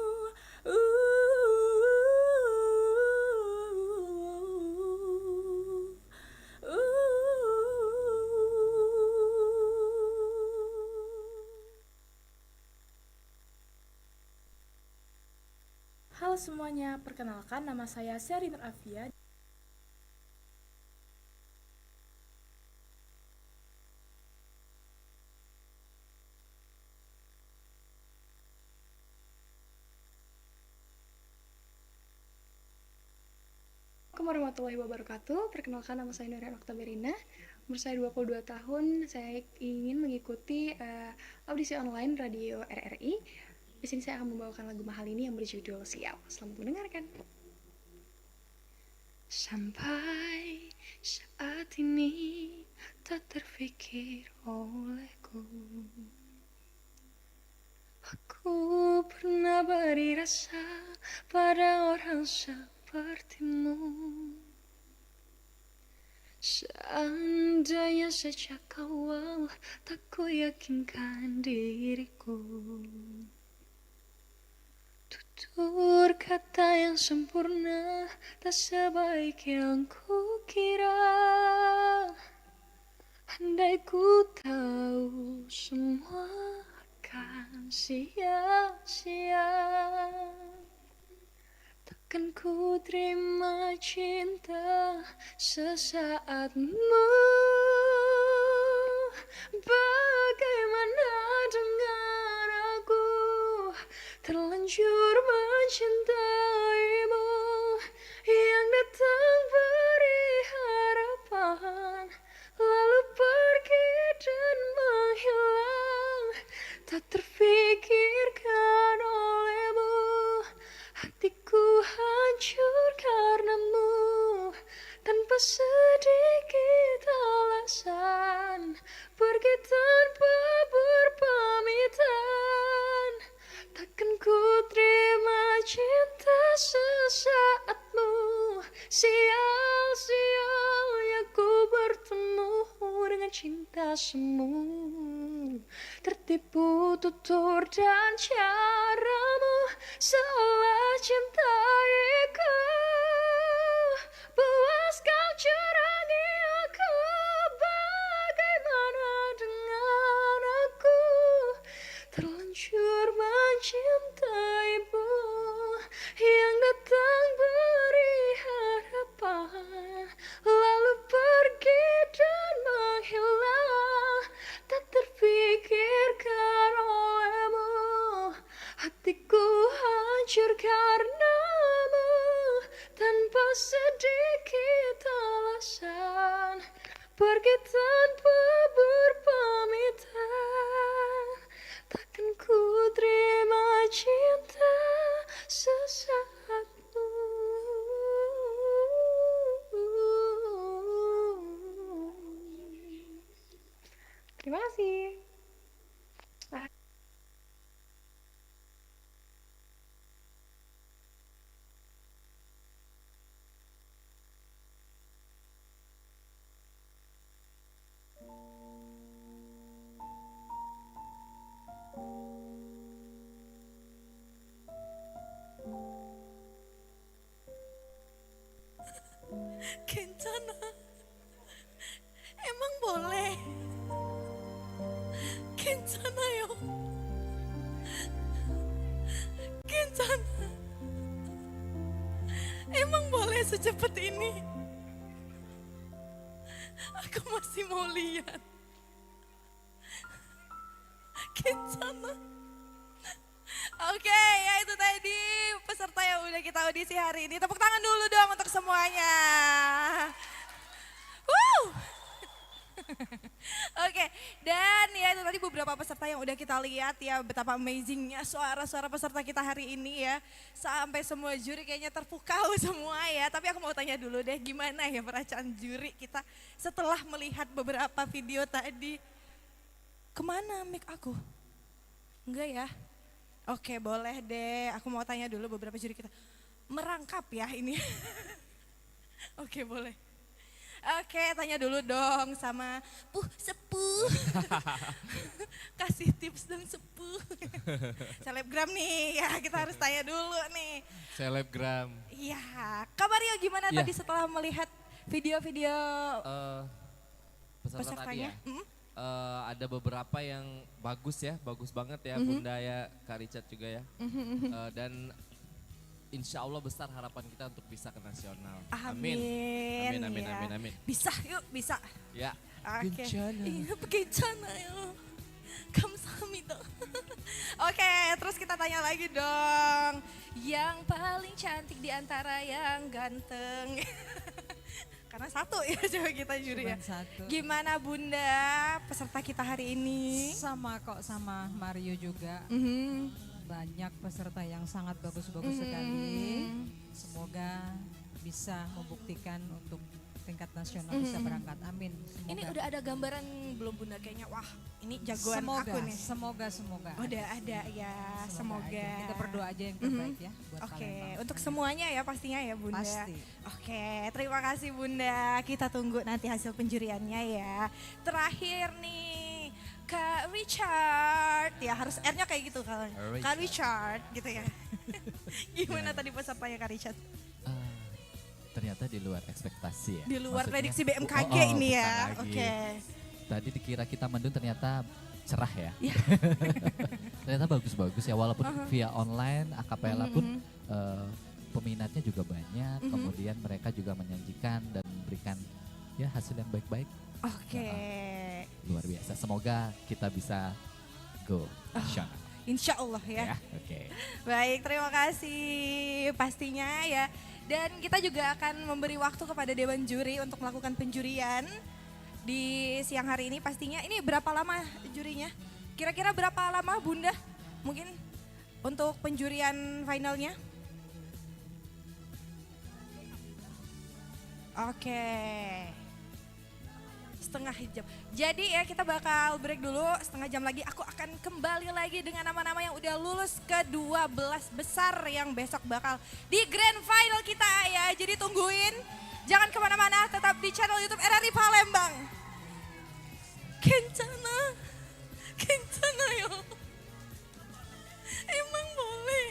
Halo semuanya, perkenalkan nama saya Seri Nur Afia. Assalamualaikum warahmatullahi wabarakatuh. Perkenalkan nama saya Nurian Oktaberina. Umur saya 22 tahun. Saya ingin mengikuti audisi online radio RRI. Di sini saya akan membawakan lagu Mahal ini yang berjudul Sial. Selamat mendengarkan. Sampai saat ini tak terfikir olehku, aku pernah beri rasa pada orang sepertimu. Seandainya sejak awal tak ku yakinkan diriku, tutur kata yang sempurna tak sebaik yang ku kira. Andai ku tahu semua akan sia-sia, takkan ku terima cinta sesaatmu. Bagaimana dengan aku, terlanjur mencintaimu, yang datang beri harapan, lalu pergi dan menghilang, tak terfikirkan olehmu. Hatiku hancur karenamu, tanpa sedikit alasan, pergi tanpa berpamitan. Takkan ku terima cinta sesaatmu, sial-sialnya ku bertemu dengan cinta semu. Tertipu tutur dan caramu, seolah cintaiku. Puas kau curangi aku, bagaimana dengan aku, terlanjur mencintaimu, yang datang beri harapan, lalu pergi dan menghilang, tak terfikirkan olehmu. Hatiku hancur karenamu, tanpa sedikit alasan, pergi tanpa berpamitan. Terima kasih. Kencana, emang boleh? Kencana yo, Kencana, emang boleh secepat ini? Aku masih mau lihat. Kencana. Oke, ya itu tadi peserta yang udah kita audisi hari ini. Tepuk tangan dulu dong untuk semuanya. Woo! Oke, dan ya itu tadi beberapa peserta yang udah kita lihat ya, betapa amazingnya suara-suara peserta kita hari ini ya. Sampai semua juri kayaknya terpukau semua ya. Tapi aku mau tanya dulu deh, gimana ya perasaan juri kita setelah melihat beberapa video tadi. Kemana mic aku? Enggak ya? Oke, boleh deh. Aku mau tanya dulu beberapa juri kita. Merangkap ya ini. Oke, boleh. Oke, tanya dulu dong sama sepuh. Kasih tips dong sepuh. Selebgram nih, ya kita harus tanya dulu nih. Selebgram. Iya, Kak Mario gimana tadi setelah melihat video-video pesertanya? Ada beberapa yang bagus ya, bagus banget ya Bunda ya, Kak Richard juga ya. Dan insya Allah besar harapan kita untuk bisa ke nasional. Amin. Amin, amin, ya. amin, amin. Bisa yuk, bisa. Ya. Oke. Kencana. Iya, kencana yuk. Kamsahamnida. Oke, terus kita tanya lagi dong. Yang paling cantik di antara yang ganteng. Karena satu ya coba kita juri ya. Satu. Gimana Bunda peserta kita hari ini? Sama kok sama Mario juga. Banyak peserta yang sangat bagus-bagus sekali. Semoga bisa membuktikan untuk tingkat nasional bisa berangkat. Amin. Semoga. Ini udah ada gambaran belum Bunda kayaknya? Wah, ini jagoan semoga, aku nih. Semoga. Udah ada ya, semoga. Aja. Kita berdoa aja yang terbaik ya buat Oke, Palembang. untuk semuanya ya pastinya ya Bunda. Pasti. Oke, terima kasih Bunda. Kita tunggu nanti hasil penjuriannya ya. Terakhir nih, Kak Richard. Ya harus R-nya kayak gitu kalau Kak Richard gitu ya. Gimana tadi pesertanya Kak Richard? Ternyata di luar ekspektasi ya. Di luar Maksudnya, prediksi BMKG ini ya. Oke. Tadi dikira kita mendung ternyata cerah ya. Ternyata bagus-bagus ya walaupun via online akapela pun peminatnya juga banyak. Kemudian mereka juga menyajikan dan memberikan ya hasil yang baik-baik. Oke. Luar biasa. Semoga kita bisa go nasional. Insya Allah ya. Oke. Baik, terima kasih pastinya ya. Dan kita juga akan memberi waktu kepada Dewan Juri untuk melakukan penjurian di siang hari ini pastinya. Ini berapa lama jurinya? Kira-kira berapa lama Bunda? Mungkin untuk penjurian finalnya? Oke. Setengah jam. Jadi ya kita bakal break dulu setengah jam lagi. Aku akan kembali lagi dengan nama-nama yang udah lulus ke 12 besar yang besok bakal di grand final kita ya. Jadi tungguin, jangan kemana-mana, tetap di channel YouTube RRI Palembang. Kencana, kencana yo. Emang boleh.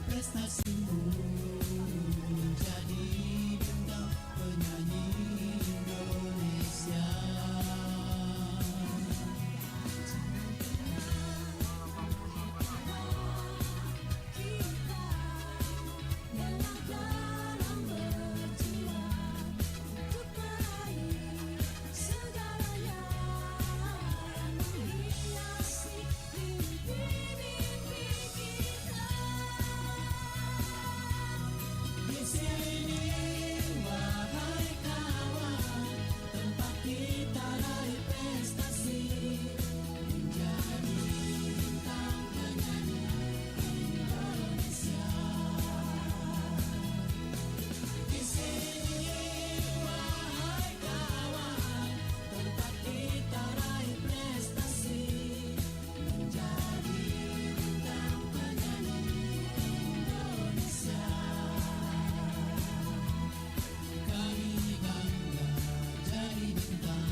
prestasimu menjadi bintang penyanyi Indonesia. Dalam berjuang untuk meraih segalanya yang menghiasi mimpi-mimpi kita. Di sini wahai kawan, tempat kita raih prestasi menjadi bintang penyanyi Indonesia. Di sini wahai kawan, tempat kita raih prestasi menjadi bintang penyanyi Indonesia. Kami bangga jadi bintang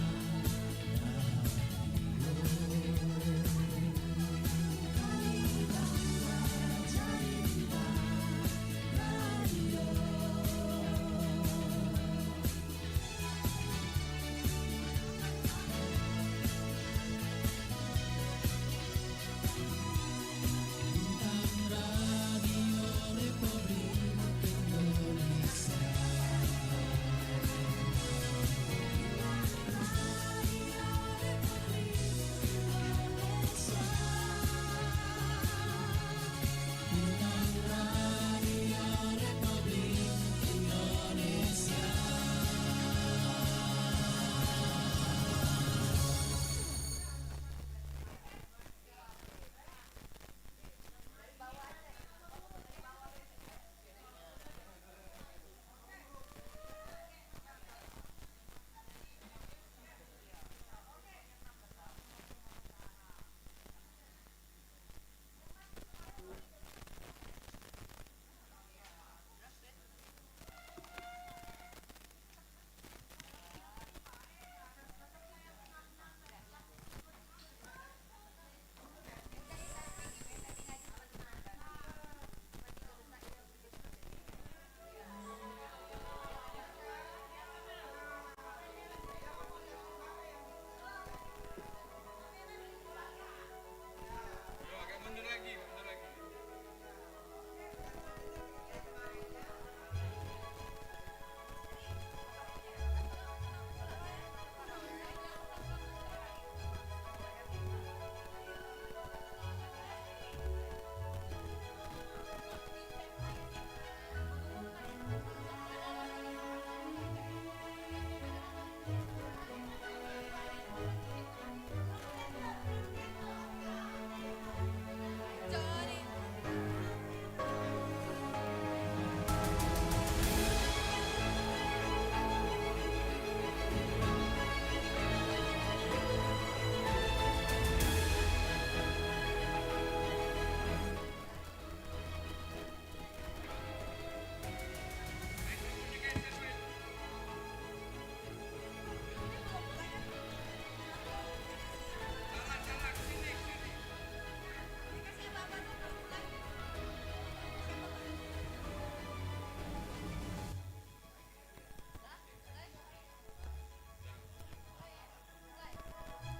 Radio Republik Indonesia. Bintang Radio Republik Indonesia.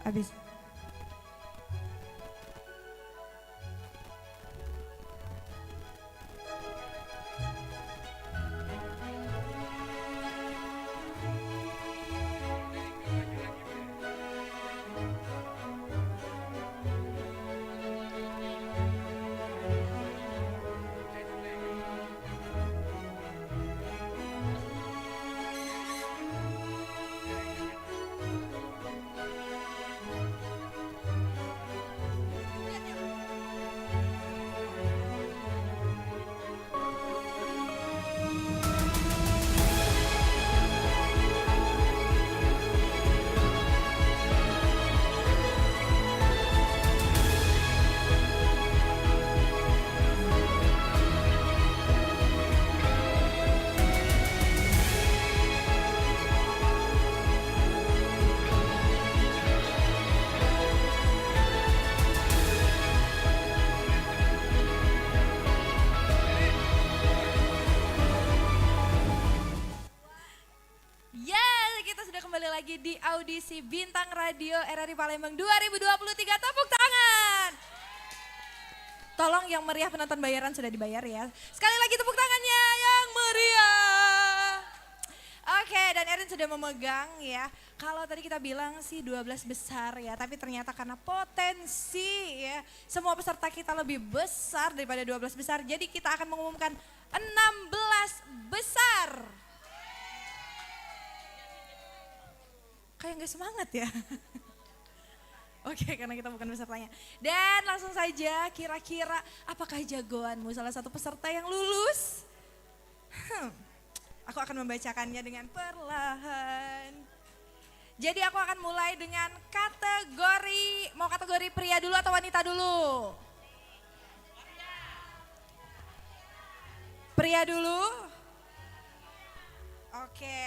Habis. lagi di audisi Bintang Radio RRI Palembang 2023. Tepuk tangan. Tolong yang meriah penonton bayaran sudah dibayar ya. Sekali lagi tepuk tangannya yang meriah. Oke, dan Erin sudah memegang ya. Kalau tadi kita bilang sih 12 besar ya, tapi ternyata karena potensi ya, semua peserta kita lebih besar daripada 12 besar. Jadi kita akan mengumumkan 16 besar. Kayak gak semangat ya. Oke, karena kita bukan pesertanya. Dan langsung saja, kira-kira apakah jagoanmu salah satu peserta yang lulus? Aku akan membacakannya dengan perlahan. Jadi aku akan mulai dengan kategori, mau kategori pria dulu atau wanita dulu? Pria dulu? Oke,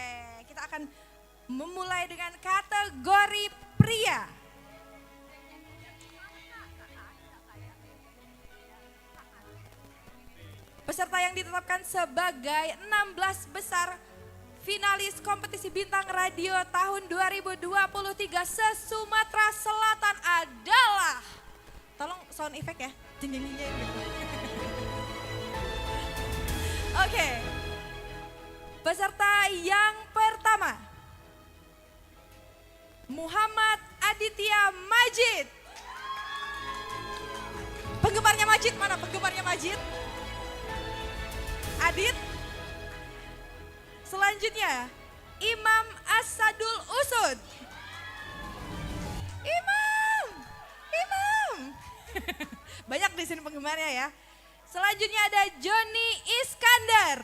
kita akan memulai dengan kategori pria. Peserta yang ditetapkan sebagai 16 besar finalis kompetisi Bintang Radio tahun 2023 se-Sumatera Selatan adalah, tolong sound effect ya, jeng jeng jeng gitu. Oke, peserta yang pertama, Muhammad Aditya Majid. Penggemarnya Majid mana? Penggemarnya Majid? Adit. Selanjutnya, Imam Asadul Usud. Imam. Banyak di sini penggemarnya ya. Selanjutnya ada Joni Iskandar.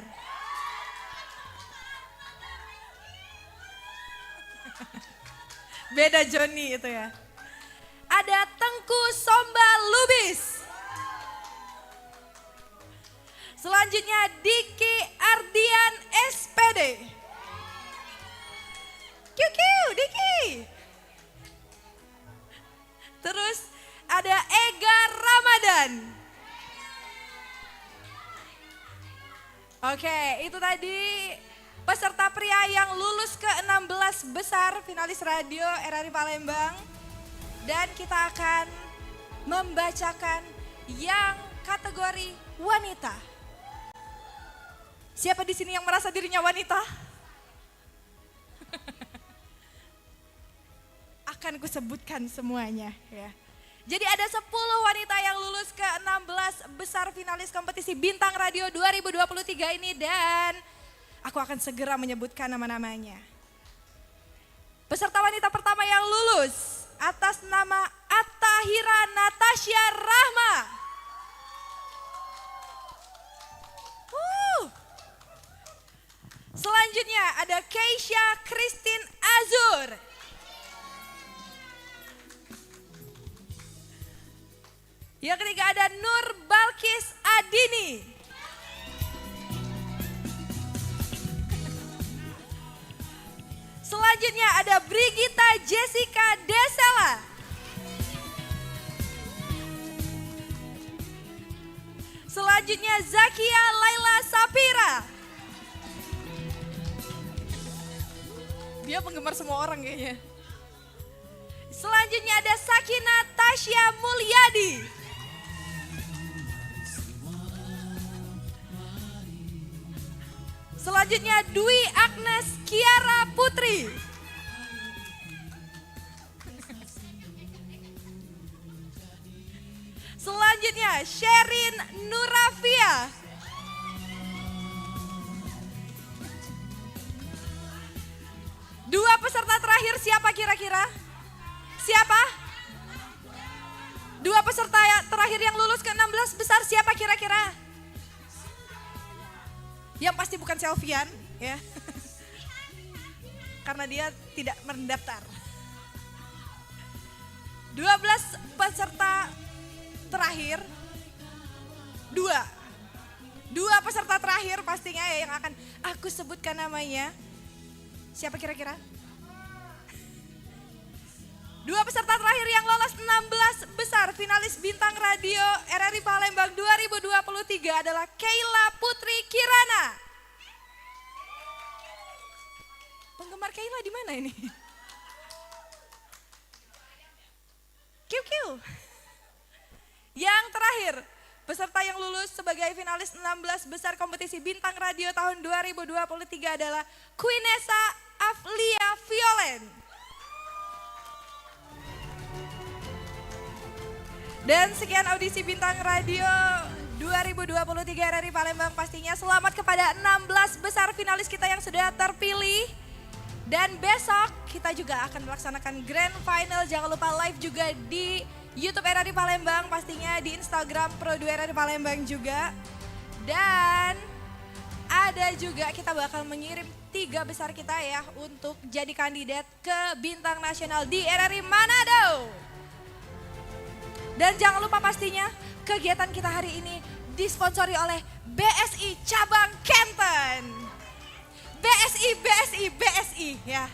Beda Joni itu ya. Ada Tengku Somba Lubis. Selanjutnya Diki Ardian SPD. Diki. Terus ada Ega Ramadan. Oke, itu tadi peserta pria yang lulus ke 16 besar finalis radio RRI Palembang. Dan kita akan membacakan yang kategori wanita. Siapa di sini yang merasa dirinya wanita? Akan kusebutkan semuanya ya. Jadi ada 10 wanita yang lulus ke 16 besar finalis kompetisi Bintang Radio 2023 ini dan aku akan segera menyebutkan nama-namanya. Peserta wanita pertama yang lulus atas nama Attahira Natasha Rahma. Selanjutnya ada Keisha Christine Azur. Yang ketiga ada Nur Balkis Adini. Selanjutnya ada Brigita Jessica Desela. Selanjutnya Zakia Laila Sapira. Dia penggemar semua orang kayaknya. Selanjutnya ada Sakina Tasya Mulyadi. Selanjutnya Dwi Agnes Kiara Putri. Selanjutnya Sherin Nurafia. Dua peserta terakhir siapa kira-kira? Siapa? Dua peserta terakhir yang lulus ke 16 besar siapa kira-kira? Yang pasti bukan Selvian ya. Karena dia tidak mendaftar. 12 peserta terakhir. Dua peserta terakhir pastinya ya yang akan aku sebutkan namanya. Siapa kira-kira? Dua peserta terakhir yang lolos 16 besar finalis Bintang Radio RRI Palembang 2023 adalah Keila Putri Kirana. Penggemar Keila di mana ini? Kiu. Yang terakhir, peserta yang lulus sebagai finalis 16 besar kompetisi Bintang Radio tahun 2023 adalah Queenessa Aflia Violen. Dan sekian audisi Bintang Radio 2023 RRI Palembang, pastinya selamat kepada 16 besar finalis kita yang sudah terpilih. Dan besok kita juga akan melaksanakan grand final, jangan lupa live juga di YouTube RRI Palembang, pastinya di Instagram Pro2 RRI Palembang juga. Dan ada juga kita bakal mengirim 3 besar kita ya untuk jadi kandidat ke Bintang Nasional di RRI Manado. Dan jangan lupa pastinya kegiatan kita hari ini disponsori oleh BSI Cabang Kenten. BSI ya.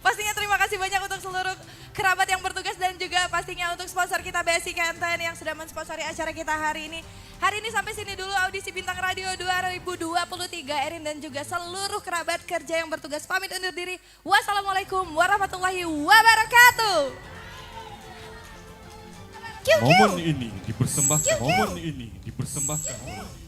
Pastinya terima kasih banyak untuk seluruh kerabat yang bertugas dan juga pastinya untuk sponsor kita BSI Kenten yang sudah mensponsori acara kita hari ini. Hari ini sampai sini dulu audisi Bintang Radio 2023. Erin dan juga seluruh kerabat kerja yang bertugas pamit undur diri. Wassalamualaikum warahmatullahi wabarakatuh. Momen ini dipersembahkan